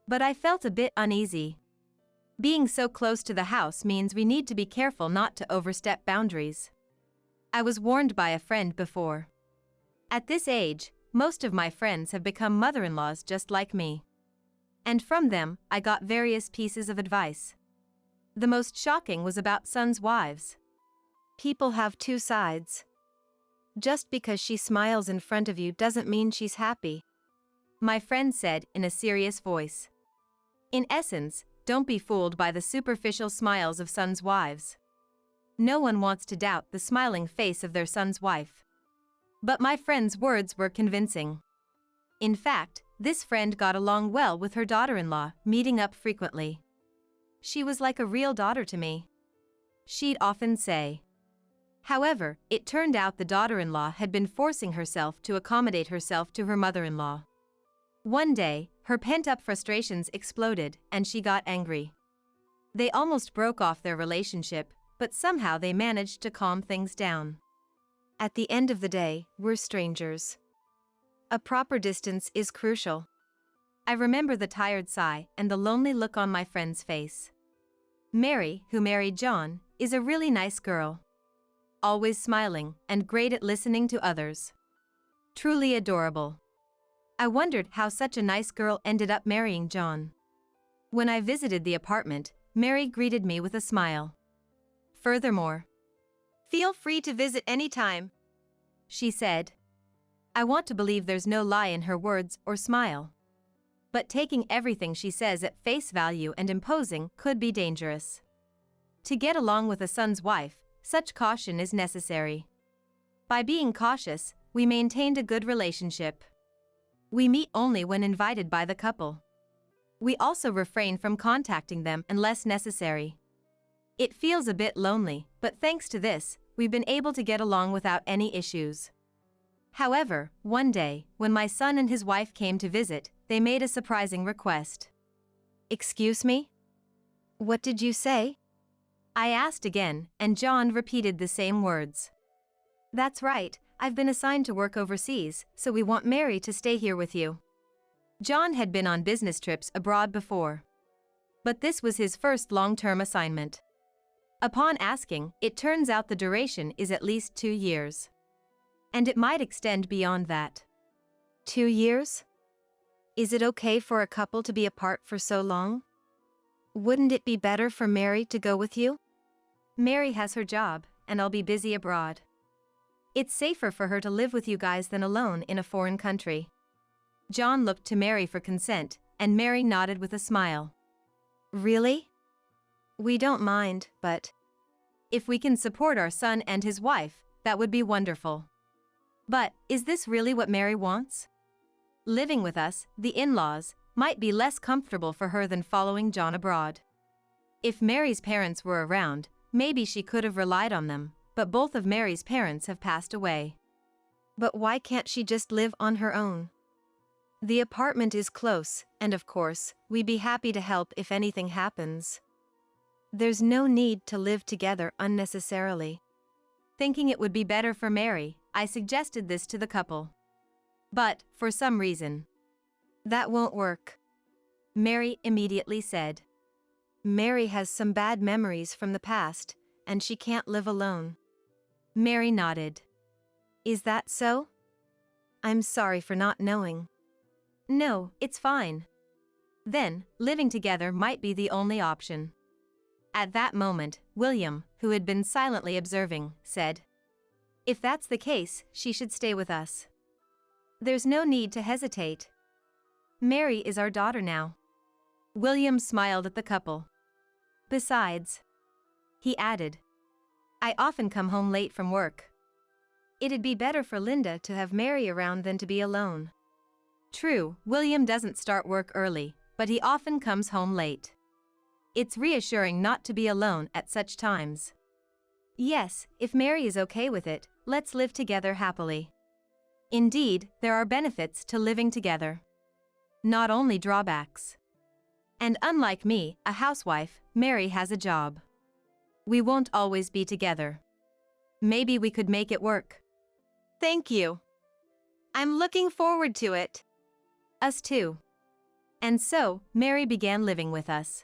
But I felt a bit uneasy. Being so close to the house means we need to be careful not to overstep boundaries. I was warned by a friend before. At this age, most of my friends have become mother-in-laws just like me. And from them, I got various pieces of advice. The most shocking was about sons' wives. People have two sides. Just because she smiles in front of you doesn't mean she's happy. My friend said in a serious voice. In essence, don't be fooled by the superficial smiles of sons' wives. No one wants to doubt the smiling face of their son's wife. But my friend's words were convincing. In fact, this friend got along well with her daughter-in-law, meeting up frequently. She was like a real daughter to me. She'd often say. However, it turned out the daughter-in-law had been forcing herself to accommodate herself to her mother-in-law. One day, her pent-up frustrations exploded and she got angry. They almost broke off their relationship, but somehow they managed to calm things down. At the end of the day, we're strangers. A proper distance is crucial. I remember the tired sigh and the lonely look on my friend's face. Mary, who married John, is a really nice girl. Always smiling and great at listening to others. Truly adorable. I wondered how such a nice girl ended up marrying John. When I visited the apartment, Mary greeted me with a smile. Furthermore, feel free to visit anytime, she said. I want to believe there's no lie in her words or smile. But taking everything she says at face value and imposing could be dangerous. To get along with a son's wife, such caution is necessary. By being cautious, we maintained a good relationship. We meet only when invited by the couple. We also refrain from contacting them unless necessary. It feels a bit lonely, but thanks to this, we've been able to get along without any issues. However, one day, when my son and his wife came to visit, they made a surprising request. "Excuse me? What did you say?" I asked again, and John repeated the same words. "That's right, I've been assigned to work overseas, so we want Mary to stay here with you." John had been on business trips abroad before, but this was his first long-term assignment. Upon asking, it turns out the duration is at least 2 years. And it might extend beyond that. 2 years? Is it okay for a couple to be apart for so long? Wouldn't it be better for Mary to go with you? Mary has her job, and I'll be busy abroad. It's safer for her to live with you guys than alone in a foreign country. John looked to Mary for consent, and Mary nodded with a smile. Really? We don't mind, but if we can support our son and his wife, that would be wonderful. But, is this really what Mary wants? Living with us, the in-laws, might be less comfortable for her than following John abroad. If Mary's parents were around, maybe she could have relied on them, but both of Mary's parents have passed away. But why can't she just live on her own? The apartment is close, and of course, we'd be happy to help if anything happens. There's no need to live together unnecessarily. Thinking it would be better for Mary, I suggested this to the couple. But, for some reason, that won't work, Mary immediately said. Mary has some bad memories from the past, and she can't live alone. Mary nodded. Is that so? I'm sorry for not knowing. No, it's fine. Then, living together might be the only option. At that moment, William, who had been silently observing, said, "If that's the case, she should stay with us. There's no need to hesitate. Mary is our daughter now." William smiled at the couple. Besides, he added, I often come home late from work. It'd be better for Linda to have Mary around than to be alone. True, William doesn't start work early, but he often comes home late. It's reassuring not to be alone at such times. Yes, if Mary is okay with it, let's live together happily. Indeed, there are benefits to living together. Not only drawbacks. And unlike me, a housewife, Mary has a job. We won't always be together. Maybe we could make it work. Thank you. I'm looking forward to it. Us too. And so, Mary began living with us.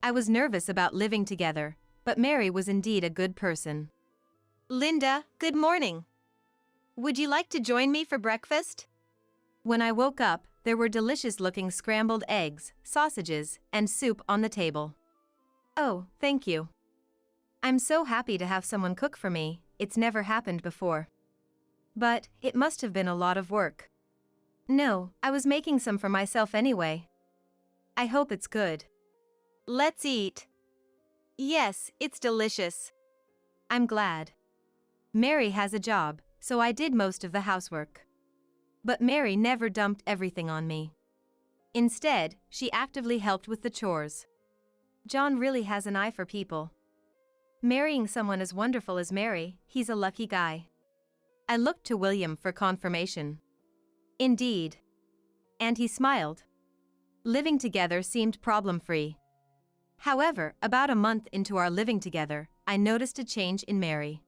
I was nervous about living together, but Mary was indeed a good person. Linda, good morning. Would you like to join me for breakfast? When I woke up, there were delicious-looking scrambled eggs, sausages, and soup on the table. Oh, thank you. I'm so happy to have someone cook for me, it's never happened before. But, it must have been a lot of work. No, I was making some for myself anyway. I hope it's good. Let's eat. Yes, it's delicious. I'm glad. Mary has a job, so I did most of the housework. But Mary never dumped everything on me. Instead, she actively helped with the chores. John really has an eye for people. Marrying someone as wonderful as Mary, he's a lucky guy. I looked to William for confirmation. Indeed. And he smiled. Living together seemed problem-free. However, about a month into our living together, I noticed a change in Mary.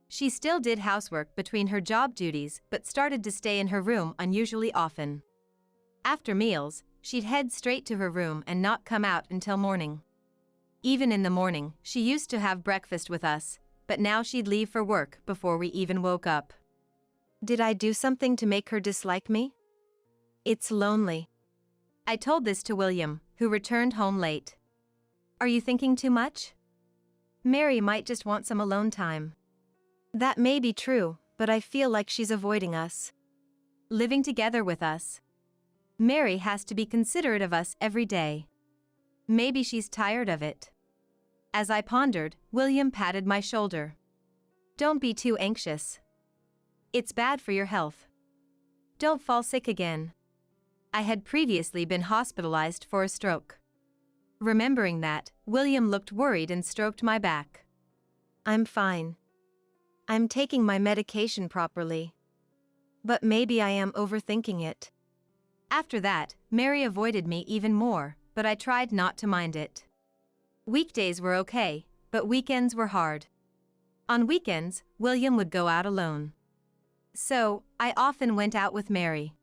She still did housework between her job duties but started to stay in her room unusually often. After meals, she'd head straight to her room and not come out until morning. Even in the morning, she used to have breakfast with us, but now she'd leave for work before we even woke up. Did I do something to make her dislike me? It's lonely. I told this to William, who returned home late. Are you thinking too much? Mary might just want some alone time. That may be true, but I feel like she's avoiding us. Living together with us. Mary has to be considerate of us every day. Maybe she's tired of it. As I pondered, William patted my shoulder. Don't be too anxious. It's bad for your health. Don't fall sick again. I had previously been hospitalized for a stroke. Remembering that, William looked worried and stroked my back. I'm fine. I'm taking my medication properly. But maybe I am overthinking it. After that, Mary avoided me even more, but I tried not to mind it. Weekdays were okay, but weekends were hard. On weekends, William would go out alone. So, I often went out with Mary.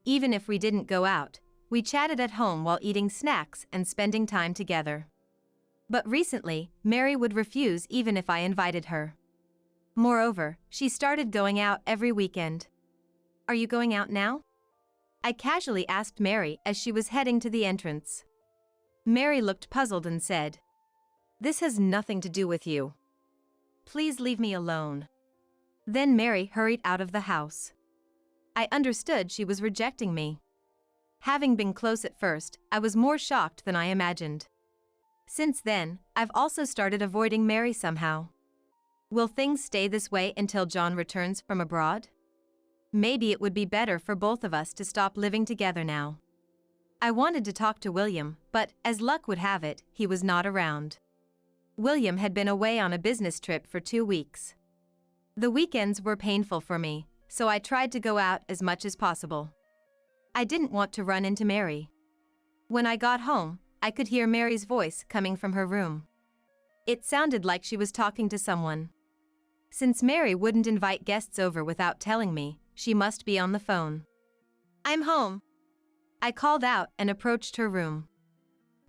Even if we didn't go out, we chatted at home while eating snacks and spending time together. But recently, Mary would refuse even if I invited her. Moreover, she started going out every weekend. Are you going out now? I casually asked Mary as she was heading to the entrance. Mary looked puzzled and said, "This has nothing to do with you. Please leave me alone." Then Mary hurried out of the house. I understood she was rejecting me. Having been close at first, I was more shocked than I imagined. Since then, I've also started avoiding Mary somehow. Will things stay this way until John returns from abroad? Maybe it would be better for both of us to stop living together now. I wanted to talk to William, but, as luck would have it, he was not around. William had been away on a business trip for 2 weeks. The weekends were painful for me, so I tried to go out as much as possible. I didn't want to run into Mary. When I got home, I could hear Mary's voice coming from her room. It sounded like she was talking to someone. Since Mary wouldn't invite guests over without telling me, she must be on the phone. "I'm home." I called out and approached her room.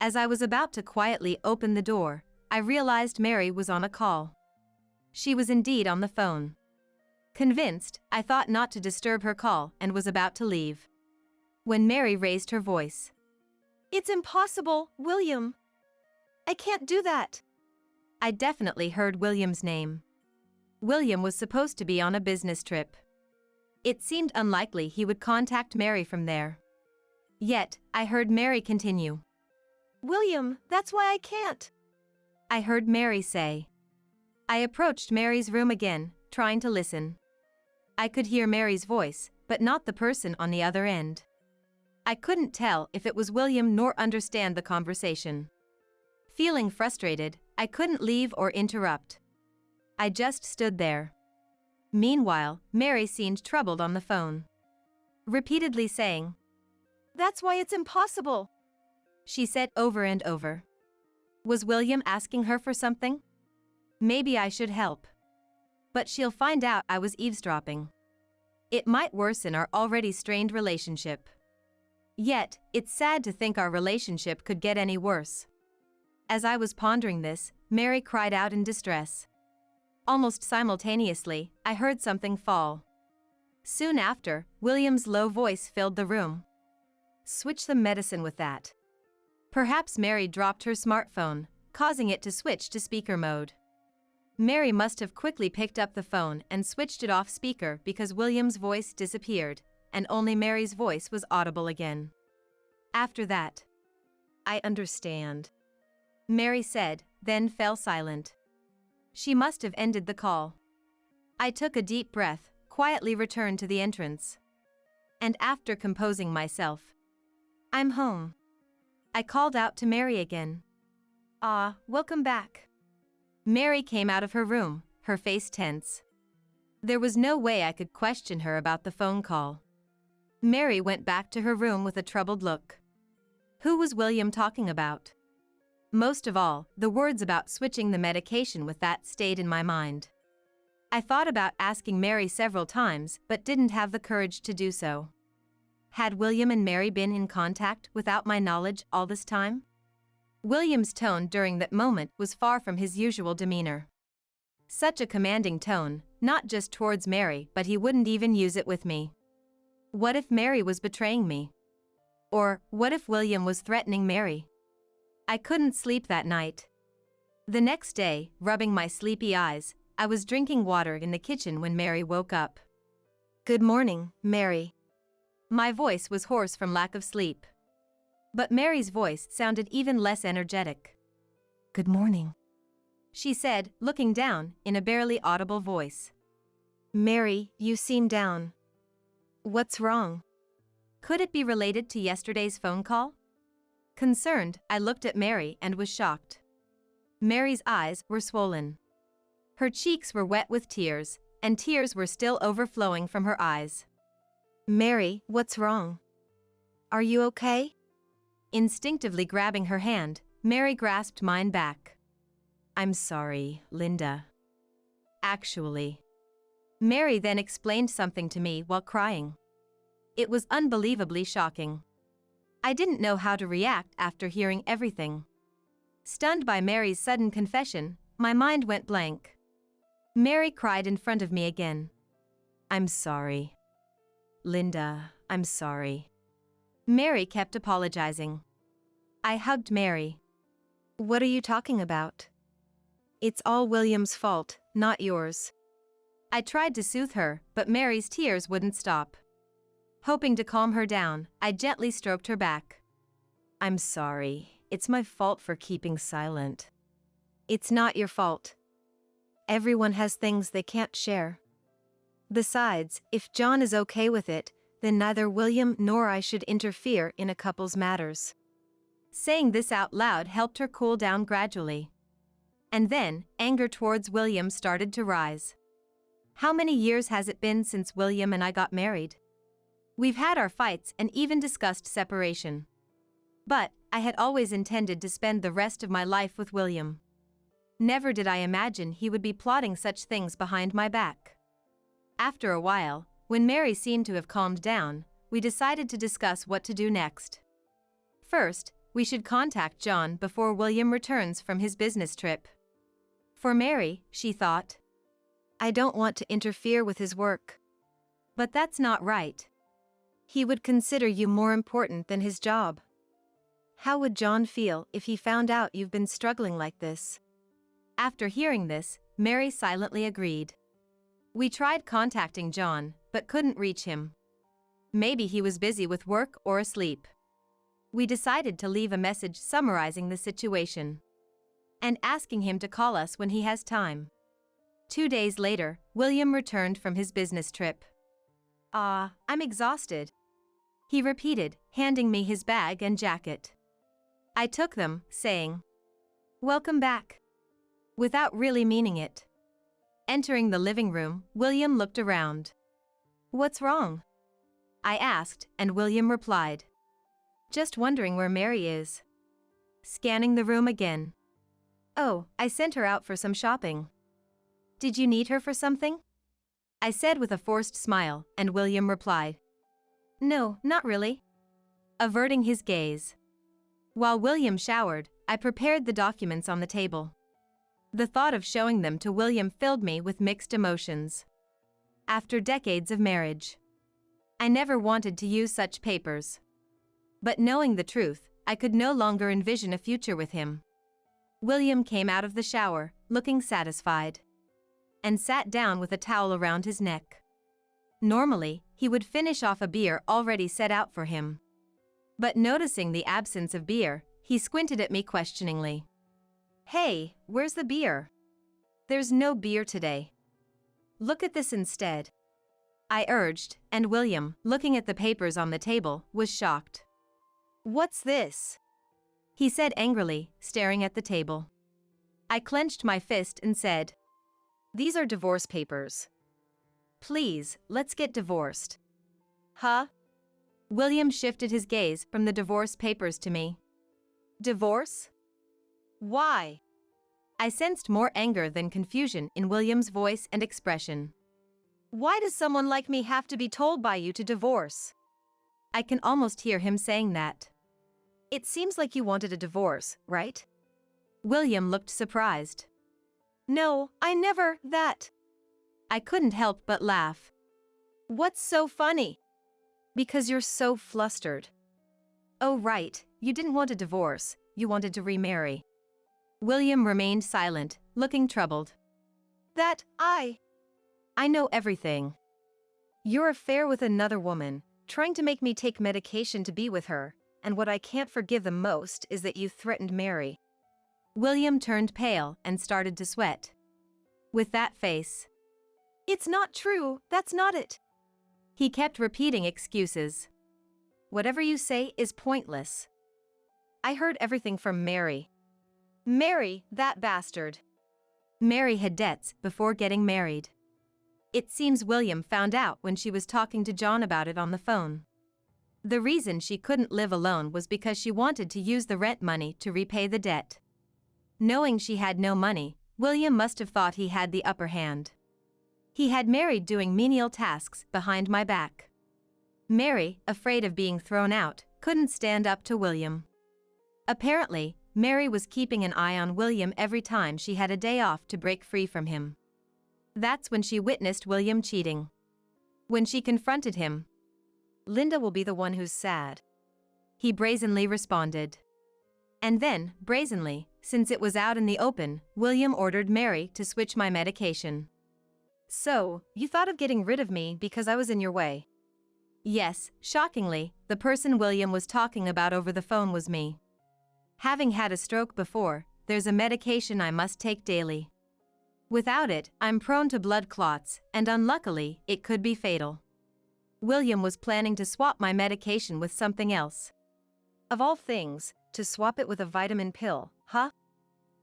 As I was about to quietly open the door, I realized Mary was on a call. She was indeed on the phone. Convinced, I thought not to disturb her call and was about to leave. When Mary raised her voice. "It's impossible, William. I can't do that." I definitely heard William's name. William was supposed to be on a business trip. It seemed unlikely he would contact Mary from there. Yet, I heard Mary continue. "William, that's why I can't." I heard Mary say. I approached Mary's room again, trying to listen. I could hear Mary's voice, but not the person on the other end. I couldn't tell if it was William nor understand the conversation. Feeling frustrated, I couldn't leave or interrupt. I just stood there. Meanwhile, Mary seemed troubled on the phone. Repeatedly saying, "That's why it's impossible," she said over and over. Was William asking her for something? Maybe I should help. But she'll find out I was eavesdropping. It might worsen our already strained relationship. Yet, it's sad to think our relationship could get any worse. As I was pondering this, Mary cried out in distress. Almost simultaneously, I heard something fall. Soon after, William's low voice filled the room. "Switch the medicine with that." Perhaps Mary dropped her smartphone, causing it to switch to speaker mode. Mary must have quickly picked up the phone and switched it off speaker because William's voice disappeared, and only Mary's voice was audible again. After that, "I understand," Mary said, then fell silent. She must have ended the call. I took a deep breath, quietly returned to the entrance. And after composing myself, "I'm home," I called out to Mary again. "Ah, welcome back." Mary came out of her room, her face tense. There was no way I could question her about the phone call. Mary went back to her room with a troubled look. Who was William talking about? Most of all, the words about switching the medication with that stayed in my mind. I thought about asking Mary several times but didn't have the courage to do so. Had William and Mary been in contact without my knowledge all this time? William's tone during that moment was far from his usual demeanor. Such a commanding tone, not just towards Mary, but he wouldn't even use it with me. What if Mary was betraying me? Or, what if William was threatening Mary? I couldn't sleep that night. The next day, rubbing my sleepy eyes, I was drinking water in the kitchen when Mary woke up. "Good morning, Mary." My voice was hoarse from lack of sleep. But Mary's voice sounded even less energetic. "Good morning," she said, looking down, in a barely audible voice. "Mary, you seem down. What's wrong?" Could it be related to yesterday's phone call? Concerned, I looked at Mary and was shocked. Mary's eyes were swollen. Her cheeks were wet with tears, and tears were still overflowing from her eyes. Mary, what's wrong? Are you okay? Instinctively grabbing her hand, Mary grasped mine back. I'm sorry, Linda. Actually. Mary then explained something to me while crying. It was unbelievably shocking. I didn't know how to react after hearing everything. Stunned by Mary's sudden confession, my mind went blank. Mary cried in front of me again. I'm sorry. Linda, I'm sorry. Mary kept apologizing. I hugged Mary. What are you talking about? It's all William's fault, not yours. I tried to soothe her, but Mary's tears wouldn't stop. Hoping to calm her down, I gently stroked her back. I'm sorry. It's my fault for keeping silent. It's not your fault. Everyone has things they can't share. Besides, if John is okay with it, then neither William nor I should interfere in a couple's matters. Saying this out loud helped her cool down gradually. And then, anger towards William started to rise. How many years has it been since William and I got married? We've had our fights and even discussed separation. But I had always intended to spend the rest of my life with William. Never did I imagine he would be plotting such things behind my back. After a while, when Mary seemed to have calmed down, we decided to discuss what to do next. First, we should contact John before William returns from his business trip. For Mary, she thought, I don't want to interfere with his work. But that's not right. He would consider you more important than his job. How would John feel if he found out you've been struggling like this? After hearing this, Mary silently agreed. We tried contacting John, but couldn't reach him. Maybe he was busy with work or asleep. We decided to leave a message summarizing the situation and asking him to call us when he has time. 2 days later, William returned from his business trip. I'm exhausted, he repeated, handing me his bag and jacket. I took them, saying, Welcome back, without really meaning it. Entering the living room, William looked around. What's wrong? I asked, and William replied, Just wondering where Mary is. Scanning the room again. Oh, I sent her out for some shopping. Did you need her for something? I said with a forced smile, and William replied, No, not really. Averting his gaze. While William showered, I prepared the documents on the table. The thought of showing them to William filled me with mixed emotions. After decades of marriage, I never wanted to use such papers. But knowing the truth, I could no longer envision a future with him. William came out of the shower, looking satisfied, and sat down with a towel around his neck. Normally, he would finish off a beer already set out for him. But noticing the absence of beer, he squinted at me questioningly. Hey, where's the beer? There's no beer today. Look at this instead, I urged, and William, looking at the papers on the table, was shocked. What's this? He said angrily, staring at the table. I clenched my fist and said, These are divorce papers. Please, let's get divorced. Huh? William shifted his gaze from the divorce papers to me. Divorce? Why? I sensed more anger than confusion in William's voice and expression. Why does someone like me have to be told by you to divorce? I can almost hear him saying that. It seems like you wanted a divorce, right? William looked surprised. No, I never, that. I couldn't help but laugh. What's so funny? Because you're so flustered. Oh right, you didn't want a divorce, you wanted to remarry. William remained silent, looking troubled. That, I know everything. Your affair with another woman, trying to make me take medication to be with her, and what I can't forgive the most is that you threatened Mary. William turned pale and started to sweat. With that face. It's not true, that's not it. He kept repeating excuses. Whatever you say is pointless. I heard everything from Mary. Mary, that bastard. Mary had debts before getting married. It seems William found out when she was talking to John about it on the phone. The reason she couldn't live alone was because she wanted to use the rent money to repay the debt. Knowing she had no money, William must have thought he had the upper hand. He had Mary doing menial tasks behind my back. Mary, afraid of being thrown out, couldn't stand up to William. Apparently, Mary was keeping an eye on William every time she had a day off to break free from him. That's when she witnessed William cheating. When she confronted him, "Linda will be the one who's sad," he brazenly responded. And then, brazenly, since it was out in the open, William ordered Mary to switch my medication. "So, you thought of getting rid of me because I was in your way?" Yes, shockingly, the person William was talking about over the phone was me. Having had a stroke before, there's a medication I must take daily. Without it, I'm prone to blood clots, and unluckily, it could be fatal. William was planning to swap my medication with something else. Of all things, to swap it with a vitamin pill, huh?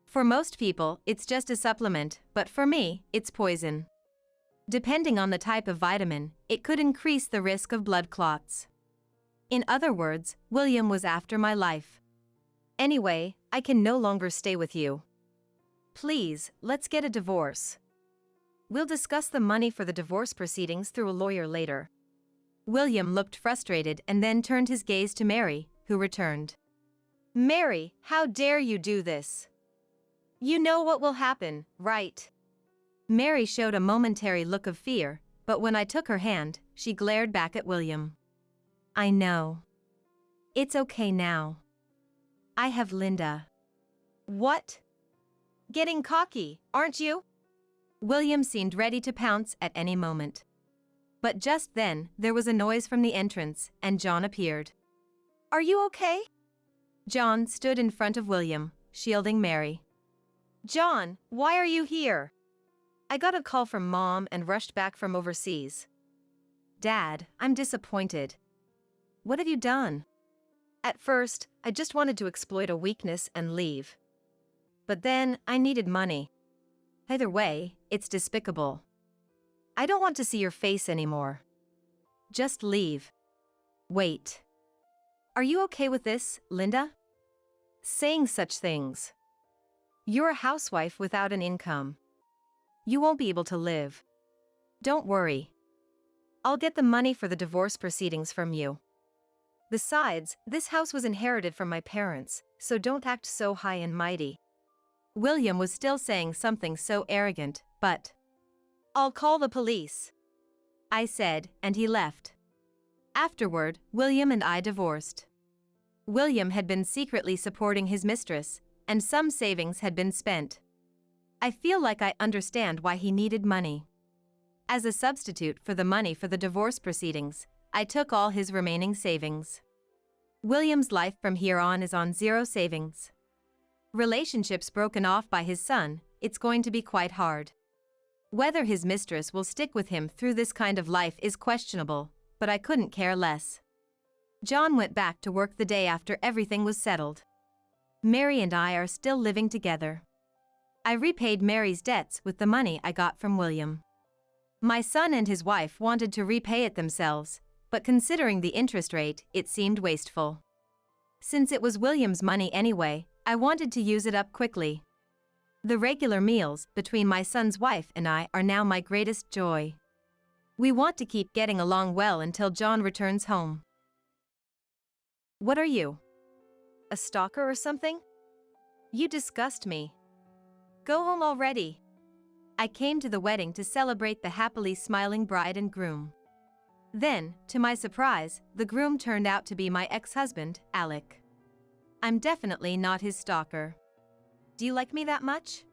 For most people, it's just a supplement, but for me, it's poison. Depending on the type of vitamin, it could increase the risk of blood clots. In other words, William was after my life. Anyway, I can no longer stay with you. Please, let's get a divorce. We'll discuss the money for the divorce proceedings through a lawyer later. William looked frustrated and then turned his gaze to Mary, who returned. "Mary, how dare you do this? You know what will happen, right?" Mary showed a momentary look of fear, but when I took her hand, she glared back at William. "I know. It's okay now. I have Linda." "What? Getting cocky, aren't you?" William seemed ready to pounce at any moment. But just then, there was a noise from the entrance, and John appeared. "Are you okay?" John stood in front of William, shielding Mary. "John, why are you here?" "I got a call from Mom and rushed back from overseas." "Dad, I'm disappointed. What have you done?" "At first, I just wanted to exploit a weakness and leave. But then, I needed money. Either way, it's despicable. I don't want to see your face anymore. Just leave." "Wait. Are you okay with this, Linda? Saying such things? You're a housewife without an income. You won't be able to live. Don't worry. I'll get the money for the divorce proceedings from you. Besides, this house was inherited from my parents, so don't act so high and mighty." William was still saying something so arrogant, but "I'll call the police," I said, and he left. Afterward, William and I divorced. William had been secretly supporting his mistress, and some savings had been spent. I feel like I understand why he needed money. As a substitute for the money for the divorce proceedings, I took all his remaining savings. William's life from here on is on zero savings. Relationships broken off by his son, it's going to be quite hard. Whether his mistress will stick with him through this kind of life is questionable, but I couldn't care less. John went back to work the day after everything was settled. Mary and I are still living together. I repaid Mary's debts with the money I got from William. My son and his wife wanted to repay it themselves, but considering the interest rate, it seemed wasteful. Since it was William's money anyway, I wanted to use it up quickly. The regular meals between my son's wife and I are now my greatest joy. We want to keep getting along well until John returns home. What are you? A stalker or something? You disgust me. Go home already. I came to the wedding to celebrate the happily smiling bride and groom. Then, to my surprise, the groom turned out to be my ex-husband, Alec. I'm definitely not his stalker. Do you like me that much?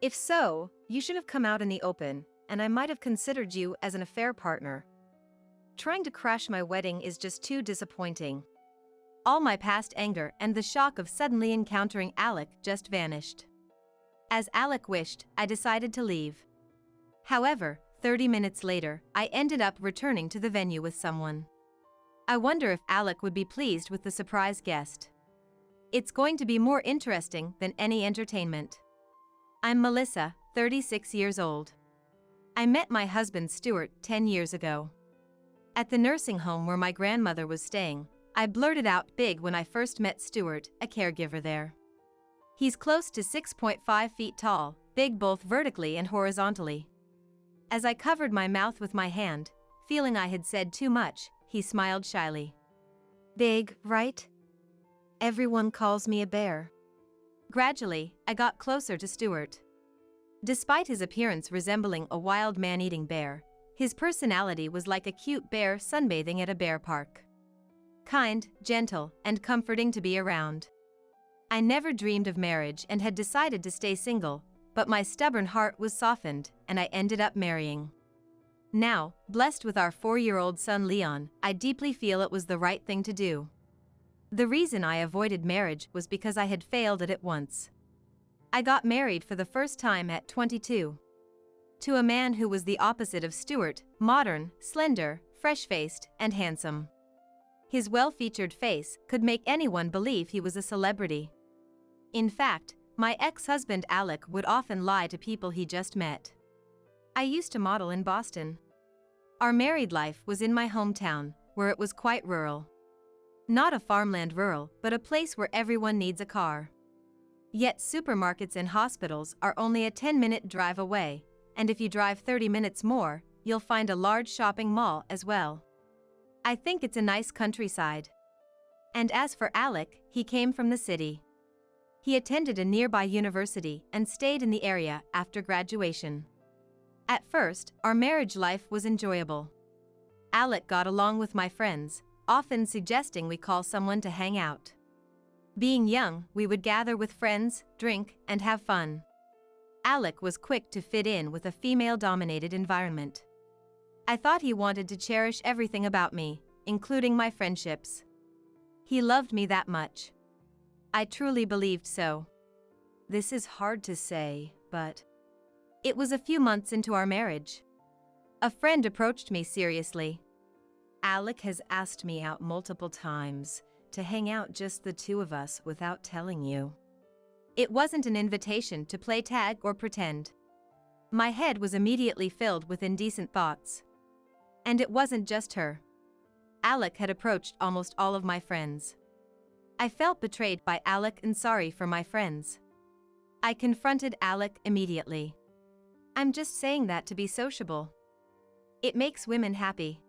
If so, you should have come out in the open, and I might have considered you as an affair partner. Trying to crash my wedding is just too disappointing. All my past anger and the shock of suddenly encountering Alec just vanished. As Alec wished, I decided to leave. However, 30 minutes later, I ended up returning to the venue with someone. I wonder if Alec would be pleased with the surprise guest. It's going to be more interesting than any entertainment. I'm Melissa, 36 years old. I met my husband Stuart 10 years ago. At the nursing home where my grandmother was staying, I blurted out big when I first met Stuart, a caregiver there. He's close to 6.5 feet tall, big both vertically and horizontally. As I covered my mouth with my hand, feeling I had said too much, he smiled shyly. Big, right? Everyone calls me a bear. Gradually, I got closer to Stuart. Despite his appearance resembling a wild man-eating bear, his personality was like a cute bear sunbathing at a bear park. Kind, gentle, and comforting to be around. I never dreamed of marriage and had decided to stay single, but my stubborn heart was softened, and I ended up marrying. Now, blessed with our 4-year-old son Leon, I deeply feel it was the right thing to do. The reason I avoided marriage was because I had failed at it once. I got married for the first time at 22. To a man who was the opposite of Stuart, modern, slender, fresh-faced, and handsome. His well-featured face could make anyone believe he was a celebrity. In fact, my ex-husband Alec would often lie to people he just met. I used to model in Boston. Our married life was in my hometown, where it was quite rural. Not a farmland rural, but a place where everyone needs a car. Yet supermarkets and hospitals are only a 10-minute drive away, and if you drive 30 minutes more, you'll find a large shopping mall as well. I think it's a nice countryside. And as for Alec, he came from the city. He attended a nearby university and stayed in the area after graduation. At first, our marriage life was enjoyable. Alec got along with my friends, often suggesting we call someone to hang out. Being young, we would gather with friends, drink, and have fun. Alec was quick to fit in with a female-dominated environment. I thought he wanted to cherish everything about me, including my friendships. He loved me that much. I truly believed so. This is hard to say, but it was a few months into our marriage. A friend approached me seriously. Alec has asked me out multiple times, to hang out just the two of us without telling you. It wasn't an invitation to play tag or pretend. My head was immediately filled with indecent thoughts. And it wasn't just her. Alec had approached almost all of my friends. I felt betrayed by Alec and sorry for my friends. I confronted Alec immediately. I'm just saying that to be sociable. It makes women happy.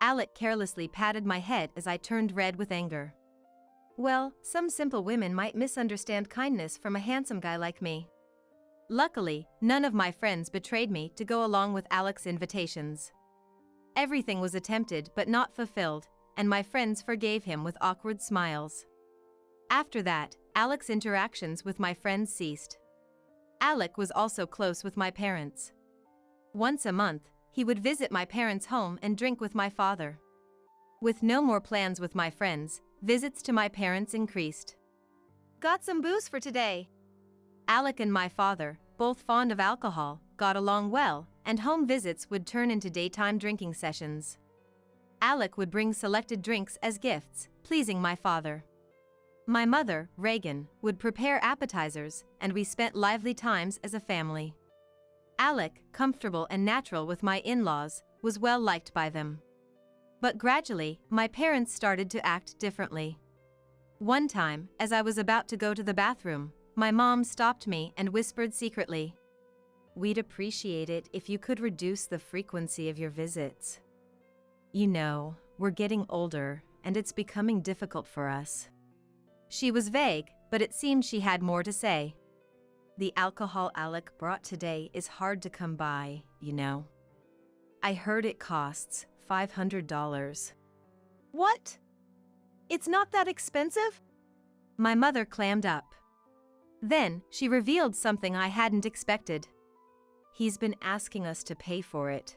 Alec carelessly patted my head as I turned red with anger. Well, some simple women might misunderstand kindness from a handsome guy like me. Luckily, none of my friends betrayed me to go along with Alec's invitations. Everything was attempted but not fulfilled, and my friends forgave him with awkward smiles. After that, Alec's interactions with my friends ceased. Alec was also close with my parents. Once a month, he would visit my parents' home and drink with my father. With no more plans with my friends, visits to my parents increased. Got some booze for today. Alec and my father, both fond of alcohol, got along well, and home visits would turn into daytime drinking sessions. Alec would bring selected drinks as gifts, pleasing my father. My mother, Reagan, would prepare appetizers, and we spent lively times as a family. Alec, comfortable and natural with my in-laws, was well liked by them. But gradually, my parents started to act differently. One time, as I was about to go to the bathroom, my mom stopped me and whispered secretly, "We'd appreciate it if you could reduce the frequency of your visits. You know, we're getting older, and it's becoming difficult for us." She was vague, but it seemed she had more to say. The alcohol Alec brought today is hard to come by, you know. I heard it costs $500. What? It's not that expensive? My mother clammed up. Then, she revealed something I hadn't expected. He's been asking us to pay for it.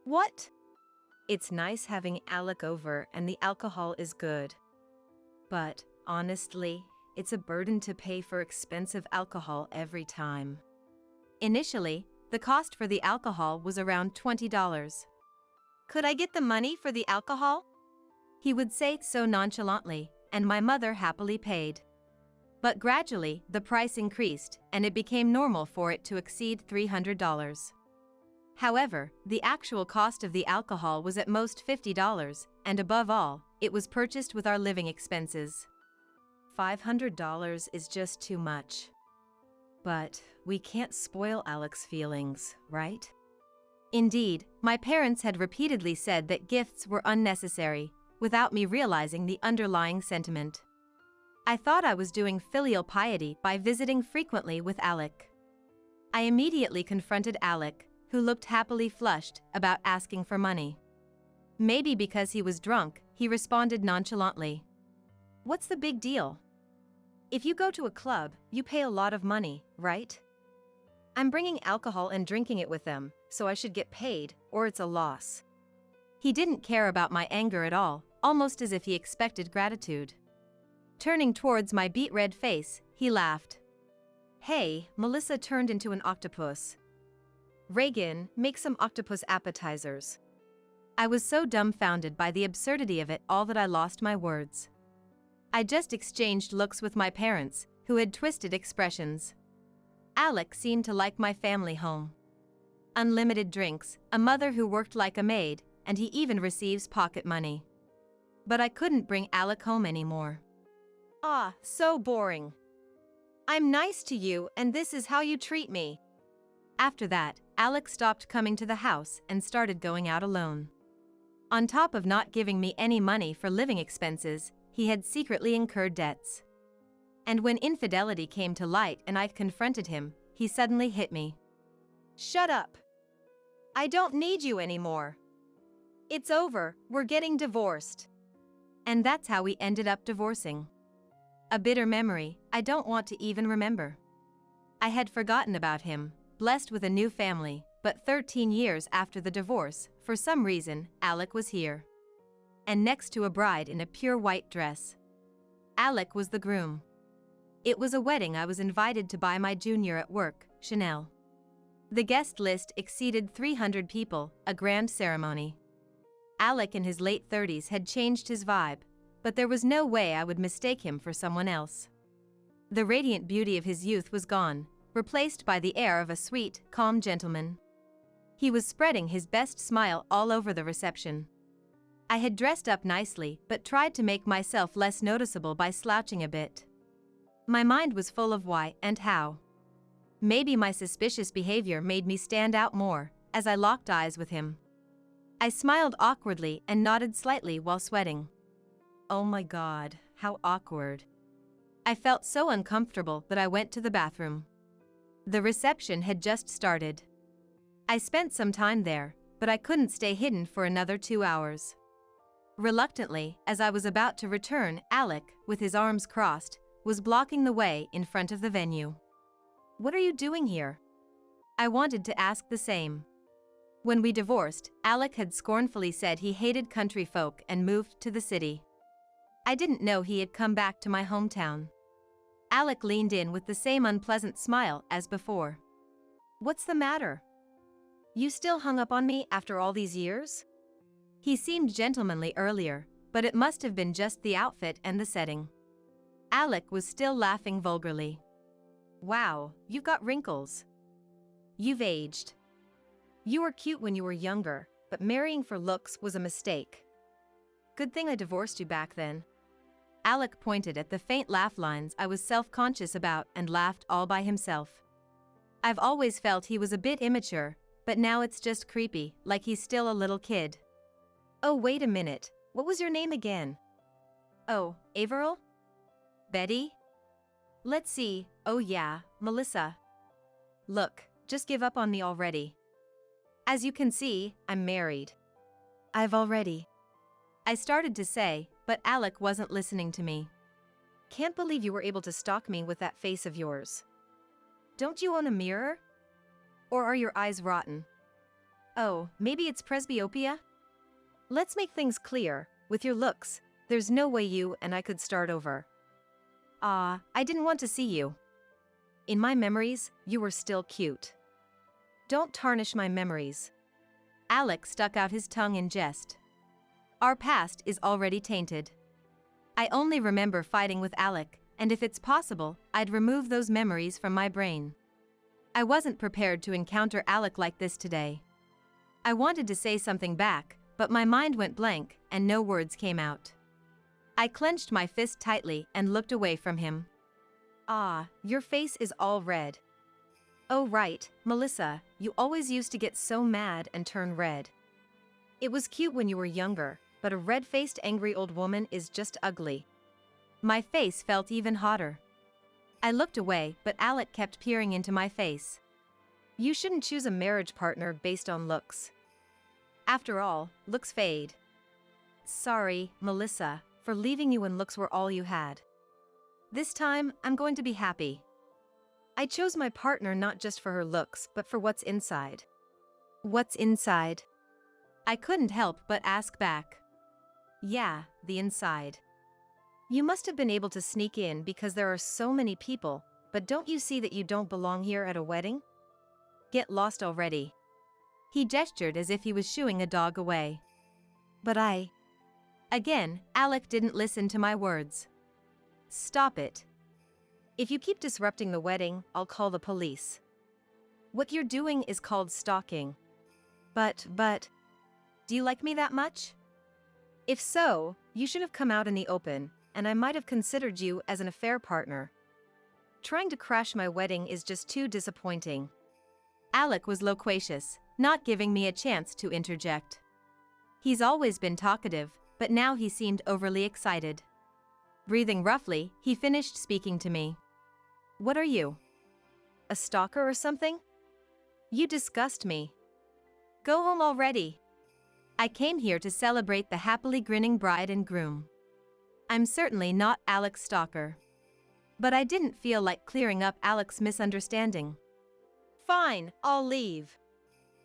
What? It's nice having Alec over and the alcohol is good. But, honestly, it's a burden to pay for expensive alcohol every time. Initially, the cost for the alcohol was around $20. Could I get the money for the alcohol? He would say so nonchalantly, and my mother happily paid. But gradually, the price increased, and it became normal for it to exceed $300. However, the actual cost of the alcohol was at most $50, and above all, it was purchased with our living expenses. $500 is just too much. But we can't spoil Alec's feelings, right? Indeed, my parents had repeatedly said that gifts were unnecessary, without me realizing the underlying sentiment. I thought I was doing filial piety by visiting frequently with Alec. I immediately confronted Alec, who looked happily flushed, about asking for money. Maybe because he was drunk, he responded nonchalantly. "What's the big deal? If you go to a club, you pay a lot of money, right? I'm bringing alcohol and drinking it with them, so I should get paid, or it's a loss." He didn't care about my anger at all, almost as if he expected gratitude. Turning towards my beet-red face, he laughed. "Hey, Melissa turned into an octopus. Reagan, make some octopus appetizers." I was so dumbfounded by the absurdity of it all that I lost my words. I just exchanged looks with my parents, who had twisted expressions. Alec seemed to like my family home. Unlimited drinks, a mother who worked like a maid, and he even receives pocket money. But I couldn't bring Alec home anymore. Ah, so boring. I'm nice to you and this is how you treat me. After that, Alec stopped coming to the house and started going out alone. On top of not giving me any money for living expenses, he had secretly incurred debts. And when infidelity came to light and I confronted him, he suddenly hit me. "Shut up. I don't need you anymore. It's over, we're getting divorced." And that's how we ended up divorcing. A bitter memory I don't want to even remember. I had forgotten about him, blessed with a new family, but 13 years after the divorce, for some reason, Alec was here. And next to a bride in a pure white dress. Alec was the groom. It was a wedding I was invited to by my junior at work, Chanel. The guest list exceeded 300 people, a grand ceremony. Alec in his late 30s had changed his vibe, but there was no way I would mistake him for someone else. The radiant beauty of his youth was gone, replaced by the air of a sweet, calm gentleman. He was spreading his best smile all over the reception. I had dressed up nicely but tried to make myself less noticeable by slouching a bit. My mind was full of why and how. Maybe my suspicious behavior made me stand out more, as I locked eyes with him. I smiled awkwardly and nodded slightly while sweating. Oh my God, how awkward. I felt so uncomfortable that I went to the bathroom. The reception had just started. I spent some time there, but I couldn't stay hidden for another 2 hours. Reluctantly, as I was about to return, Alec, with his arms crossed, was blocking the way in front of the venue. "What are you doing here?" I wanted to ask the same. When we divorced, Alec had scornfully said he hated country folk and moved to the city. I didn't know he had come back to my hometown. Alec leaned in with the same unpleasant smile as before. "What's the matter? You still hung up on me after all these years?" He seemed gentlemanly earlier, but it must have been just the outfit and the setting. Alec was still laughing vulgarly. "Wow, you've got wrinkles. You've aged. You were cute when you were younger, but marrying for looks was a mistake. Good thing I divorced you back then." Alec pointed at the faint laugh lines I was self-conscious about and laughed all by himself. I've always felt he was a bit immature, but now it's just creepy, like he's still a little kid. "Oh, wait a minute, what was your name again?" "Oh, Averill? Betty? Let's see, oh yeah, Melissa. Look, just give up on me already. As you can see, I'm married." "I've already." I started to say, but Alec wasn't listening to me. "Can't believe you were able to stalk me with that face of yours. Don't you own a mirror? Or are your eyes rotten? Oh, maybe it's presbyopia? Let's make things clear, with your looks, there's no way you and I could start over. Ah, I didn't want to see you. In my memories, you were still cute. Don't tarnish my memories." Alec stuck out his tongue in jest. Our past is already tainted. I only remember fighting with Alec, and if it's possible, I'd remove those memories from my brain. I wasn't prepared to encounter Alec like this today. I wanted to say something back, but my mind went blank and no words came out. I clenched my fist tightly and looked away from him. Ah, your face is all red. Oh right, Melissa, you always used to get so mad and turn red. It was cute when you were younger, but a red-faced angry old woman is just ugly. My face felt even hotter. I looked away, but Alec kept peering into my face. You shouldn't choose a marriage partner based on looks. After all, looks fade. Sorry, Melissa, for leaving you when looks were all you had. This time, I'm going to be happy. I chose my partner not just for her looks, but for what's inside. What's inside? I couldn't help but ask back. Yeah, the inside. You must have been able to sneak in because there are so many people, but don't you see that you don't belong here at a wedding? Get lost already. He gestured as if he was shooing a dog away. But Again, Alec didn't listen to my words. Stop it. If you keep disrupting the wedding, I'll call the police. What you're doing is called stalking. But, do you like me that much? If so, you should have come out in the open, and I might have considered you as an affair partner. Trying to crash my wedding is just too disappointing. Alec was loquacious, not giving me a chance to interject. He's always been talkative, but now he seemed overly excited. Breathing roughly, he finished speaking to me. What are you? A stalker or something? You disgust me. Go home already. I came here to celebrate the happily grinning bride and groom. I'm certainly not Alec's stalker. But I didn't feel like clearing up Alec's misunderstanding. Fine, I'll leave.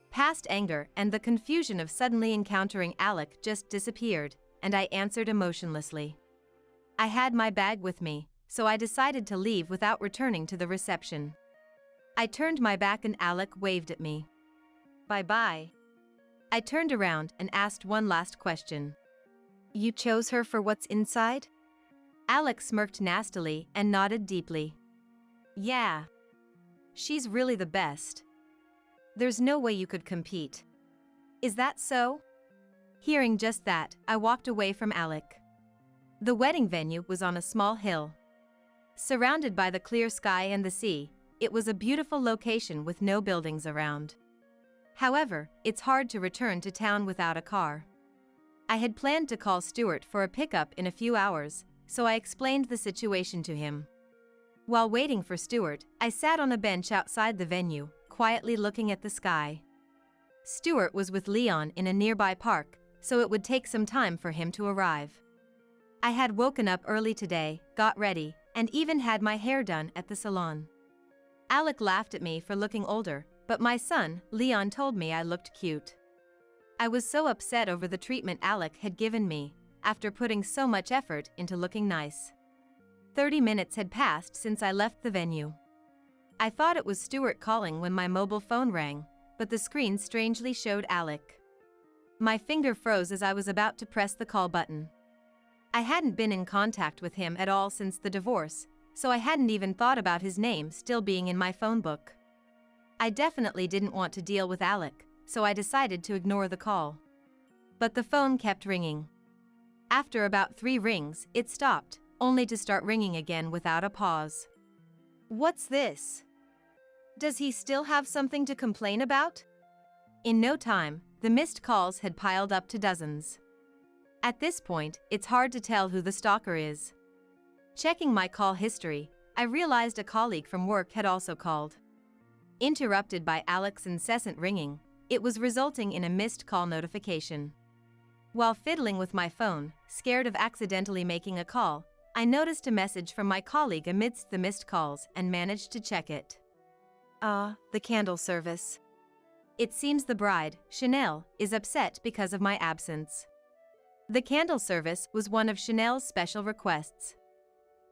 Past anger and the confusion of suddenly encountering Alec just disappeared, and I answered emotionlessly. I had my bag with me, so I decided to leave without returning to the reception. I turned my back and Alec waved at me. Bye-bye. I turned around and asked one last question. You chose her for what's inside? Alec smirked nastily and nodded deeply. Yeah. She's really the best. There's no way you could compete. Is that so? Hearing just that, I walked away from Alec. The wedding venue was on a small hill. Surrounded by the clear sky and the sea, it was a beautiful location with no buildings around. However, it's hard to return to town without a car. I had planned to call Stuart for a pickup in a few hours, so I explained the situation to him. While waiting for Stuart, I sat on a bench outside the venue, quietly looking at the sky. Stuart was with Leon in a nearby park, so it would take some time for him to arrive. I had woken up early today, got ready, and even had my hair done at the salon. Alec laughed at me for looking older, but my son, Leon, told me I looked cute. I was so upset over the treatment Alec had given me, after putting so much effort into looking nice. 30 minutes had passed since I left the venue. I thought it was Stuart calling when my mobile phone rang, but the screen strangely showed Alec. My finger froze as I was about to press the call button. I hadn't been in contact with him at all since the divorce, so I hadn't even thought about his name still being in my phone book. I definitely didn't want to deal with Alec, so I decided to ignore the call. But the phone kept ringing. After about 3 rings, it stopped, only to start ringing again without a pause. What's this? Does he still have something to complain about? In no time, the missed calls had piled up to dozens. At this point, it's hard to tell who the stalker is. Checking my call history, I realized a colleague from work had also called. Interrupted by Alec's incessant ringing, it was resulting in a missed call notification. While fiddling with my phone, scared of accidentally making a call, I noticed a message from my colleague amidst the missed calls and managed to check it. The candle service. It seems the bride, Chanel, is upset because of my absence. The candle service was one of Chanel's special requests.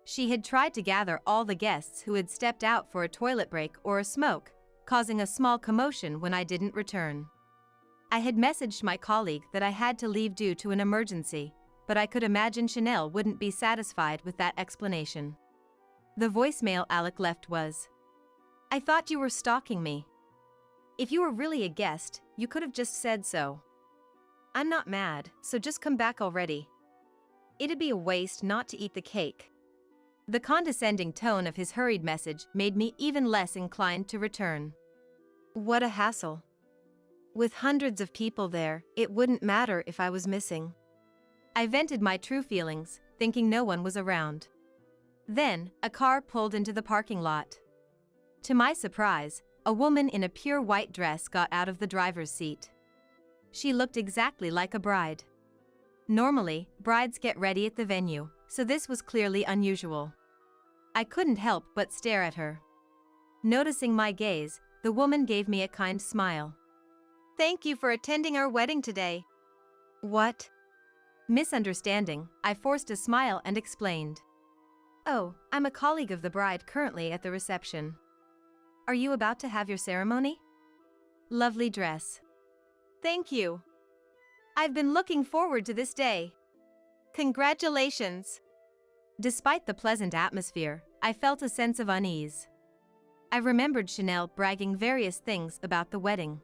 She had tried to gather all the guests who had stepped out for a toilet break or a smoke, causing a small commotion when I didn't return. I had messaged my colleague that I had to leave due to an emergency, but I could imagine Chanel wouldn't be satisfied with that explanation. The voicemail Alec left was, "I thought you were stalking me. If you were really a guest, you could have just said so. I'm not mad, so just come back already. It'd be a waste not to eat the cake." The condescending tone of his hurried message made me even less inclined to return. What a hassle. With hundreds of people there, it wouldn't matter if I was missing. I vented my true feelings, thinking no one was around. Then, a car pulled into the parking lot. To my surprise, a woman in a pure white dress got out of the driver's seat. She looked exactly like a bride. Normally, brides get ready at the venue, so this was clearly unusual. I couldn't help but stare at her. Noticing my gaze, the woman gave me a kind smile. "Thank you for attending our wedding today." What? Misunderstanding, I forced a smile and explained. "Oh, I'm a colleague of the bride currently at the reception. Are you about to have your ceremony?" Lovely dress. Thank you. I've been looking forward to this day. Congratulations. Despite the pleasant atmosphere, I felt a sense of unease. I remembered Chanel bragging various things about the wedding.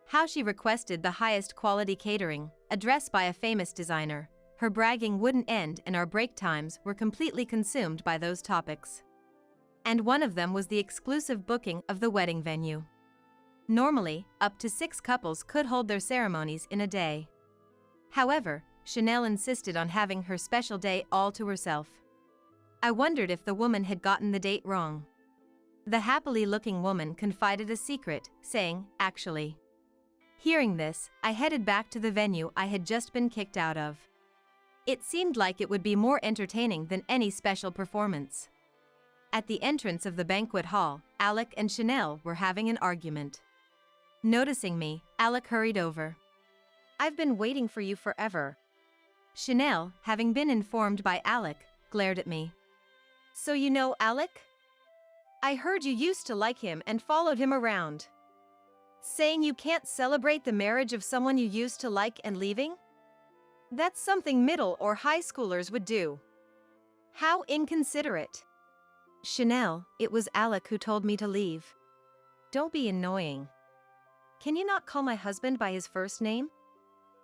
How she requested the highest quality catering, a dress by a famous designer. Her bragging wouldn't end and our break times were completely consumed by those topics. And one of them was the exclusive booking of the wedding venue. Normally, up to 6 couples could hold their ceremonies in a day. However, Chanel insisted on having her special day all to herself. I wondered if the woman had gotten the date wrong. The happily-looking woman confided a secret, saying, "Actually." Hearing this, I headed back to the venue I had just been kicked out of. It seemed like it would be more entertaining than any special performance. At the entrance of the banquet hall, Alec and Chanel were having an argument. Noticing me, Alec hurried over. "I've been waiting for you forever." Chanel, having been informed by Alec, glared at me. "So you know Alec? I heard you used to like him and followed him around. Saying you can't celebrate the marriage of someone you used to like and leaving? That's something middle or high schoolers would do. How inconsiderate." "Chanel, it was Alec who told me to leave. Don't be annoying. Can you not call my husband by his first name?"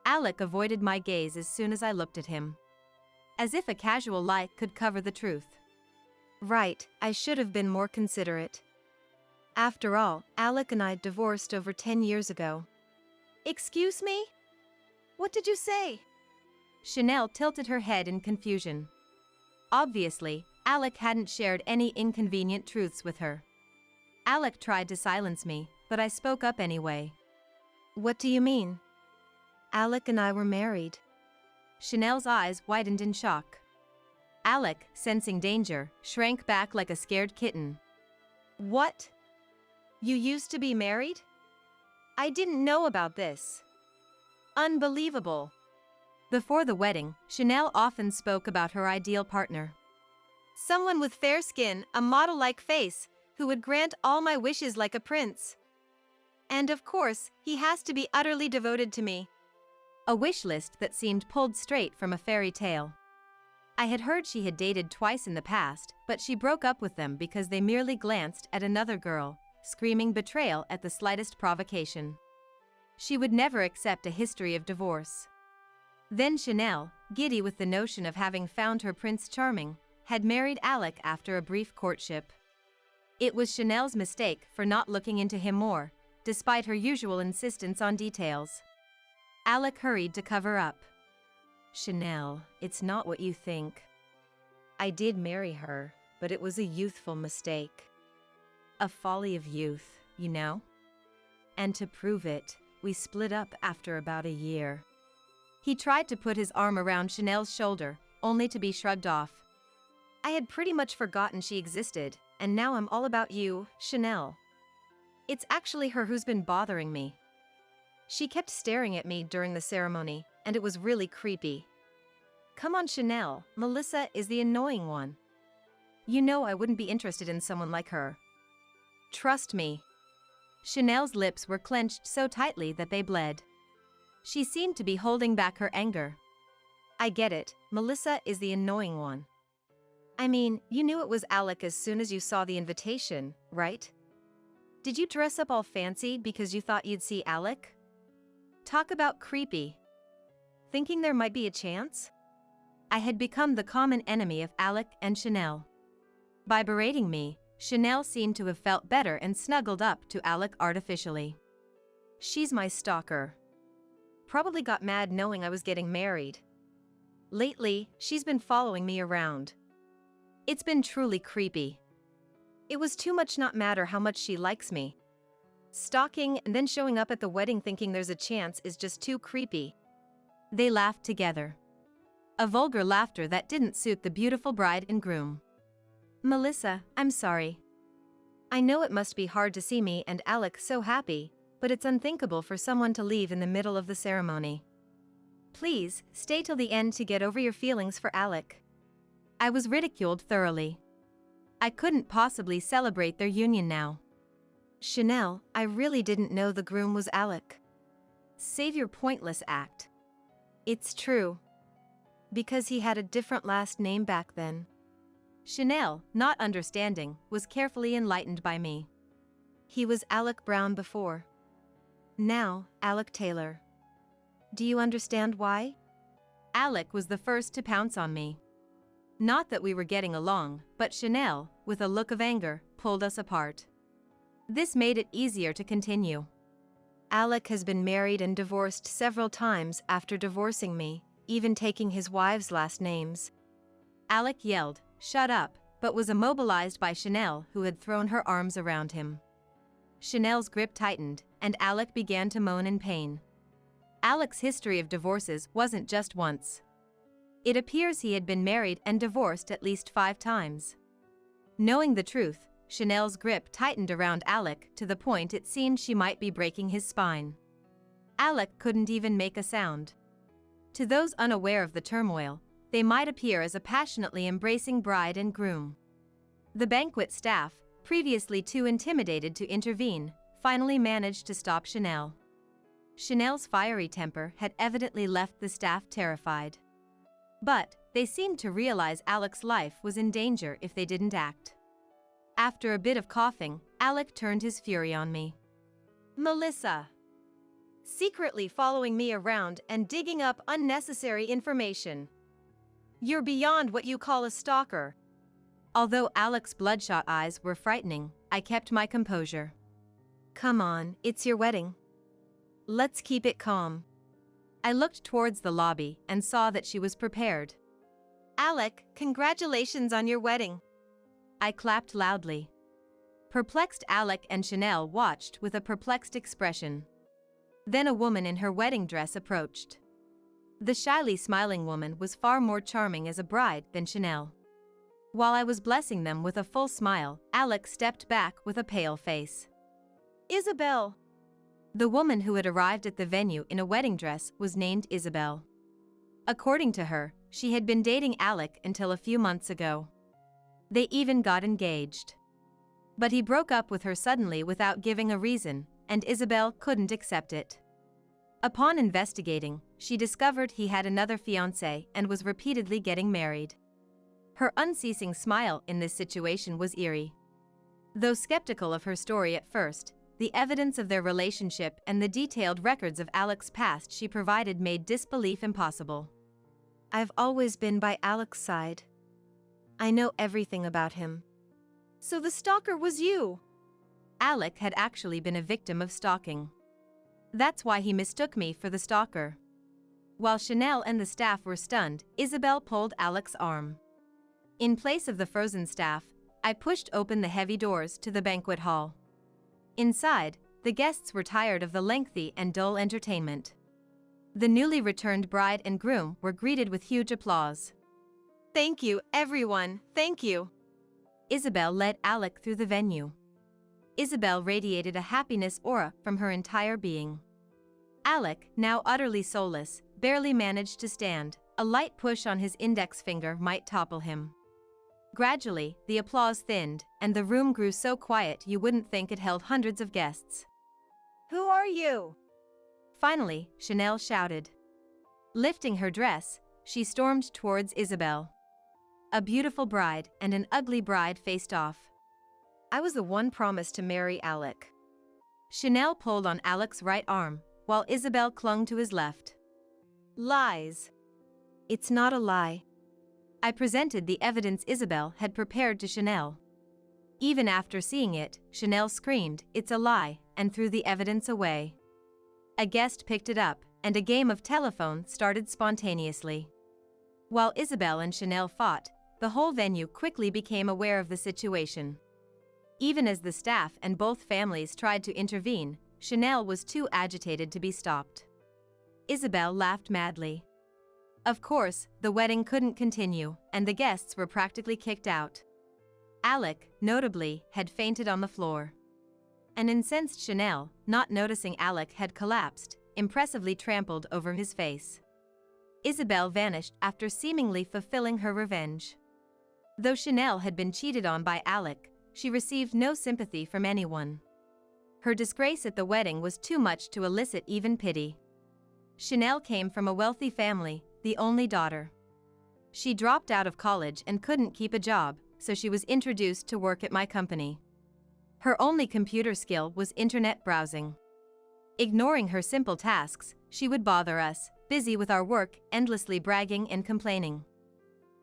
Alec avoided my gaze as soon as I looked at him. As if a casual lie could cover the truth. Right, I should have been more considerate. After all, Alec and I divorced over 10 years ago. "Excuse me? What did you say?" Chanel tilted her head in confusion. Obviously, Alec hadn't shared any inconvenient truths with her. Alec tried to silence me, but I spoke up anyway. "What do you mean?" "Alec and I were married." Chanel's eyes widened in shock. Alec, sensing danger, shrank back like a scared kitten. "What? You used to be married? I didn't know about this. Unbelievable." Before the wedding, Chanel often spoke about her ideal partner. "Someone with fair skin, a model-like face, who would grant all my wishes like a prince. And of course, he has to be utterly devoted to me." A wish list that seemed pulled straight from a fairy tale. I had heard she had dated twice in the past, but she broke up with them because they merely glanced at another girl, screaming betrayal at the slightest provocation. She would never accept a history of divorce. Then Chanel, giddy with the notion of having found her Prince Charming, had married Alec after a brief courtship. It was Chanel's mistake for not looking into him more, despite her usual insistence on details. Alec hurried to cover up. "Chanel, it's not what you think. I did marry her, but it was a youthful mistake. A folly of youth, you know? And to prove it, we split up after about a year." He tried to put his arm around Chanel's shoulder, only to be shrugged off. "I had pretty much forgotten she existed, and now I'm all about you, Chanel. It's actually her who's been bothering me. She kept staring at me during the ceremony, and it was really creepy. Come on, Chanel, Melissa is the annoying one. You know I wouldn't be interested in someone like her. Trust me." Chanel's lips were clenched so tightly that they bled. She seemed to be holding back her anger. I get it, Melissa is the annoying one. I mean, you knew it was Alec as soon as you saw the invitation, right? Did you dress up all fancy because you thought you'd see Alec? Talk about creepy. Thinking there might be a chance? I had become the common enemy of Alec and Chanel. By berating me, Chanel seemed to have felt better and snuggled up to Alec artificially. She's my stalker. Probably got mad knowing I was getting married. Lately, she's been following me around. It's been truly creepy. It was too much not matter how much she likes me. Stalking and then showing up at the wedding thinking there's a chance is just too creepy. They laughed together. A vulgar laughter that didn't suit the beautiful bride and groom. Melissa, I'm sorry. I know it must be hard to see me and Alec so happy, but it's unthinkable for someone to leave in the middle of the ceremony. Please, stay till the end to get over your feelings for Alec. I was ridiculed thoroughly. I couldn't possibly celebrate their union now. Chanel, I really didn't know the groom was Alec. Save your pointless act. It's true. Because he had a different last name back then. Chanel, not understanding, was carefully enlightened by me. He was Alec Brown before. Now, Alec Taylor. Do you understand why? Alec was the first to pounce on me. Not that we were getting along, but Chanel, with a look of anger, pulled us apart. This made it easier to continue. Alec has been married and divorced several times after divorcing me, even taking his wives' last names. Alec yelled, "Shut up," but was immobilized by Chanel, who had thrown her arms around him. Chanel's grip tightened, and Alec began to moan in pain. Alec's history of divorces wasn't just once. It appears he had been married and divorced at least 5 times. Knowing the truth, Chanel's grip tightened around Alec to the point it seemed she might be breaking his spine. Alec couldn't even make a sound. To those unaware of the turmoil, they might appear as a passionately embracing bride and groom. The banquet staff, previously too intimidated to intervene, finally managed to stop Chanel. Chanel's fiery temper had evidently left the staff terrified. But they seemed to realize Alec's life was in danger if they didn't act. After a bit of coughing, Alec turned his fury on me. Melissa! Secretly following me around and digging up unnecessary information. You're beyond what you call a stalker. Although Alec's bloodshot eyes were frightening, I kept my composure. Come on, it's your wedding. Let's keep it calm. I looked towards the lobby and saw that she was prepared. Alec, congratulations on your wedding. I clapped loudly. Perplexed Alec and Chanel watched with a perplexed expression. Then a woman in her wedding dress approached. The shyly smiling woman was far more charming as a bride than Chanel. While I was blessing them with a full smile, Alec stepped back with a pale face. Isabel! The woman who had arrived at the venue in a wedding dress was named Isabel. According to her, she had been dating Alec until a few months ago. They even got engaged. But he broke up with her suddenly without giving a reason, and Isabel couldn't accept it. Upon investigating, she discovered he had another fiancé and was repeatedly getting married. Her unceasing smile in this situation was eerie. Though skeptical of her story at first, the evidence of their relationship and the detailed records of Alec's past she provided made disbelief impossible. I've always been by Alec's side. I know everything about him. So the stalker was you? Alec had actually been a victim of stalking. That's why he mistook me for the stalker. While Chanel and the staff were stunned, Isabel pulled Alec's arm. In place of the frozen staff, I pushed open the heavy doors to the banquet hall. Inside, the guests were tired of the lengthy and dull entertainment. The newly returned bride and groom were greeted with huge applause. Thank you, everyone, thank you. Isabel led Alec through the venue. Isabel radiated a happiness aura from her entire being. Alec, now utterly soulless, barely managed to stand. A light push on his index finger might topple him. Gradually, the applause thinned, and the room grew so quiet you wouldn't think it held hundreds of guests. Who are you? Finally, Chanel shouted. Lifting her dress, she stormed towards Isabel. A beautiful bride and an ugly bride faced off. I was the one promised to marry Alec. Chanel pulled on Alec's right arm, while Isabel clung to his left. Lies. It's not a lie. I presented the evidence Isabel had prepared to Chanel. Even after seeing it, Chanel screamed, "It's a lie," and threw the evidence away. A guest picked it up, and a game of telephone started spontaneously. While Isabel and Chanel fought, the whole venue quickly became aware of the situation. Even as the staff and both families tried to intervene, Chanel was too agitated to be stopped. Isabel laughed madly. Of course, the wedding couldn't continue, and the guests were practically kicked out. Alec, notably, had fainted on the floor. An incensed Chanel, not noticing Alec had collapsed, impressively trampled over his face. Isabel vanished after seemingly fulfilling her revenge. Though Chanel had been cheated on by Alec, she received no sympathy from anyone. Her disgrace at the wedding was too much to elicit even pity. Chanel came from a wealthy family, the only daughter. She dropped out of college and couldn't keep a job, so she was introduced to work at my company. Her only computer skill was internet browsing. Ignoring her simple tasks, she would bother us, busy with our work, endlessly bragging and complaining.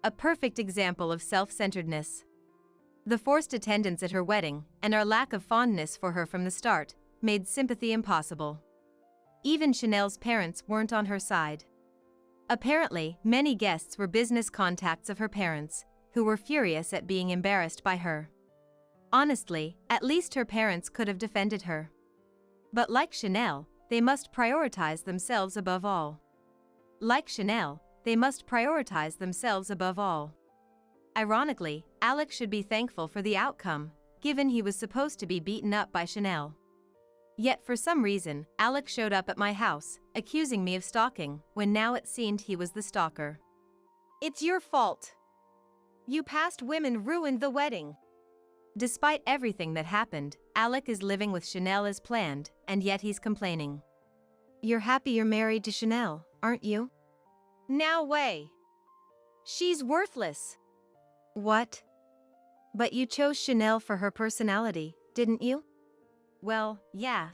A perfect example of self-centeredness. The forced attendance at her wedding, and our lack of fondness for her from the start, made sympathy impossible. Even Chanel's parents weren't on her side. Apparently, many guests were business contacts of her parents, who were furious at being embarrassed by her. Honestly, at least her parents could have defended her. But like Chanel, they must prioritize themselves above all. Like Chanel, they must prioritize themselves above all. Ironically, Alec should be thankful for the outcome, given he was supposed to be beaten up by Chanel. Yet for some reason, Alec showed up at my house, accusing me of stalking, when now it seemed he was the stalker. It's your fault. You past women ruined the wedding. Despite everything that happened, Alec is living with Chanel as planned, and yet he's complaining. You're happy you're married to Chanel, aren't you? No way. She's worthless. What? But you chose Chanel for her personality, didn't you? Well, yeah.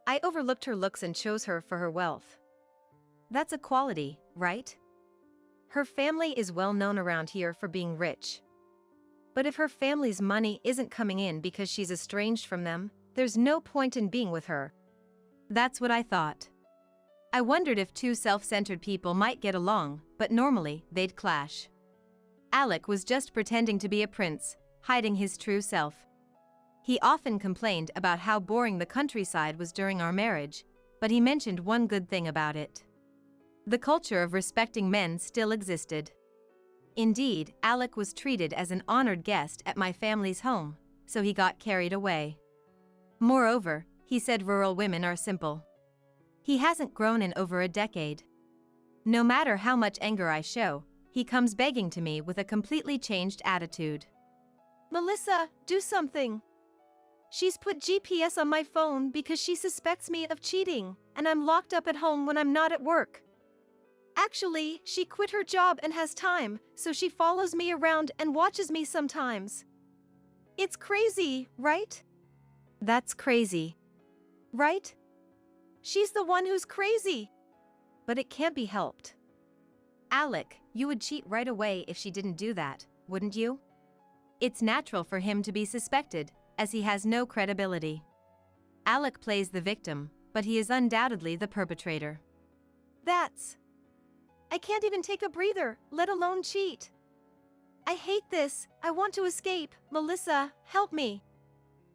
I overlooked her looks and chose her for her wealth. That's a quality, right? Her family is well known around here for being rich. But if her family's money isn't coming in because she's estranged from them, there's no point in being with her. That's what I thought. I wondered if two self-centered people might get along, but normally, they'd clash. Alec was just pretending to be a prince, hiding his true self. He often complained about how boring the countryside was during our marriage, but he mentioned one good thing about it. The culture of respecting men still existed. Indeed, Alec was treated as an honored guest at my family's home, so he got carried away. Moreover, he said rural women are simple. He hasn't grown in over a decade. No matter how much anger I show, he comes begging to me with a completely changed attitude. Melissa, do something. She's put GPS on my phone because she suspects me of cheating, and I'm locked up at home when I'm not at work. Actually, she quit her job and has time, so she follows me around and watches me sometimes. It's crazy, right? That's crazy. Right? She's the one who's crazy. But it can't be helped. Alec, you would cheat right away if she didn't do that, wouldn't you? It's natural for him to be suspected, as he has no credibility. Alec plays the victim, but he is undoubtedly the perpetrator. I can't even take a breather, let alone cheat. I hate this, I want to escape, Melissa, help me.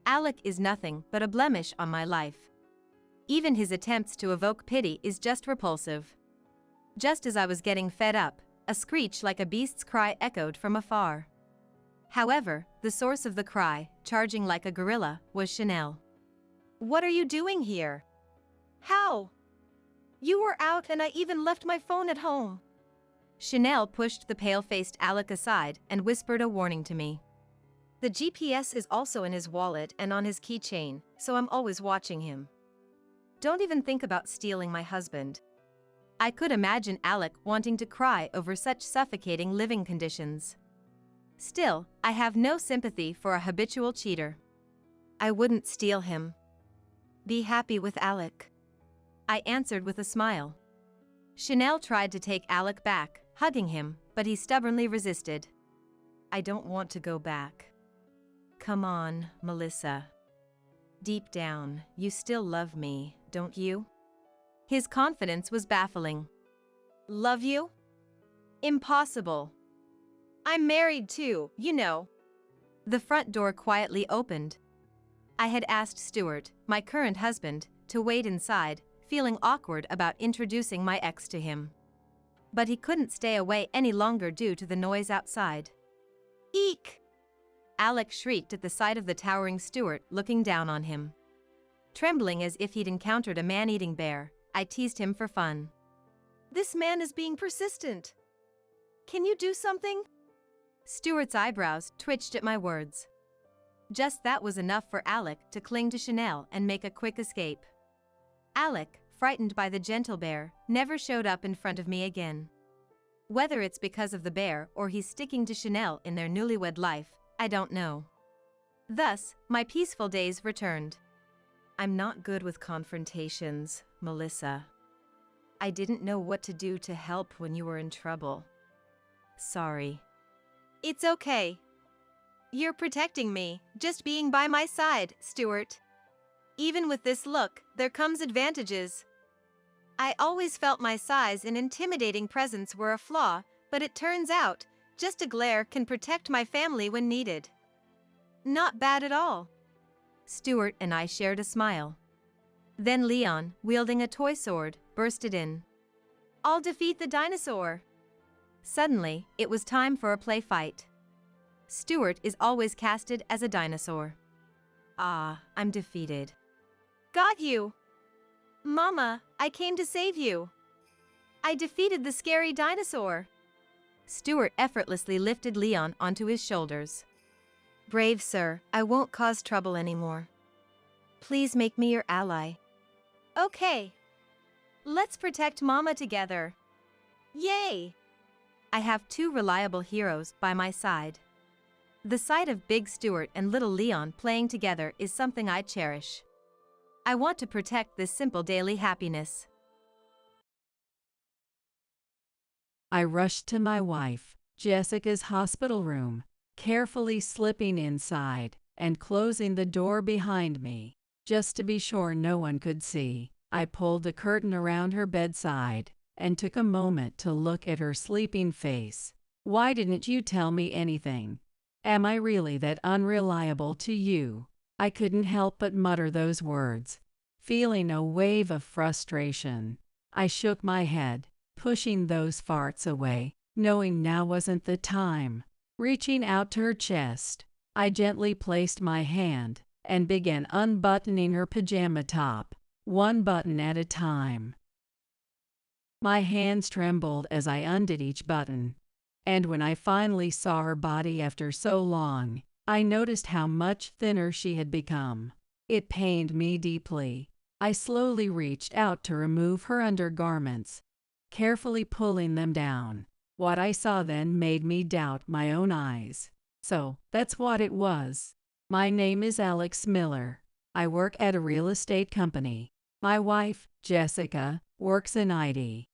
Alec is nothing but a blemish on my life. Even his attempts to evoke pity is just repulsive. Just as I was getting fed up, a screech like a beast's cry echoed from afar. However, the source of the cry, charging like a gorilla, was Chanel. What are you doing here? How? You were out and I even left my phone at home. Chanel pushed the pale-faced Alec aside and whispered a warning to me. The GPS is also in his wallet and on his keychain, so I'm always watching him. Don't even think about stealing my husband. I could imagine Alec wanting to cry over such suffocating living conditions. Still, I have no sympathy for a habitual cheater. I wouldn't steal him. Be happy with Alec. I answered with a smile. Chanel tried to take Alec back, hugging him, but he stubbornly resisted. I don't want to go back. Come on, Melissa. Deep down, you still love me, don't you? His confidence was baffling. Love you? Impossible. I'm married too, you know. The front door quietly opened. I had asked Stuart, my current husband, to wait inside, feeling awkward about introducing my ex to him. But he couldn't stay away any longer due to the noise outside. Eek! Alec shrieked at the sight of the towering Stuart looking down on him. Trembling as if he'd encountered a man-eating bear, I teased him for fun. This man is being persistent. Can you do something? Stuart's eyebrows twitched at my words. Just that was enough for Alec to cling to Chanel and make a quick escape. Alec, frightened by the gentle bear, never showed up in front of me again. Whether it's because of the bear or he's sticking to Chanel in their newlywed life, I don't know. Thus, my peaceful days returned. I'm not good with confrontations, Melissa. I didn't know what to do to help when you were in trouble. Sorry. It's okay. You're protecting me, just being by my side, Stuart. Even with this look, there comes advantages. I always felt my size and intimidating presence were a flaw, but it turns out, just a glare can protect my family when needed. Not bad at all. Stuart and I shared a smile. Then Leon, wielding a toy sword, bursted in. I'll defeat the dinosaur. Suddenly, it was time for a play fight. Stuart is always casted as a dinosaur. Ah, I'm defeated. Got you! Mama, I came to save you. I defeated the scary dinosaur. Stuart effortlessly lifted Leon onto his shoulders. Brave sir, I won't cause trouble anymore. Please make me your ally. Okay. Let's protect Mama together. Yay! I have two reliable heroes by my side. The sight of Big Stuart and Little Leon playing together is something I cherish. I want to protect this simple daily happiness.
I rushed to my wife, Jessica's hospital room, carefully slipping inside and closing the door behind me. Just to be sure no one could see, I pulled the curtain around her bedside and took a moment to look at her sleeping face. Why didn't you tell me anything? Am I really that unreliable to you? I couldn't help but mutter those words, feeling a wave of frustration. I shook my head, pushing those farts away, knowing now wasn't the time. Reaching out to her chest, I gently placed my hand and began unbuttoning her pajama top, one button at a time. My hands trembled as I undid each button, and when I finally saw her body after so long, I noticed how much thinner she had become. It pained me deeply. I slowly reached out to remove her undergarments, carefully pulling them down. What I saw then made me doubt my own eyes. So, that's what it was. My name is Alex Miller. I work at a real estate company. My wife, Jessica, works in IT.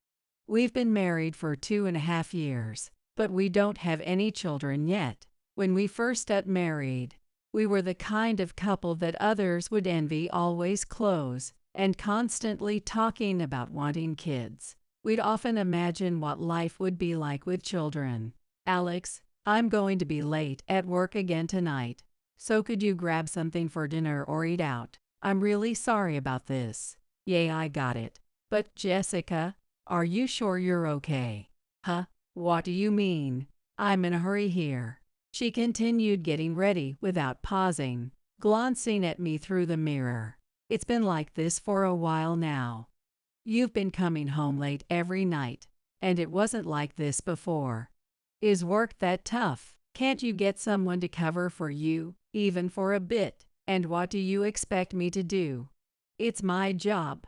We've been married for 2.5 years, but we don't have any children yet. When we first got married, we were the kind of couple that others would envy, always close and constantly talking about wanting kids. We'd often imagine what life would be like with children. Alex, I'm going to be late at work again tonight, so could you grab something for dinner or eat out? I'm really sorry about this. Yeah, I got it. But Jessica, are you sure you're okay? Huh? What do you mean? I'm in a hurry here. She continued, getting ready without pausing, glancing at me through the mirror. It's been like this for a while now. You've been coming home late every night, and it wasn't like this before. Is work that tough? Can't you get someone to cover for you, even for a bit? And what do you expect me to do? It's my job.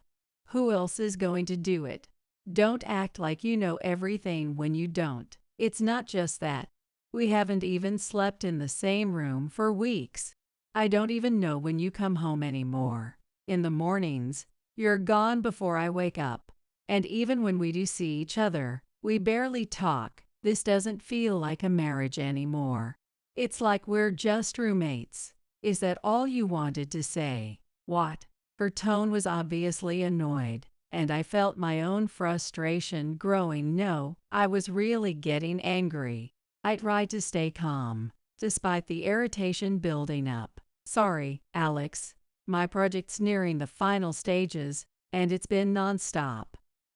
Who else is going to do it? Don't act like you know everything when you don't. It's not just that. We haven't even slept in the same room for weeks. I don't even know when you come home anymore. In the mornings, you're gone before I wake up. And even when we do see each other, we barely talk. This doesn't feel like a marriage anymore. It's like we're just roommates. Is that all you wanted to say? What? Her tone was obviously annoyed, and I felt my own frustration growing. No, I was really getting angry. I tried to stay calm, despite the irritation building up. Sorry, Alex. My project's nearing the final stages, and it's been nonstop.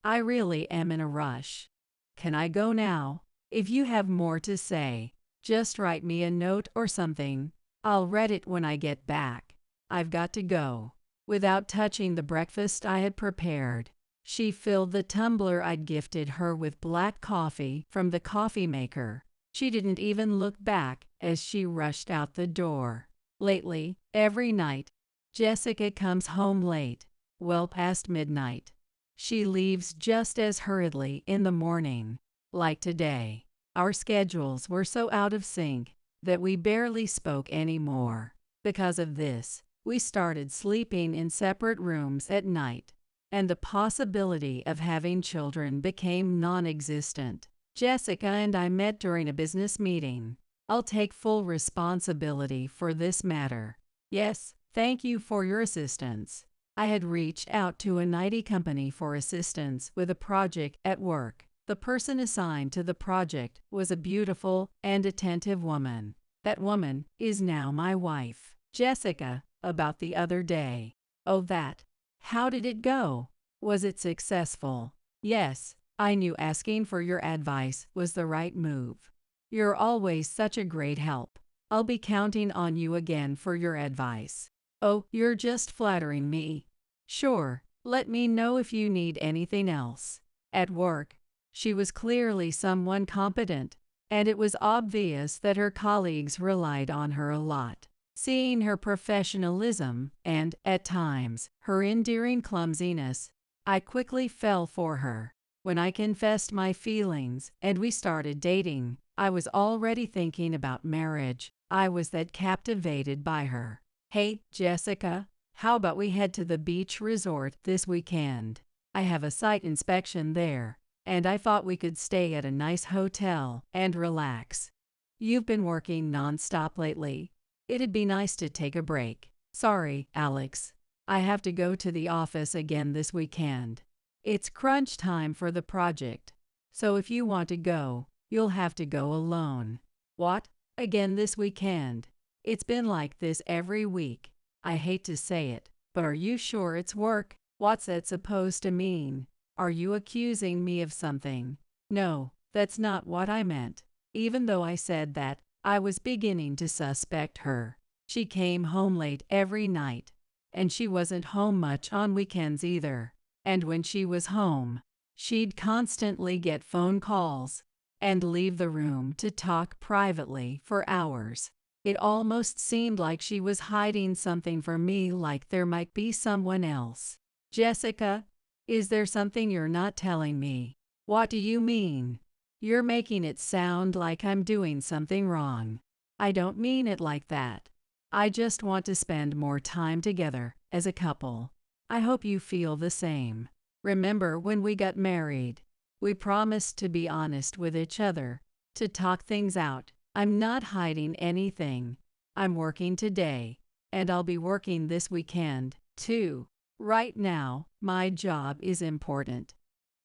I really am in a rush. Can I go now? If you have more to say, just write me a note or something. I'll read it when I get back. I've got to go. Without touching the breakfast I had prepared, she filled the tumbler I'd gifted her with black coffee from the coffee maker. She didn't even look back as she rushed out the door. Lately, every night, Jessica comes home late, well past midnight. She leaves just as hurriedly in the morning. Like today, our schedules were so out of sync that we barely spoke anymore. Because of this, we started sleeping in separate rooms at night, and the possibility of having children became non-existent. Jessica and I met during a business meeting. I'll take full responsibility for this matter. Yes, thank you for your assistance. I had reached out to an IT company for assistance with a project at work. The person assigned to the project was a beautiful and attentive woman. That woman is now my wife, Jessica. About the other day. Oh, that. How did it go? Was it successful? Yes, I knew asking for your advice was the right move. You're always such a great help. I'll be counting on you again for your advice. Oh, you're just flattering me. Sure, let me know if you need anything else. At work, she was clearly someone competent, and it was obvious that her colleagues relied on her a lot. Seeing her professionalism and, at times, her endearing clumsiness, I quickly fell for her. When I confessed my feelings and we started dating, I was already thinking about marriage. I was that captivated by her. Hey, Jessica, how about we head to the beach resort this weekend? I have a site inspection there, and I thought we could stay at a nice hotel and relax. You've been working nonstop lately. It'd be nice to take a break. Sorry, Alex. I have to go to the office again this weekend. It's crunch time for the project. So if you want to go, you'll have to go alone. What? Again this weekend? It's been like this every week. I hate to say it, but are you sure it's work? What's that supposed to mean? Are you accusing me of something? No, that's not what I meant. Even though I said that, I was beginning to suspect her. She came home late every night, and she wasn't home much on weekends either. And when she was home, she'd constantly get phone calls and leave the room to talk privately for hours. It almost seemed like she was hiding something from me, like there might be someone else. Jessica, is there something you're not telling me? What do you mean? You're making it sound like I'm doing something wrong. I don't mean it like that. I just want to spend more time together as a couple. I hope you feel the same. Remember when we got married? We promised to be honest with each other, to talk things out. I'm not hiding anything. I'm working today, and I'll be working this weekend, too. Right now, my job is important.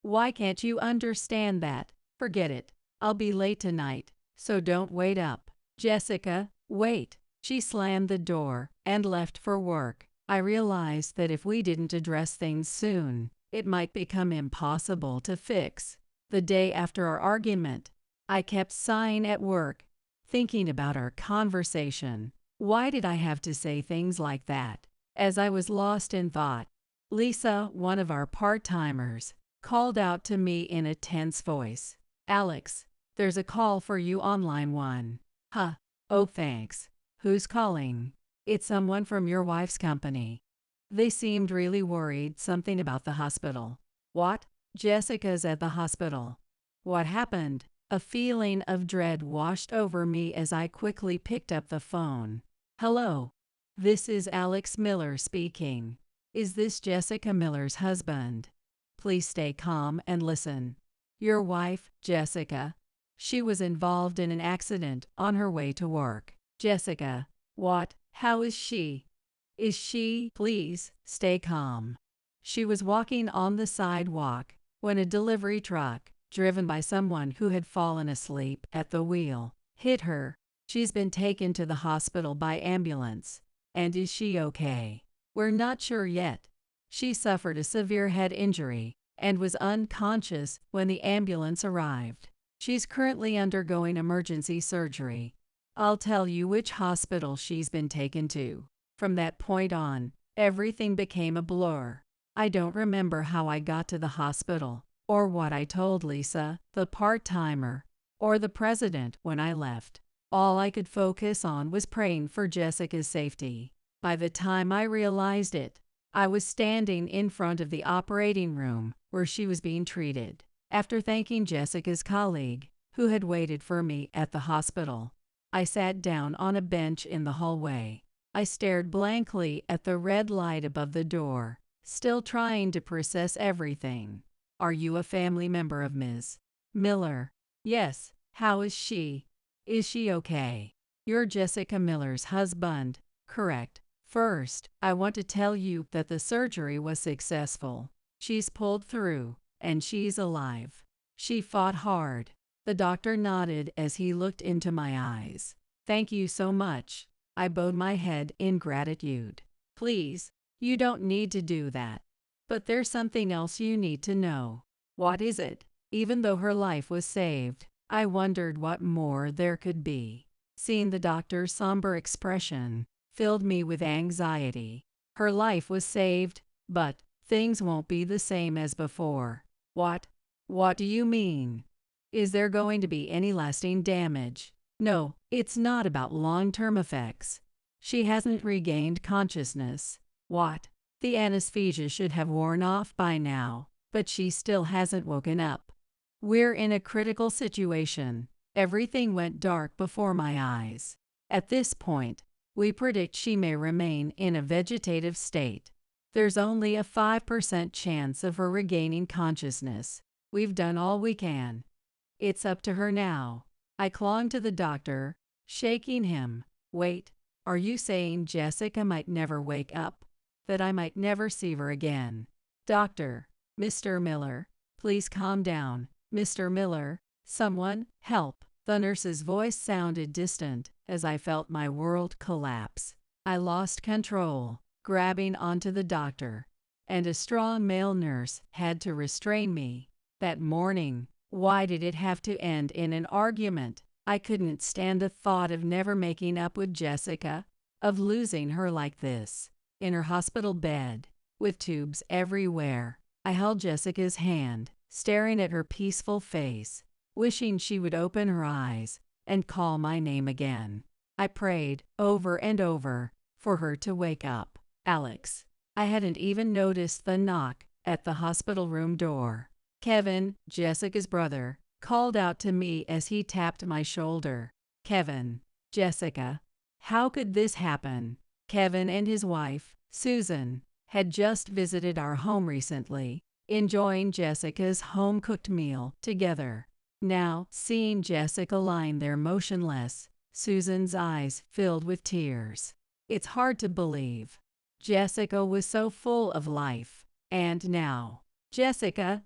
Why can't you understand that? Forget it. I'll be late tonight, so don't wait up. Jessica, wait. She slammed the door and left for work. I realized that if we didn't address things soon, it might become impossible to fix. The day after our argument, I kept sighing at work, thinking about our conversation. Why did I have to say things like that? As I was lost in thought, Lisa, one of our part-timers, called out to me in a tense voice. Alex, there's a call for you on line 1. Huh. Oh, thanks. Who's calling? It's someone from your wife's company. They seemed really worried, something about the hospital. What? Jessica's at the hospital. What happened? A feeling of dread washed over me as I quickly picked up the phone. Hello. This is Alex Miller speaking. Is this Jessica Miller's husband? Please stay calm and listen. Your wife, Jessica. She was involved in an accident on her way to work. Jessica. What? How is she? Is she? Please, stay calm. She was walking on the sidewalk when a delivery truck, driven by someone who had fallen asleep at the wheel, hit her. She's been taken to the hospital by ambulance. And is she okay? We're not sure yet. She suffered a severe head injury and was unconscious when the ambulance arrived. She's currently undergoing emergency surgery. I'll tell you which hospital she's been taken to. From that point on, everything became a blur. I don't remember how I got to the hospital, or what I told Lisa, the part-timer, or the president when I left. All I could focus on was praying for Jessica's safety. By the time I realized it, I was standing in front of the operating room where she was being treated. After thanking Jessica's colleague, who had waited for me at the hospital, I sat down on a bench in the hallway. I stared blankly at the red light above the door, still trying to process everything. Are you a family member of Ms. Miller? Yes. How is she? Is she okay? You're Jessica Miller's husband, correct? First, I want to tell you that the surgery was successful. She's pulled through, and she's alive. She fought hard. The doctor nodded as he looked into my eyes. Thank you so much. I bowed my head in gratitude. Please, you don't need to do that. But there's something else you need to know. What is it? Even though her life was saved, I wondered what more there could be. Seeing the doctor's somber expression filled me with anxiety. Her life was saved, but things won't be the same as before. What? What do you mean? Is there going to be any lasting damage? No, it's not about long-term effects. She hasn't regained consciousness. What? The anesthesia should have worn off by now, but she still hasn't woken up. We're in a critical situation. Everything went dark before my eyes. At this point, we predict she may remain in a vegetative state. There's only a 5% chance of her regaining consciousness. We've done all we can. It's up to her now. I clung to the doctor, shaking him. Wait, are you saying Jessica might never wake up? That I might never see her again? Doctor, Mr. Miller, please calm down. Mr. Miller, someone, help. The nurse's voice sounded distant as I felt my world collapse. I lost control, grabbing onto the doctor, and a strong male nurse had to restrain me. That morning, why did it have to end in an argument? I couldn't stand the thought of never making up with Jessica, of losing her like this. In her hospital bed, with tubes everywhere, I held Jessica's hand, staring at her peaceful face, wishing she would open her eyes and call my name again. I prayed, over and over, for her to wake up. Alex. I hadn't even noticed the knock at the hospital room door. Kevin, Jessica's brother, called out to me as he tapped my shoulder. Kevin. Jessica. How could this happen? Kevin and his wife, Susan, had just visited our home recently, enjoying Jessica's home-cooked meal together. Now, seeing Jessica lying there motionless, Susan's eyes filled with tears. It's hard to believe. Jessica was so full of life. And now, Jessica,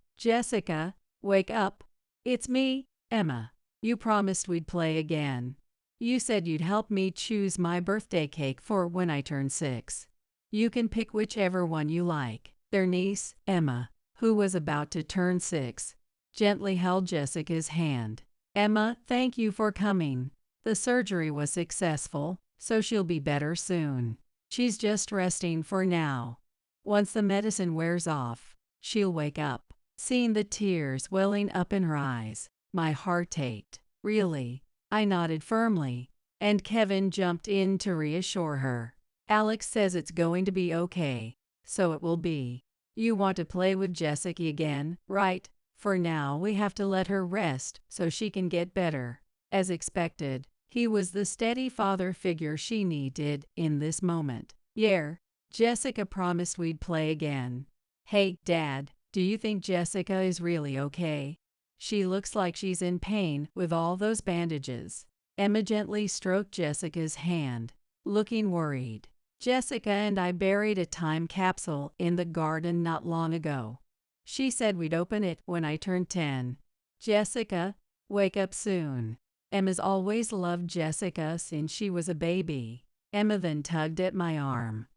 wake up. It's me, Emma. You promised we'd play again. You said you'd help me choose my birthday cake for when I turn 6. You can pick whichever one you like. Their niece, Emma, who was about to turn 6, gently held Jessica's hand. Emma, thank you for coming. The surgery was successful, so she'll be better soon. She's just resting for now. Once the medicine wears off, she'll wake up. Seeing the tears welling up in her eyes, my heart ached. Really? I nodded firmly, and Kevin jumped in to reassure her. Alex says it's going to be okay. so it will be. You want to play with Jessica again, right? For now, we have to let her rest so she can get better. As expected, he was the steady father figure she needed in this moment. Yeah, Jessica promised we'd play again. Hey, Dad, do you think Jessica is really okay? She looks like she's in pain with all those bandages. Emma gently stroked Jessica's hand, looking worried. Jessica and I buried a time capsule in the garden not long ago. She said we'd open it when I turned 10. Jessica, wake up soon. Emma's always loved Jessica since she was a baby. Emma then tugged at my arm.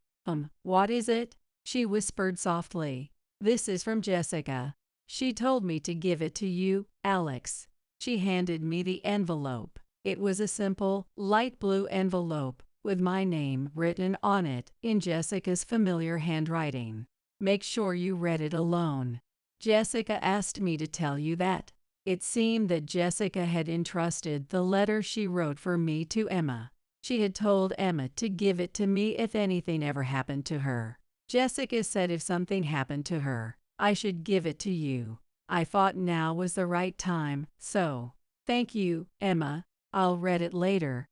What is it? She whispered softly. This is from Jessica. She told me to give it to you, Alex. She handed me the envelope. It was a simple, light blue envelope with my name written on it in Jessica's familiar handwriting. Make sure you read it alone. Jessica asked me to tell you that. It seemed that Jessica had entrusted the letter she wrote for me to Emma. She had told Emma to give it to me if anything ever happened to her. Jessica said if something happened to her, I should give it to you. I thought now was the right time, so thank you, Emma. I'll read it later.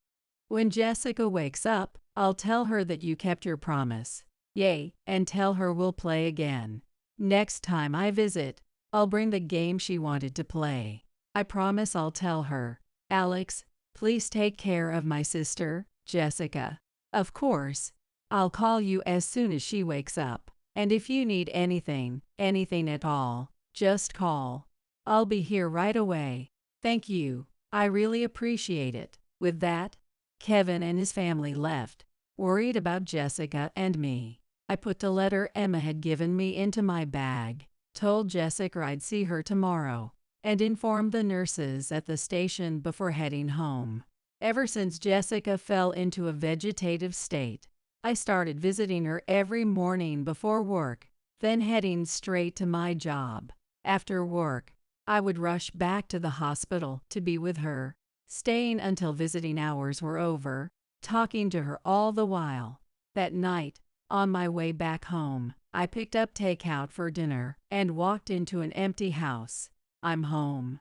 When Jessica wakes up, I'll tell her that you kept your promise. Yay, and tell her we'll play again. Next time I visit, I'll bring the game she wanted to play. I promise I'll tell her. Alex, please take care of my sister, Jessica. Of course. I'll call you as soon as she wakes up. And if you need anything at all, just call. I'll be here right away. Thank you. I really appreciate it. With that, Kevin and his family left, worried about Jessica and me. I put the letter Emma had given me into my bag, told Jessica I'd see her tomorrow, and informed the nurses at the station before heading home. Ever since Jessica fell into a vegetative state, I started visiting her every morning before work, then heading straight to my job. After work, I would rush back to the hospital to be with her, staying until visiting hours were over, talking to her all the while. That night, on my way back home, I picked up takeout for dinner and walked into an empty house. I'm home.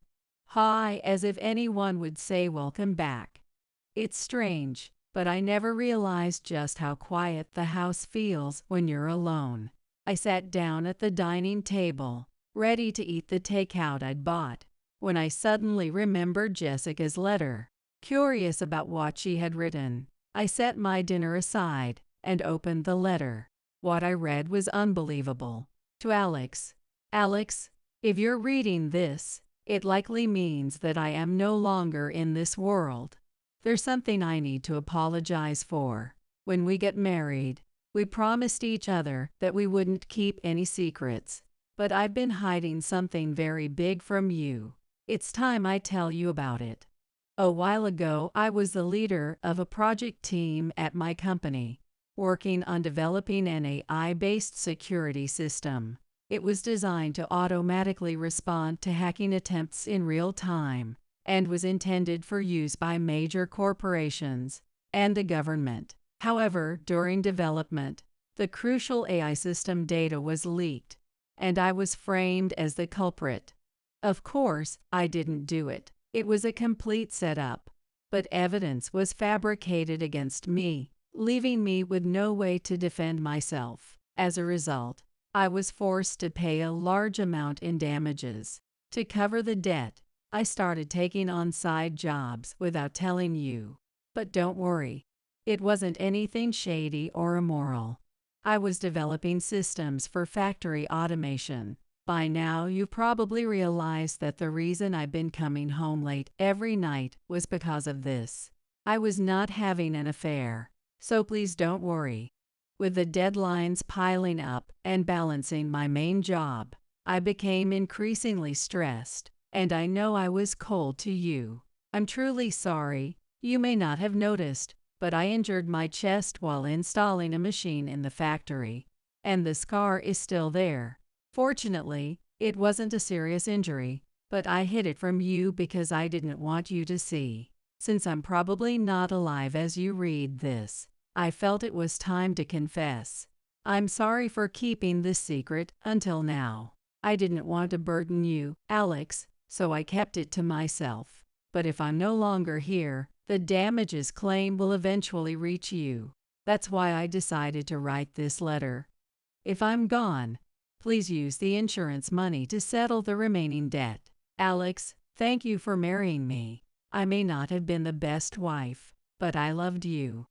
Hi, as if anyone would say welcome back. It's strange, but I never realized just how quiet the house feels when you're alone. I sat down at the dining table, ready to eat the takeout I'd bought, when I suddenly remembered Jessica's letter. Curious about what she had written, I set my dinner aside and opened the letter. What I read was unbelievable. To Alex. Alex, if you're reading this, it likely means that I am no longer in this world. There's something I need to apologize for. When we get married, we promised each other that we wouldn't keep any secrets, but I've been hiding something very big from you. It's time I tell you about it. A while ago, I was the leader of a project team at my company, working on developing an AI-based security system. It was designed to automatically respond to hacking attempts in real time, and was intended for use by major corporations and the government. However, during development, the crucial AI system data was leaked, and I was framed as the culprit. Of course, I didn't do it. It was a complete setup, but evidence was fabricated against me, leaving me with no way to defend myself. As a result, I was forced to pay a large amount in damages. To cover the debt, I started taking on side jobs without telling you. But don't worry, it wasn't anything shady or immoral. I was developing systems for factory automation. By now, you've probably realized that the reason I've been coming home late every night was because of this. I was not having an affair, so please don't worry. With the deadlines piling up and balancing my main job, I became increasingly stressed, and I know I was cold to you. I'm truly sorry. You may not have noticed, but I injured my chest while installing a machine in the factory, and the scar is still there. Fortunately, it wasn't a serious injury, but I hid it from you because I didn't want you to see. Since I'm probably not alive as you read this, I felt it was time to confess. I'm sorry for keeping this secret until now. I didn't want to burden you, Alex, so I kept it to myself. But if I'm no longer here, the damages claim will eventually reach you. That's why I decided to write this letter. If I'm gone, please use the insurance money to settle the remaining debt. Alex, thank you for marrying me. I may not have been the best wife, but I loved you.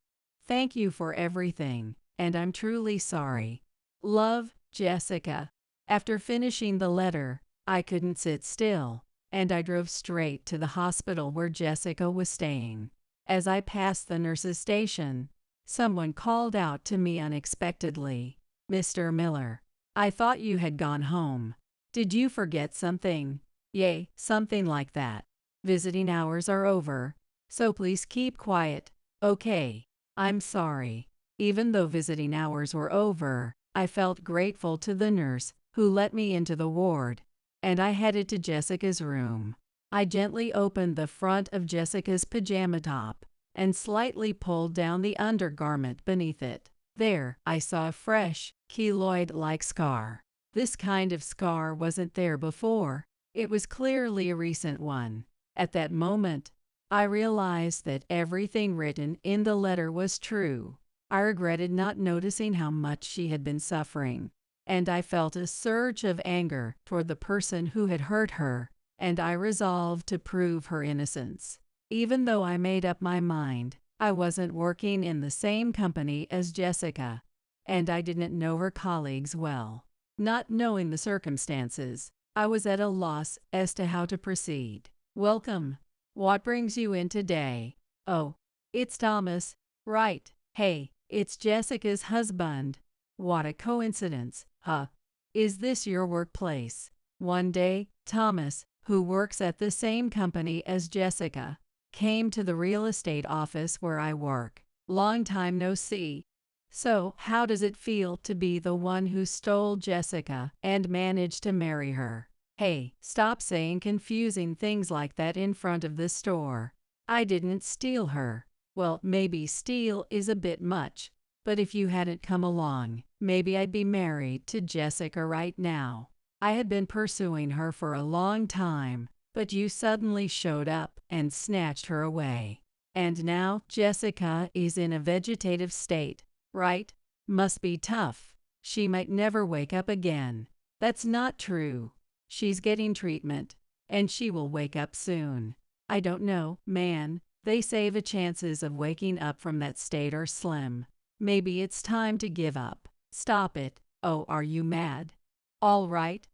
Thank you for everything, and I'm truly sorry. Love, Jessica. After finishing the letter, I couldn't sit still, and I drove straight to the hospital where Jessica was staying. As I passed the nurse's station, someone called out to me unexpectedly, "Mr. Miller, I thought you had gone home. Did you forget something?" "Yay, something like that. Visiting hours are over, so please keep quiet, okay? I'm sorry." Even though visiting hours were over, I felt grateful to the nurse who let me into the ward, and I headed to Jessica's room. I gently opened the front of Jessica's pajama top and slightly pulled down the undergarment beneath it. There, I saw a fresh, keloid-like scar. This kind of scar wasn't there before. It was clearly a recent one. At that moment, I realized that everything written in the letter was true. I regretted not noticing how much she had been suffering, and I felt a surge of anger toward the person who had hurt her, and I resolved to prove her innocence. Even though I made up my mind, I wasn't working in the same company as Jessica, and I didn't know her colleagues well. Not knowing the circumstances, I was at a loss as to how to proceed. "Welcome. What brings you in today?" "Oh, it's Thomas, right? Hey, it's Jessica's husband. What a coincidence, huh? Is this your workplace?" One day, Thomas, who works at the same company as Jessica, came to the real estate office where I work. "Long time no see. So, how does it feel to be the one who stole Jessica and managed to marry her?" "Hey, stop saying confusing things like that in front of the store. I didn't steal her." "Well, maybe steal is a bit much, but if you hadn't come along, maybe I'd be married to Jessica right now. I had been pursuing her for a long time, but you suddenly showed up and snatched her away. And now Jessica is in a vegetative state, right? Must be tough. She might never wake up again." "That's not true. She's getting treatment, and she will wake up soon." "I don't know, man. They say the chances of waking up from that state are slim. Maybe it's time to give up." "Stop it. Oh, are you mad?" All right.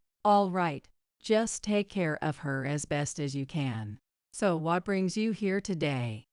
Just take care of her as best as you can." "So what brings you here today?"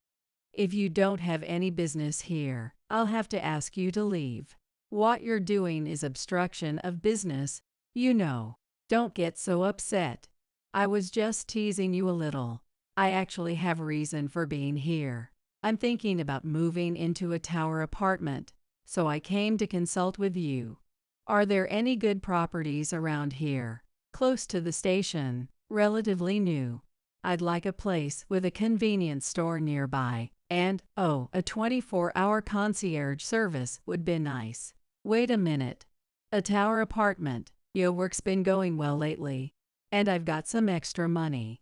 "If you don't have any business here, I'll have to ask you to leave. What you're doing is obstruction of business, you know." "Don't get so upset. I was just teasing you a little. I actually have a reason for being here. I'm thinking about moving into a tower apartment, so I came to consult with you. Are there any good properties around here? Close to the station, relatively new. I'd like a place with a convenience store nearby, and, oh, a 24-hour concierge service would be nice." "Wait a minute. A tower apartment. Your work's been going well lately, and I've got some extra money.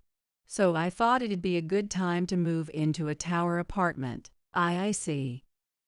So I thought it'd be a good time to move into a tower apartment." I see.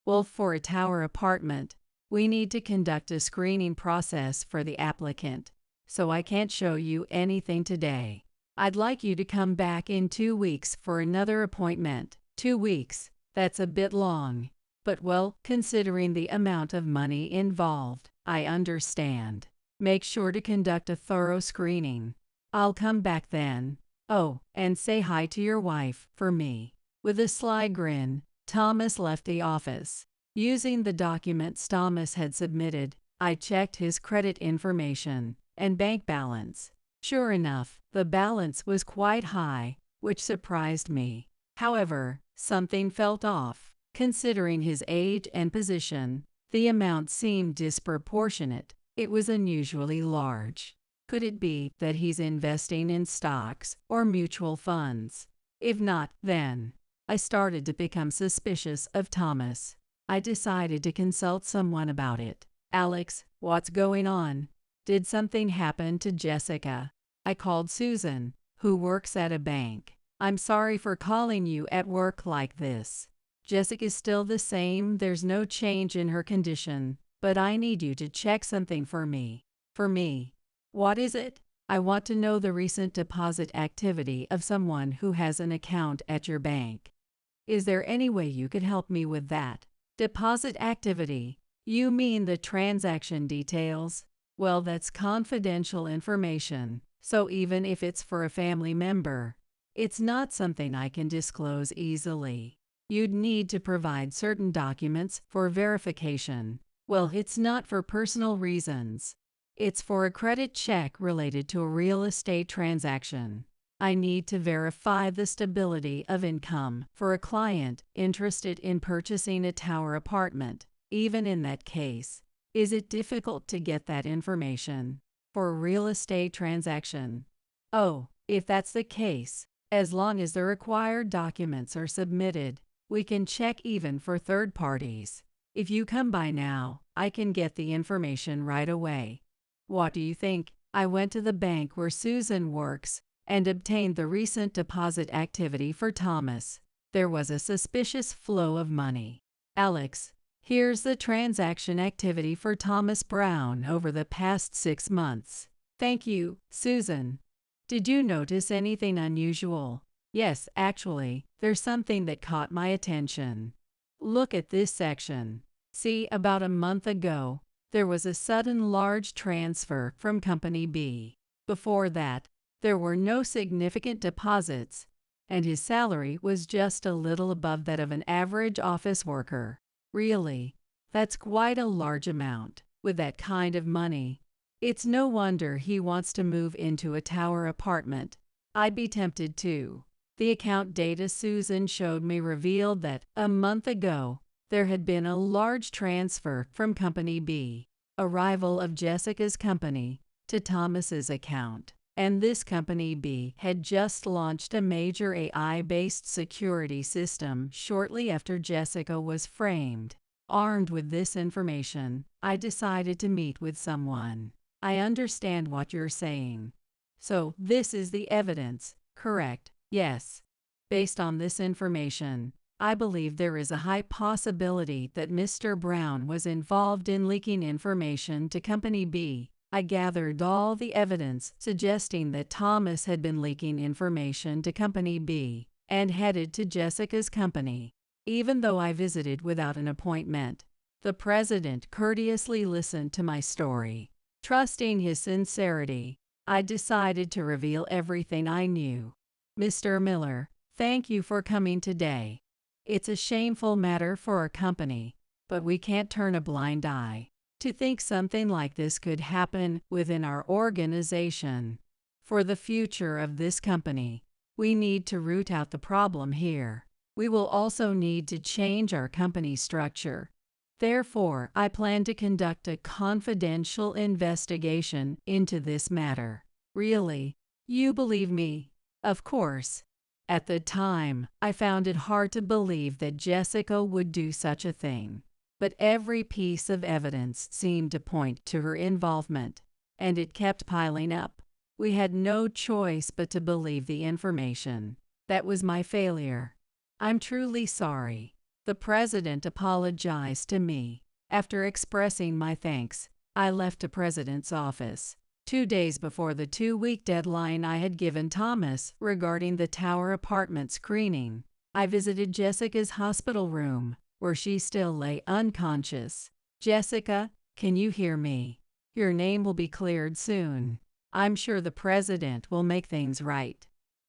Well, for a tower apartment, we need to conduct a screening process for the applicant, so I can't show you anything today. I'd like you to come back in 2 weeks for another appointment. 2 weeks, that's a bit long. But well, considering the amount of money involved, I understand. Make sure to conduct a thorough screening. I'll come back then. Oh, and say hi to your wife for me." With a sly grin, Thomas left the office. Using the documents Thomas had submitted, I checked his credit information and bank balance. Sure enough, the balance was quite high, which surprised me. However, something felt off. Considering his age and position, the amount seemed disproportionate. It was unusually large. Could it be that he's investing in stocks or mutual funds? If not, then I started to become suspicious of Thomas. I decided to consult someone about it. Alex, what's going on? Did something happen to Jessica? I called Susan, who works at a bank. I'm sorry for calling you at work like this. Jessica's still the same, there's no change in her condition, but I need you to check something for me. For me? What is it? I want to know the recent deposit activity of someone who has an account at your bank. Is there any way you could help me with that? Deposit activity? You mean the transaction details? Well, that's confidential information, so even if it's for a family member, it's not something I can disclose easily. You'd need to provide certain documents for verification. Well, it's not for personal reasons. It's for a credit check related to a real estate transaction. I need to verify the stability of income for a client interested in purchasing a tower apartment. Even in that case, is it difficult to get that information for a real estate transaction? Oh, if that's the case, as long as the required documents are submitted, we can check even for third parties. If you come by now, I can get the information right away. What do you think? I went to the bank where Susan works and obtained the recent deposit activity for Thomas. There was a suspicious flow of money. Alex, here's the transaction activity for Thomas Brown over the past 6 months. Thank you, Susan. Did you notice anything unusual? Yes, actually, there's something that caught my attention. Look at this section. See, about a month ago, there was a sudden large transfer from Company B. Before that, there were no significant deposits, and his salary was just a little above that of an average office worker. Really, that's quite a large amount. With that kind of money, it's no wonder he wants to move into a tower apartment. I'd be tempted too. The account data Susan showed me revealed that, a month ago, there had been a large transfer from Company B, a rival of Jessica's company, to Thomas's account. And this Company B had just launched a major AI-based security system shortly after Jessica was framed. Armed with this information, I decided to meet with someone. I understand what you're saying. So, this is the evidence, correct? Yes. Based on this information, I believe there is a high possibility that Mr. Brown was involved in leaking information to Company B. I gathered all the evidence suggesting that Thomas had been leaking information to Company B and headed to Jessica's company. Even though I visited without an appointment, the president courteously listened to my story. Trusting his sincerity, I decided to reveal everything I knew. Mr. Miller, thank you for coming today. It's a shameful matter for our company, but we can't turn a blind eye. To think something like this could happen within our organization. For the future of this company, we need to root out the problem here. We will also need to change our company structure. Therefore, I plan to conduct a confidential investigation into this matter. Really? You believe me? Of course. At the time, I found it hard to believe that Jessica would do such a thing. But every piece of evidence seemed to point to her involvement, and it kept piling up. We had no choice but to believe the information. That was my failure. I'm truly sorry. The president apologized to me. After expressing my thanks, I left the president's office. 2 days before the 2-week deadline I had given Thomas regarding the tower apartment screening, I visited Jessica's hospital room, where she still lay unconscious. Jessica, can you hear me? Your name will be cleared soon. I'm sure the president will make things right.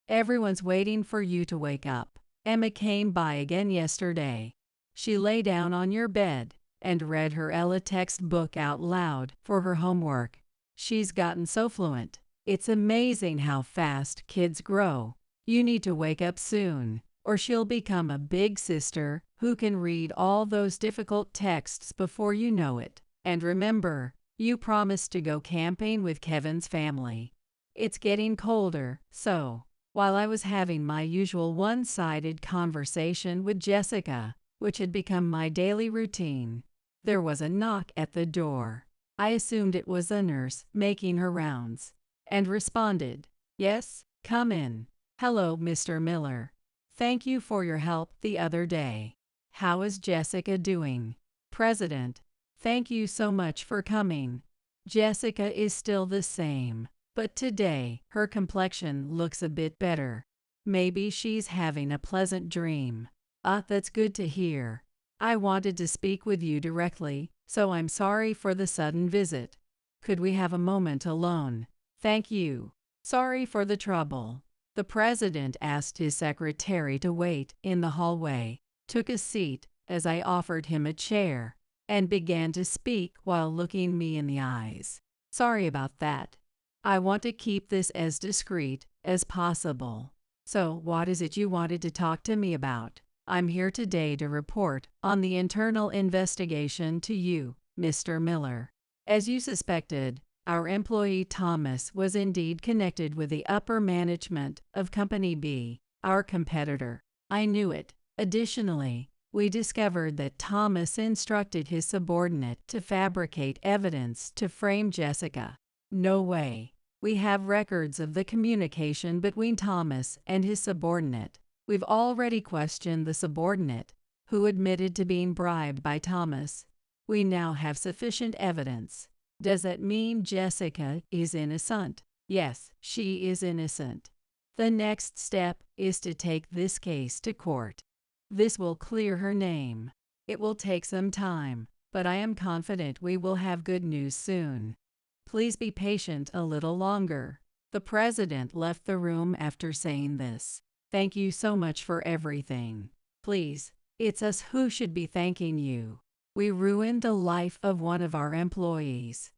Everyone's waiting for you to wake up. Emma came by again yesterday. She lay down on your bed and read her Ella textbook out loud for her homework. She's gotten so fluent. It's amazing how fast kids grow. You need to wake up soon, or she'll become a big sister who can read all those difficult texts before you know it. And remember, you promised to go camping with Kevin's family. It's getting colder, so while I was having my usual one-sided conversation with Jessica, which had become my daily routine, There was a knock at the door. I assumed it was a nurse making her rounds, and responded, "Yes, come in." "Hello, Mr. Miller. Thank you for your help the other day. How is Jessica doing?" President: "Thank you so much for coming. Jessica is still the same, but today her complexion looks a bit better. Maybe she's having a pleasant dream." That's good to hear. I wanted to speak with you directly, so I'm sorry for the sudden visit. Could we have a moment alone? Thank you. Sorry for the trouble. The president asked his secretary to wait in the hallway, took a seat as I offered him a chair, and began to speak while looking me in the eyes. "Sorry about that. I want to keep this as discreet as possible. So, what is it you wanted to talk to me about?" "I'm here today to report on the internal investigation to you, Mr. Miller. As you suspected, our employee Thomas was indeed connected with the upper management of Company B, our competitor. I knew it. Additionally, we discovered that Thomas instructed his subordinate to fabricate evidence to frame Jessica." "No way." "We have records of the communication between Thomas and his subordinate. We've already questioned the subordinate, who admitted to being bribed by Thomas. We now have sufficient evidence." "Does that mean Jessica is innocent?" "Yes, she is innocent. The next step is to take this case to court. This will clear her name. It will take some time, but I am confident we will have good news soon. Please be patient a little longer." The president left the room after saying this. "Thank you so much for everything. Please, it's us who should be thanking you. We ruined the life of one of our employees.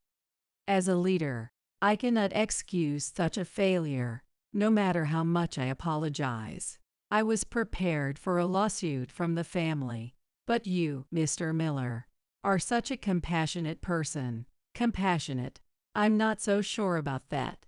As a leader, I cannot excuse such a failure, no matter how much I apologize. I was prepared for a lawsuit from the family, but you, Mr. Miller, are such a compassionate person." "Compassionate? I'm not so sure about that.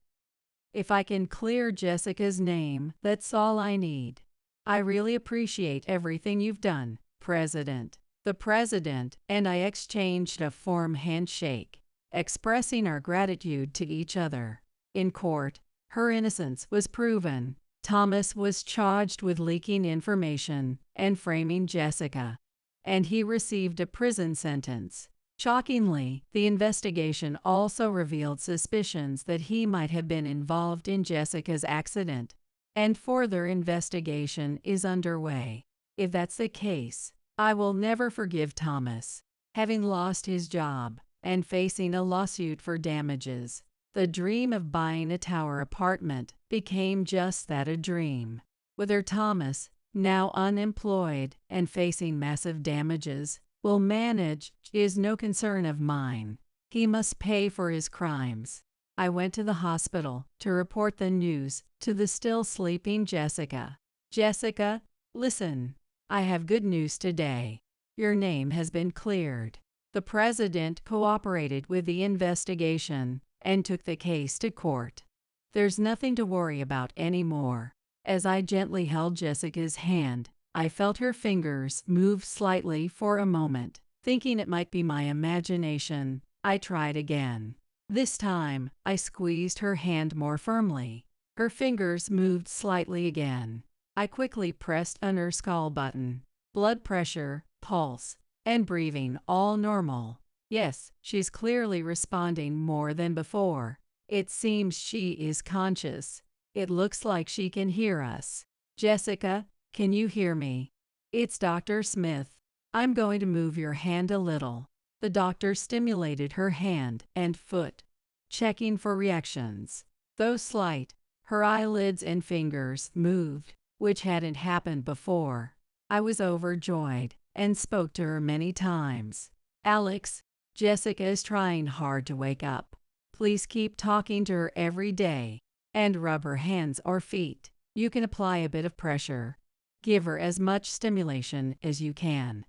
If I can clear Jessica's name, that's all I need. I really appreciate everything you've done, President." The president and I exchanged a firm handshake, expressing our gratitude to each other. In court, her innocence was proven. Thomas was charged with leaking information and framing Jessica, and he received a prison sentence. Shockingly, the investigation also revealed suspicions that he might have been involved in Jessica's accident, and further investigation is underway. If that's the case, I will never forgive Thomas. Having lost his job and facing a lawsuit for damages, the dream of buying a tower apartment became just that, a dream. Whether Thomas, now unemployed and facing massive damages, will manage is no concern of mine. He must pay for his crimes. I went to the hospital to report the news to the still sleeping Jessica. "Jessica, listen. I have good news today. Your name has been cleared." The president cooperated with the investigation and took the case to court. "There's nothing to worry about anymore." As I gently held Jessica's hand, I felt her fingers move slightly for a moment. Thinking it might be my imagination, I tried again. This time, I squeezed her hand more firmly. Her fingers moved slightly again. I quickly pressed on her skull button. Blood pressure, pulse, and breathing all normal. Yes, she's clearly responding more than before. It seems she is conscious. It looks like she can hear us. "Jessica, can you hear me? It's Dr. Smith. I'm going to move your hand a little." The doctor stimulated her hand and foot, checking for reactions. Though slight, her eyelids and fingers moved, which hadn't happened before. I was overjoyed and spoke to her many times. "Alex, Jessica is trying hard to wake up. Please keep talking to her every day and rub her hands or feet. You can apply a bit of pressure. Give her as much stimulation as you can.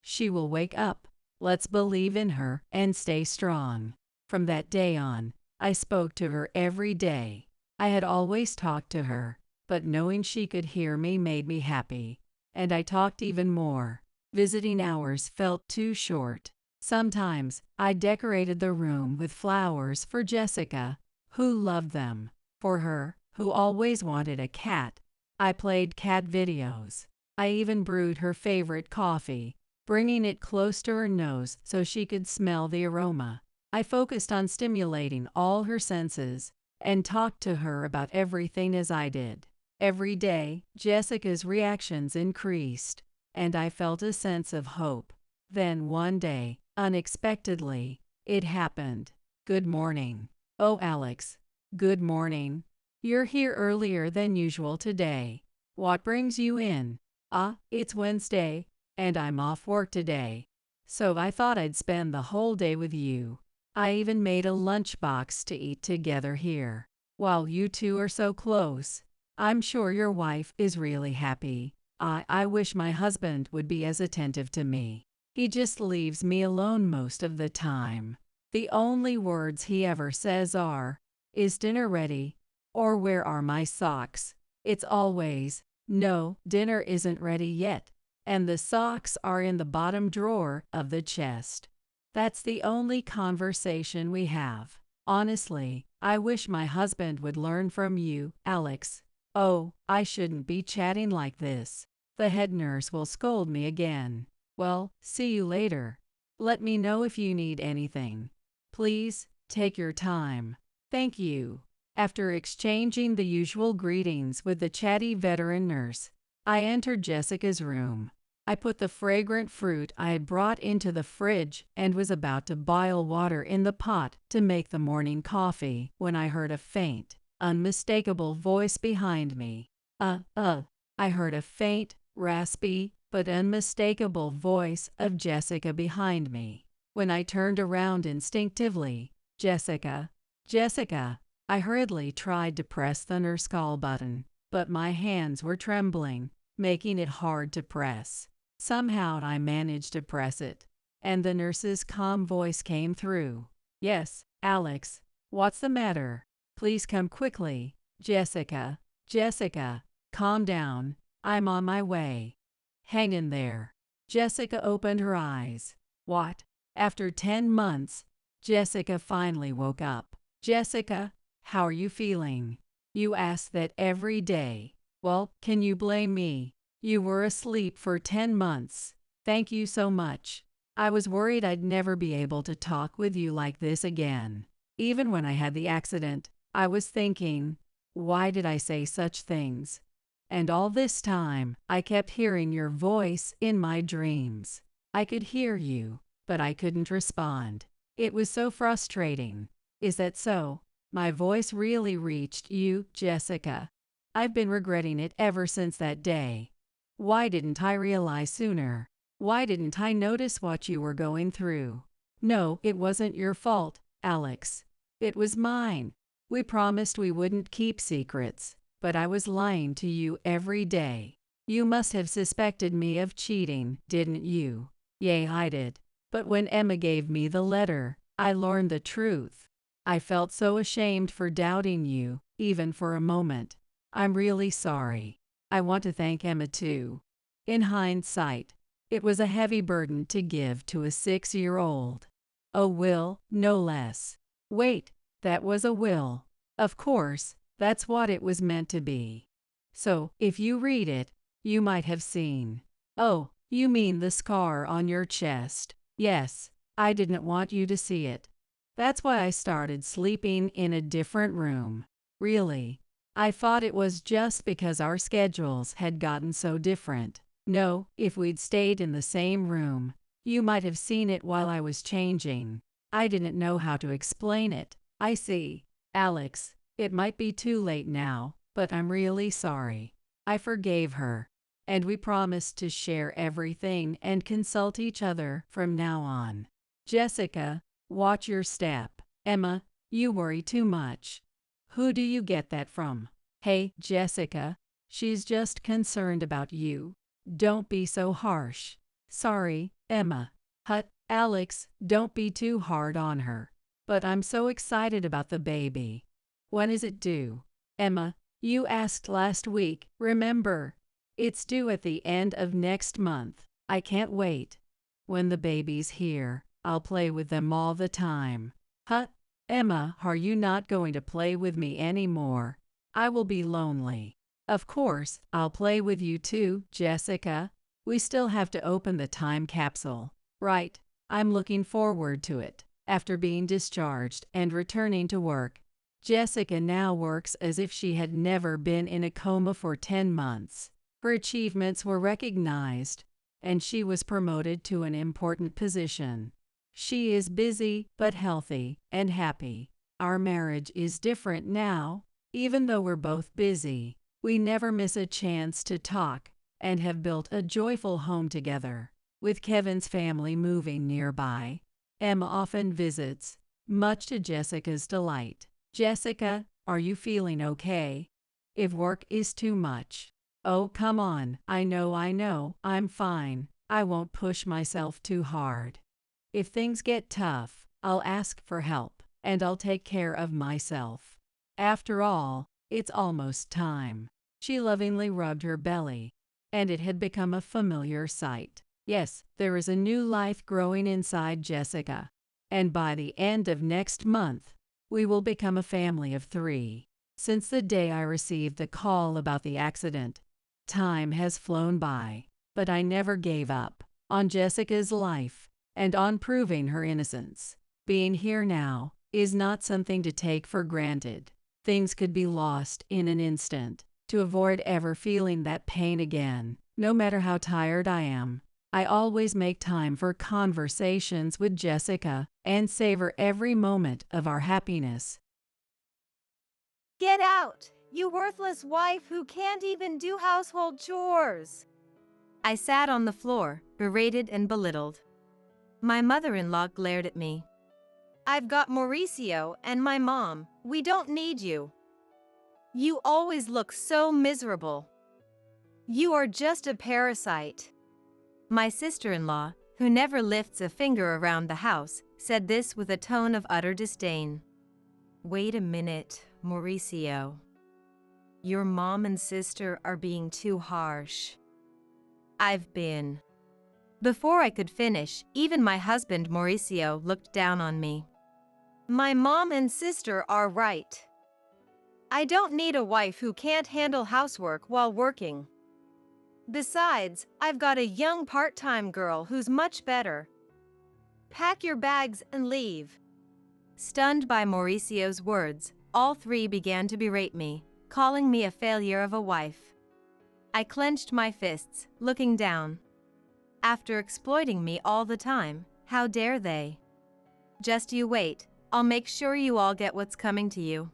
She will wake up. Let's believe in her and stay strong." From that day on, I spoke to her every day. I had always talked to her, but knowing she could hear me made me happy, and I talked even more. Visiting hours felt too short. Sometimes I decorated the room with flowers for Jessica, who loved them. For her, who always wanted a cat, I played cat videos. I even brewed her favorite coffee, bringing it close to her nose so she could smell the aroma. I focused on stimulating all her senses and talked to her about everything as I did. Every day, Jessica's reactions increased, and I felt a sense of hope. Then one day, unexpectedly, it happened. "Good morning." "Oh, Alex. Good morning. You're here earlier than usual today. What brings you in?" It's Wednesday, and I'm off work today. So I thought I'd spend the whole day with you. I even made a lunchbox to eat together here. While you two are so close, I'm sure your wife is really happy. I wish my husband would be as attentive to me. He just leaves me alone most of the time. The only words he ever says are, "Is dinner ready?" or "Where are my socks?" It's always, "No, dinner isn't ready yet, and the socks are in the bottom drawer of the chest." That's the only conversation we have. Honestly, I wish my husband would learn from you, Alex. Oh, I shouldn't be chatting like this. The head nurse will scold me again. Well, see you later. Let me know if you need anything. Please, take your time. Thank you. After exchanging the usual greetings with the chatty veteran nurse, I entered Jessica's room. I put the fragrant fruit I had brought into the fridge and was about to boil water in the pot to make the morning coffee when I heard a faint, unmistakable voice behind me. I heard a faint, raspy, but unmistakable voice of Jessica behind me. When I turned around instinctively, Jessica. I hurriedly tried to press the nurse call button, but my hands were trembling, making it hard to press. Somehow I managed to press it, and the nurse's calm voice came through. "Yes, Alex. What's the matter? Please come quickly. Jessica, calm down. I'm on my way. Hang in there." Jessica opened her eyes. What? After 10 months, Jessica finally woke up. "Jessica, how are you feeling? You ask that every day. Well, can you blame me? You were asleep for 10 months. Thank you so much. I was worried I'd never be able to talk with you like this again. Even when I had the accident, I was thinking, why did I say such things? And all this time, I kept hearing your voice in my dreams. I could hear you, but I couldn't respond. It was so frustrating. Is that so? My voice really reached you, Jessica. I've been regretting it ever since that day. Why didn't I realize sooner? Why didn't I notice what you were going through? No, it wasn't your fault, Alex. It was mine. We promised we wouldn't keep secrets, but I was lying to you every day. You must have suspected me of cheating, didn't you? Yeah, I did. But when Emma gave me the letter, I learned the truth. I felt so ashamed for doubting you, even for a moment. I'm really sorry. I want to thank Emma too. In hindsight, it was a heavy burden to give to a 6-year-old. A will, no less. Wait, that was a will. Of course, that's what it was meant to be. So, if you read it, you might have seen. Oh, you mean the scar on your chest? Yes, I didn't want you to see it. That's why I started sleeping in a different room. Really. I thought it was just because our schedules had gotten so different. No, if we'd stayed in the same room, you might have seen it while I was changing. I didn't know how to explain it. I see. Alex, it might be too late now, but I'm really sorry. I forgave her, and we promised to share everything and consult each other from now on. Jessica, watch your step. Emma, you worry too much. Who do you get that from? Hey, Jessica, she's just concerned about you. Don't be so harsh. Sorry, Emma. Alex, don't be too hard on her. But I'm so excited about the baby. When is it due? Emma, you asked last week, remember? It's due at the end of next month. I can't wait. When the baby's here, I'll play with them all the time. Huh? Emma, are you not going to play with me anymore? I will be lonely. Of course, I'll play with you too, Jessica. We still have to open the time capsule. Right. I'm looking forward to it. After being discharged and returning to work, Jessica now works as if she had never been in a coma for 10 months. Her achievements were recognized, and she was promoted to an important position. She is busy but healthy and happy. Our marriage is different now. Even though we're both busy, we never miss a chance to talk and have built a joyful home together. With Kevin's family moving nearby, Emma often visits, much to Jessica's delight. Jessica, are you feeling okay? If work is too much. Oh, come on. I know. I'm fine. I won't push myself too hard. If things get tough, I'll ask for help, and I'll take care of myself. After all, it's almost time. She lovingly rubbed her belly, and it had become a familiar sight. Yes, there is a new life growing inside Jessica, and by the end of next month, we will become a family of 3. Since the day I received the call about the accident, time has flown by, but I never gave up on Jessica's life and on proving her innocence. Being here now is not something to take for granted. Things could be lost in an instant. To avoid ever feeling that pain again, no matter how tired I am, I always make time for conversations with Jessica and savor every moment of our happiness.
Get out, you worthless wife who can't even do household chores. I sat on the floor, berated and belittled. My mother-in-law glared at me. I've got Mauricio and my mom. We don't need you. You always look so miserable. You are just a parasite. My sister-in-law, who never lifts a finger around the house, said this with a tone of utter disdain. Wait a minute, Mauricio. Your mom and sister are being too harsh. I've been. Before I could finish, even my husband Mauricio looked down on me. My mom and sister are right. I don't need a wife who can't handle housework while working. Besides, I've got a young part-time girl who's much better. Pack your bags and leave. Stunned by Mauricio's words, all 3 began to berate me, calling me a failure of a wife. I clenched my fists, looking down. After exploiting me all the time, how dare they? Just you wait, I'll make sure you all get what's coming to you.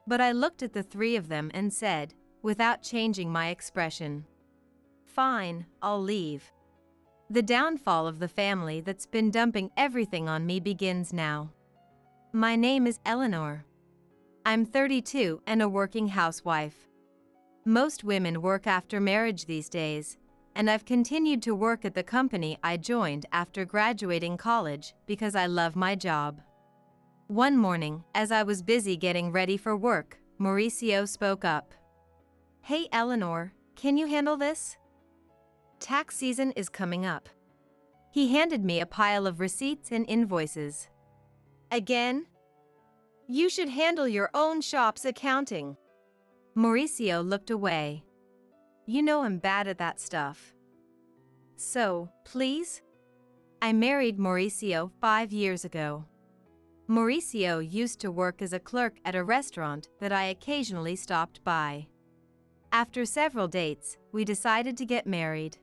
But I looked at the 3 of them and said, without changing my expression, fine, I'll leave. The downfall of the family that's been dumping everything on me begins now. My name is Eleanor. I'm 32 and a working housewife. Most women work after marriage these days, and I've continued to work at the company I joined after graduating college because I love my job. One morning, as I was busy getting ready for work, Mauricio spoke up. Hey Eleanor, can you handle this? Tax season is coming up. He handed me a pile of receipts and invoices. Again? You should handle your own shop's accounting. Mauricio looked away. You know I'm bad at that stuff. So, please? I married Mauricio 5 years ago. Mauricio used to work as a clerk at a restaurant that I occasionally stopped by. After several dates, we decided to get married.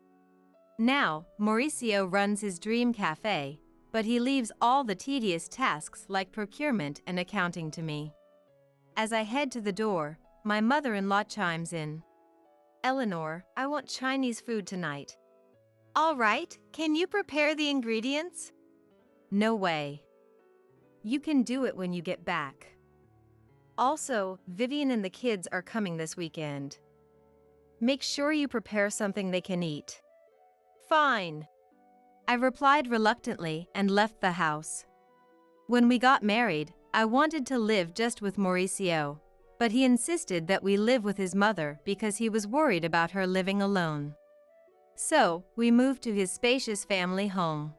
Now, Mauricio runs his dream cafe, but he leaves all the tedious tasks like procurement and accounting to me. As I head to the door, my mother-in-law chimes in. Eleanor, I want Chinese food tonight. All right, can you prepare the ingredients? No way. You can do it when you get back. Also, Vivian and the kids are coming this weekend. Make sure you prepare something they can eat. Fine. I replied reluctantly and left the house. When we got married, I wanted to live just with Mauricio, but he insisted that we live with his mother because he was worried about her living alone. So, we moved to his spacious family home.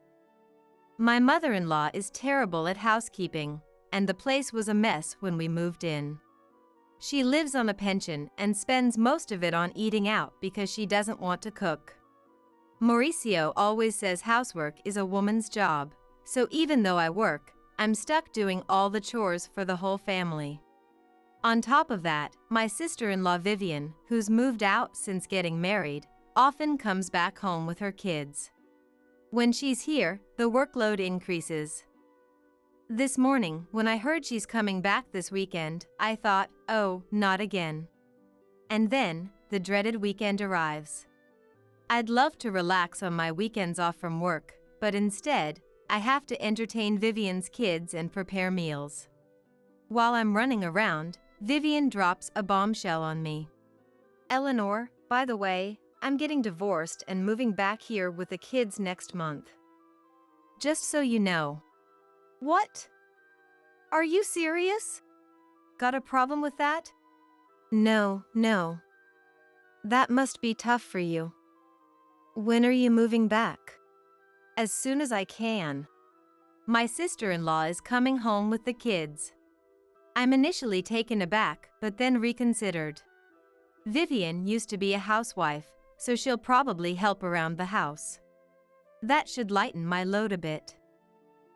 My mother-in-law is terrible at housekeeping, and the place was a mess when we moved in. She lives on a pension and spends most of it on eating out because she doesn't want to cook. Mauricio always says housework is a woman's job, so even though I work, I'm stuck doing all the chores for the whole family. On top of that, my sister-in-law Vivian, who's moved out since getting married, often comes back home with her kids. When she's here, the workload increases. This morning, when I heard she's coming back this weekend, I thought, oh, not again. And then, the dreaded weekend arrives. I'd love to relax on my weekends off from work, but instead, I have to entertain Vivian's kids and prepare meals. While I'm running around, Vivian drops a bombshell on me. Eleanor, by the way, I'm getting divorced and moving back here with the kids next month. Just so you know. What? Are you serious? Got a problem with that? No. That must be tough for you. When are you moving back? As soon as I can. My sister-in-law is coming home with the kids. I'm initially taken aback, but then reconsidered. Vivian used to be a housewife, so she'll probably help around the house. That should lighten my load a bit.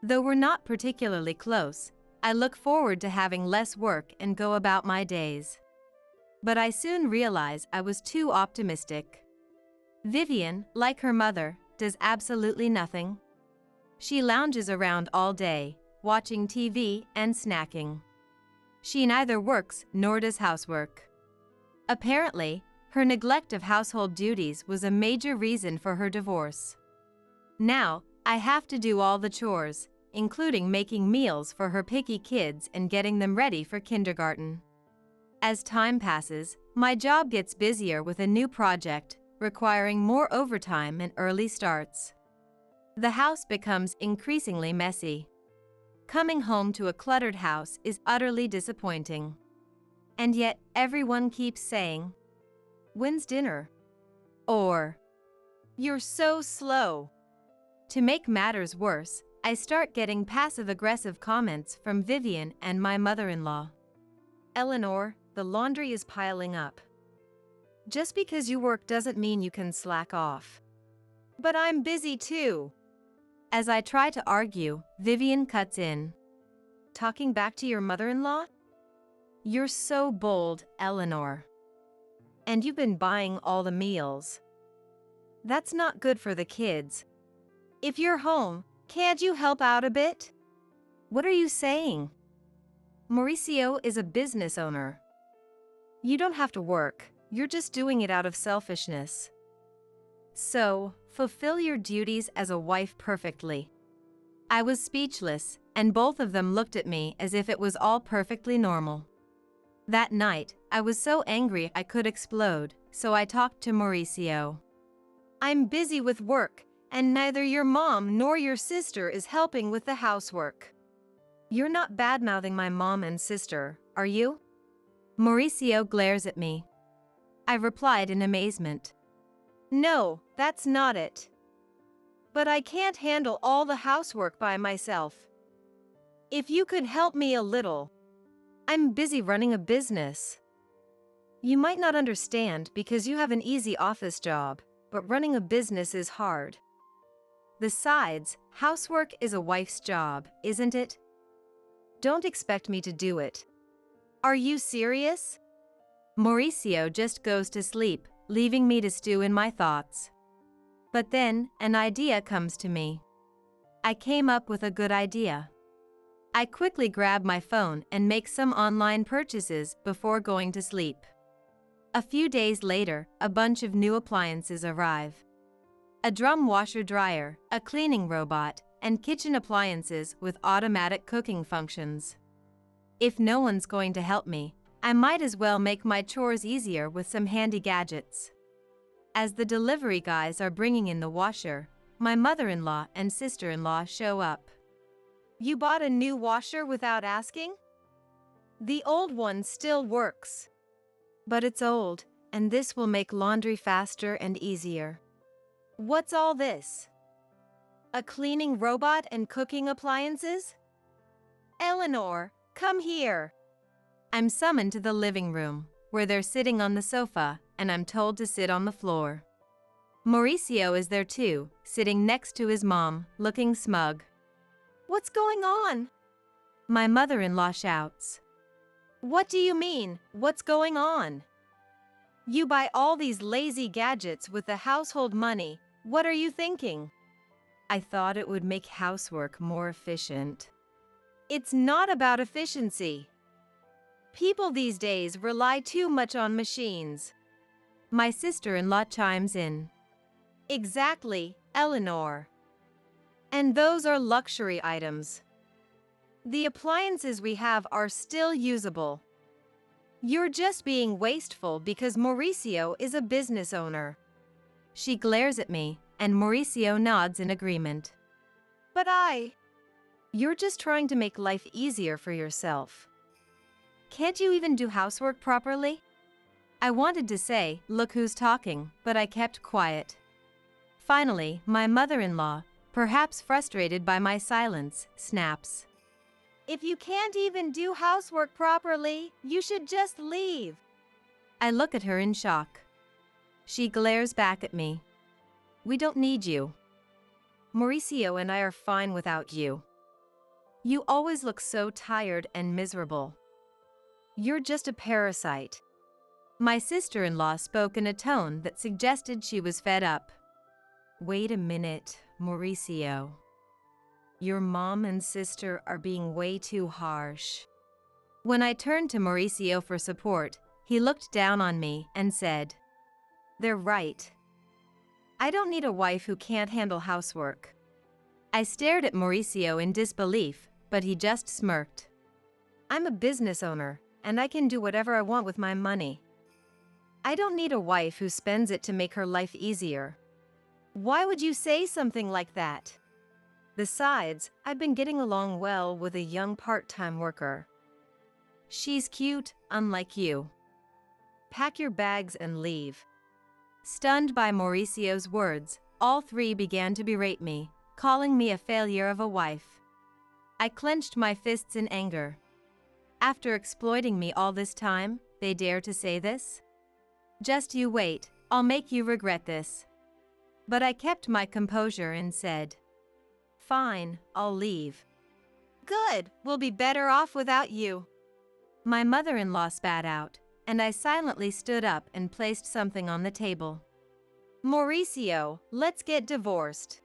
Though we're not particularly close, I look forward to having less work and go about my days. But I soon realize I was too optimistic. Vivian, like her mother, does absolutely nothing. She lounges around all day, watching TV and snacking. She neither works nor does housework. Apparently, her neglect of household duties was a major reason for her divorce. Now, I have to do all the chores, including making meals for her picky kids and getting them ready for kindergarten. As time passes, my job gets busier with a new project, requiring more overtime and early starts. The house becomes increasingly messy. Coming home to a cluttered house is utterly disappointing. And yet, everyone keeps saying, "When's dinner?" Or, "You're so slow." To make matters worse, I start getting passive-aggressive comments from Vivian and my mother-in-law. "Eleanor, the laundry is piling up. Just because you work doesn't mean you can slack off." "But I'm busy too." As I try to argue, Vivian cuts in. "Talking back to your mother-in-law? You're so bold, Eleanor. And you've been buying all the meals. That's not good for the kids. If you're home, can't you help out a bit?" "What are you saying?" "Mauricio is a business owner. You don't have to work, you're just doing it out of selfishness. So, fulfill your duties as a wife perfectly." I was speechless, and both of them looked at me as if it was all perfectly normal. That night, I was so angry I could explode, so I talked to Mauricio. "I'm busy with work, and neither your mom nor your sister is helping with the housework." "You're not bad-mouthing my mom and sister, are you?" Mauricio glares at me. I replied in amazement. "No, that's not it. But I can't handle all the housework by myself. If you could help me a little. I'm busy running a business. You might not understand because you have an easy office job, but running a business is hard. Besides, housework is a wife's job, isn't it? Don't expect me to do it." "Are you serious?" Mauricio just goes to sleep, leaving me to stew in my thoughts. But then, an idea comes to me. I came up with a good idea. I quickly grab my phone and make some online purchases before going to sleep. A few days later, a bunch of new appliances arrive. A drum washer-dryer, a cleaning robot, and kitchen appliances with automatic cooking functions. If no one's going to help me, I might as well make my chores easier with some handy gadgets. As the delivery guys are bringing in the washer, my mother-in-law and sister-in-law show up. "You bought a new washer without asking?" "The old one still works. But it's old, and this will make laundry faster and easier." "What's all this?" A cleaning robot and cooking appliances? Eleanor, come here. I'm summoned to the living room, where they're sitting on the sofa, and I'm told to sit on the floor. Mauricio is there too, sitting next to his mom, looking smug. What's going on? My mother-in-law shouts. What do you mean, what's going on? You buy all these lazy gadgets with the household money, what are you thinking? I thought it would make housework more efficient. It's not about efficiency. People these days rely too much on machines. My sister-in-law chimes in. Exactly, Eleanor. And those are luxury items. The appliances we have are still usable. You're just being wasteful because Mauricio is a business owner. She glares at me, and Mauricio nods in agreement. But You're just trying to make life easier for yourself. Can't you even do housework properly? I wanted to say, look who's talking, but I kept quiet. Finally, my mother-in-law, perhaps frustrated by my silence, snaps. If you can't even do housework properly, you should just leave. I look at her in shock. She glares back at me. We don't need you. Mauricio and I are fine without you. You always look so tired and miserable. You're just a parasite. My sister-in-law spoke in a tone that suggested she was fed up. Wait a minute, Mauricio. Your mom and sister are being way too harsh. When I turned to Mauricio for support, he looked down on me and said, They're right. I don't need a wife who can't handle housework. I stared at Mauricio in disbelief, but he just smirked. I'm a business owner, and I can do whatever I want with my money. I don't need a wife who spends it to make her life easier. Why would you say something like that? Besides, I've been getting along well with a young part-time worker. She's cute, unlike you. Pack your bags and leave. Stunned by Mauricio's words, all three began to berate me, calling me a failure of a wife. I clenched my fists in anger. After exploiting me all this time, they dare to say this? Just you wait, I'll make you regret this. But I kept my composure and said, Fine, I'll leave. Good, we'll be better off without you. My mother-in-law spat out, and I silently stood up and placed something on the table. Mauricio, let's get divorced.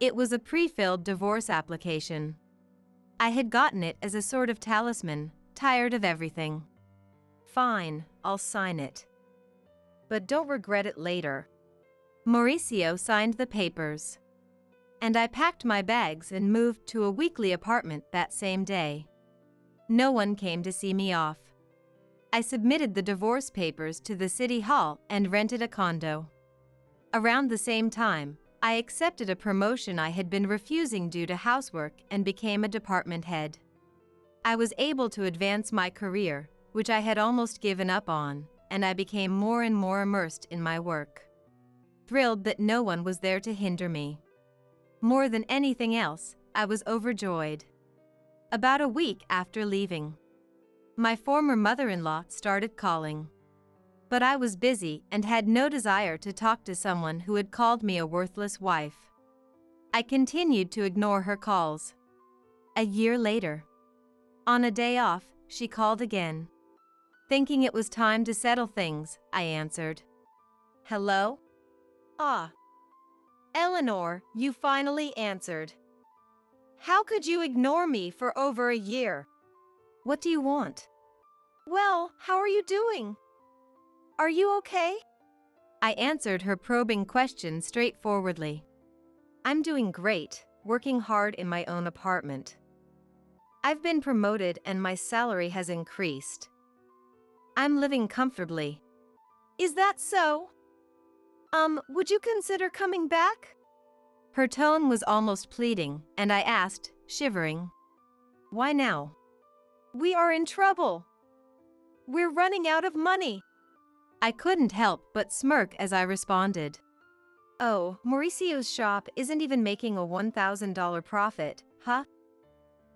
It was a pre-filled divorce application. I had gotten it as a sort of talisman, tired of everything. Fine, I'll sign it. But don't regret it later. Mauricio signed the papers. And I packed my bags and moved to a weekly apartment that same day. No one came to see me off. I submitted the divorce papers to the city hall and rented a condo. Around the same time, I accepted a promotion I had been refusing due to housework and became a department head. I was able to advance my career, which I had almost given up on, and I became more and more immersed in my work. Thrilled that no one was there to hinder me. More than anything else, I was overjoyed. About a week after leaving, my former mother-in-law started calling. But I was busy and had no desire to talk to someone who had called me a worthless wife. I continued to ignore her calls. A year later, on a day off, she called again. Thinking it was time to settle things, I answered. Hello? Eleanor, you finally answered. How could you ignore me for over a year? What do you want? Well, how are you doing? Are you okay? I answered her probing question straightforwardly. I'm doing great, working hard in my own apartment. I've been promoted and my salary has increased. I'm living comfortably. Is that so? Would you consider coming back? Her tone was almost pleading, and I asked, shivering. Why now? We are in trouble. We're running out of money. I couldn't help but smirk as I responded. Oh, Mauricio's shop isn't even making a $1,000 profit, huh?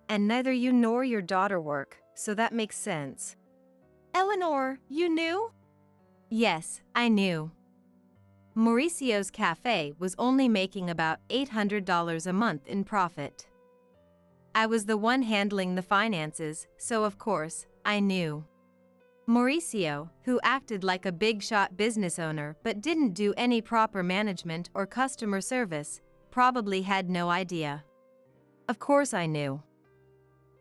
And neither you nor your daughter work, so that makes sense. Eleanor, you knew? Yes, I knew. Mauricio's cafe was only making about $800 a month in profit. I was the one handling the finances, so of course, I knew. Mauricio, who acted like a big-shot business owner but didn't do any proper management or customer service, probably had no idea. Of course I knew.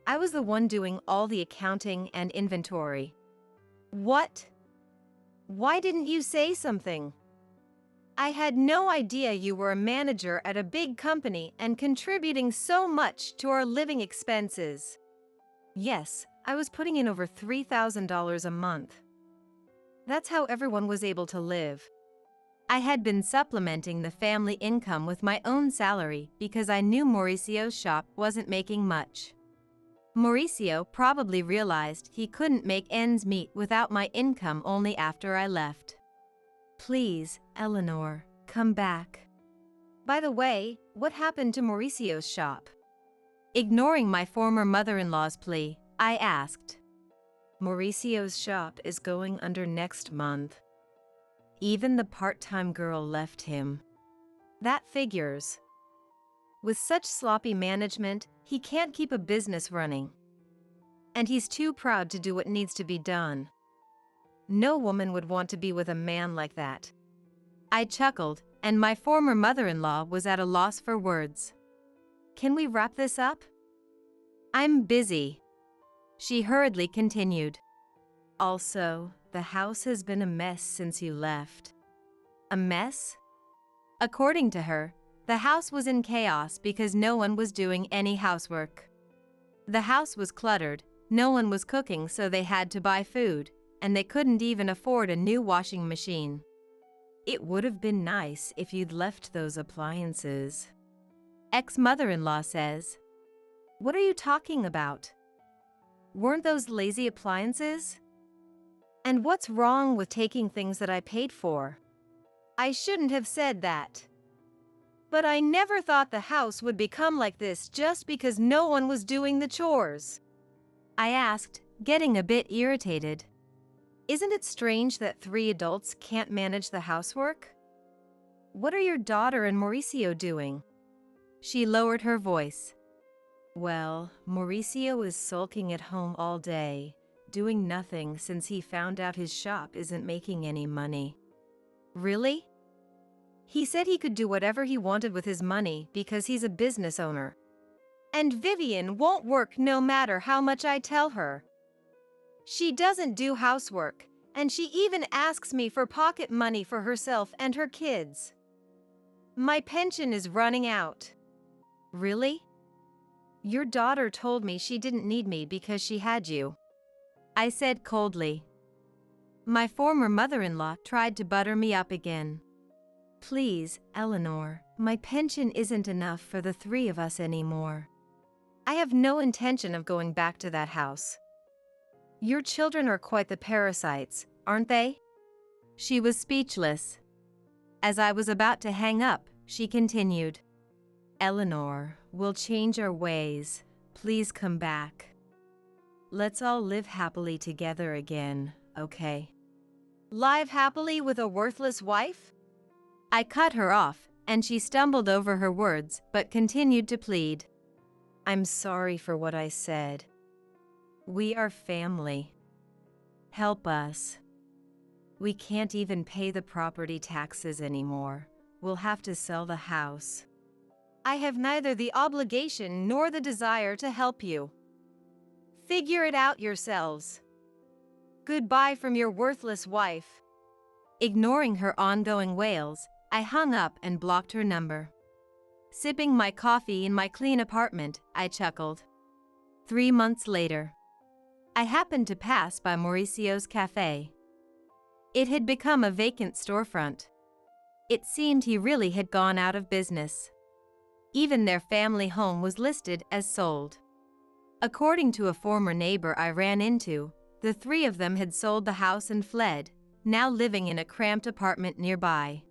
I was the one doing all the accounting and inventory. What? Why didn't you say something? I had no idea you were a manager at a big company and contributing so much to our living expenses. Yes, I was putting in over $3,000 a month. That's how everyone was able to live. I had been supplementing the family income with my own salary because I knew Mauricio's shop wasn't making much. Mauricio probably realized he couldn't make ends meet without my income only after I left. Please, Eleanor, come back. By the way, what happened to Mauricio's shop? Ignoring my former mother-in-law's plea, I asked. Mauricio's shop is going under next month. Even the part-time girl left him. That figures. With such sloppy management, he can't keep a business running. And he's too proud to do what needs to be done. No woman would want to be with a man like that. I chuckled, and my former mother-in-law was at a loss for words. Can we wrap this up? I'm busy. She hurriedly continued. Also, the house has been a mess since you left. A mess? According to her, the house was in chaos because no one was doing any housework. The house was cluttered, no one was cooking, so they had to buy food, and they couldn't even afford a new washing machine. It would have been nice if you'd left those appliances. Ex-mother-in-law says. What are you talking about? Weren't those lazy appliances? And what's wrong with taking things that I paid for? I shouldn't have said that. But I never thought the house would become like this just because no one was doing the chores. I asked, getting a bit irritated. Isn't it strange that 3 adults can't manage the housework? What are your daughter and Mauricio doing? She lowered her voice. Well, Mauricio is sulking at home all day, doing nothing since he found out his shop isn't making any money. Really? He said he could do whatever he wanted with his money because he's a business owner. And Vivian won't work no matter how much I tell her. She doesn't do housework, and she even asks me for pocket money for herself and her kids. My pension is running out. Really? Your daughter told me she didn't need me because she had you. I said coldly. My former mother-in-law tried to butter me up again. Please, Eleanor, my pension isn't enough for the 3 of us anymore. I have no intention of going back to that house. Your children are quite the parasites, aren't they? She was speechless. As I was about to hang up, she continued. Eleanor, we'll change our ways. Please come back. Let's all live happily together again, okay? Live happily with a worthless wife? I cut her off, and she stumbled over her words but continued to plead. I'm sorry for what I said. We are family. Help us. We can't even pay the property taxes anymore. We'll have to sell the house. I have neither the obligation nor the desire to help you. Figure it out yourselves. Goodbye from your worthless wife. Ignoring her ongoing wails, I hung up and blocked her number. Sipping my coffee in my clean apartment, I chuckled. 3 months later, I happened to pass by Mauricio's cafe. It had become a vacant storefront. It seemed he really had gone out of business. Even their family home was listed as sold. According to a former neighbor I ran into, the 3 of them had sold the house and fled, now living in a cramped apartment nearby.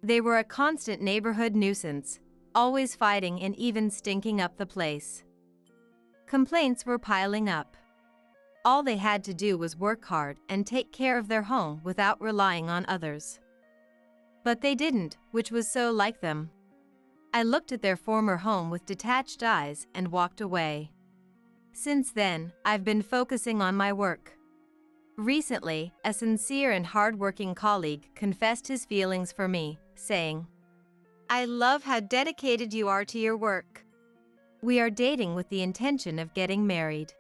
They were a constant neighborhood nuisance, always fighting and even stinking up the place. Complaints were piling up. All they had to do was work hard and take care of their home without relying on others. But they didn't, which was so like them. I looked at their former home with detached eyes and walked away. Since then, I've been focusing on my work. Recently, a sincere and hardworking colleague confessed his feelings for me, saying, "I love how dedicated you are to your work. We are dating with the intention of getting married.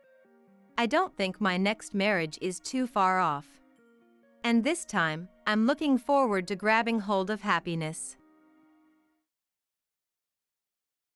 I don't think my next marriage is too far off. And this time, I'm looking forward to grabbing hold of happiness."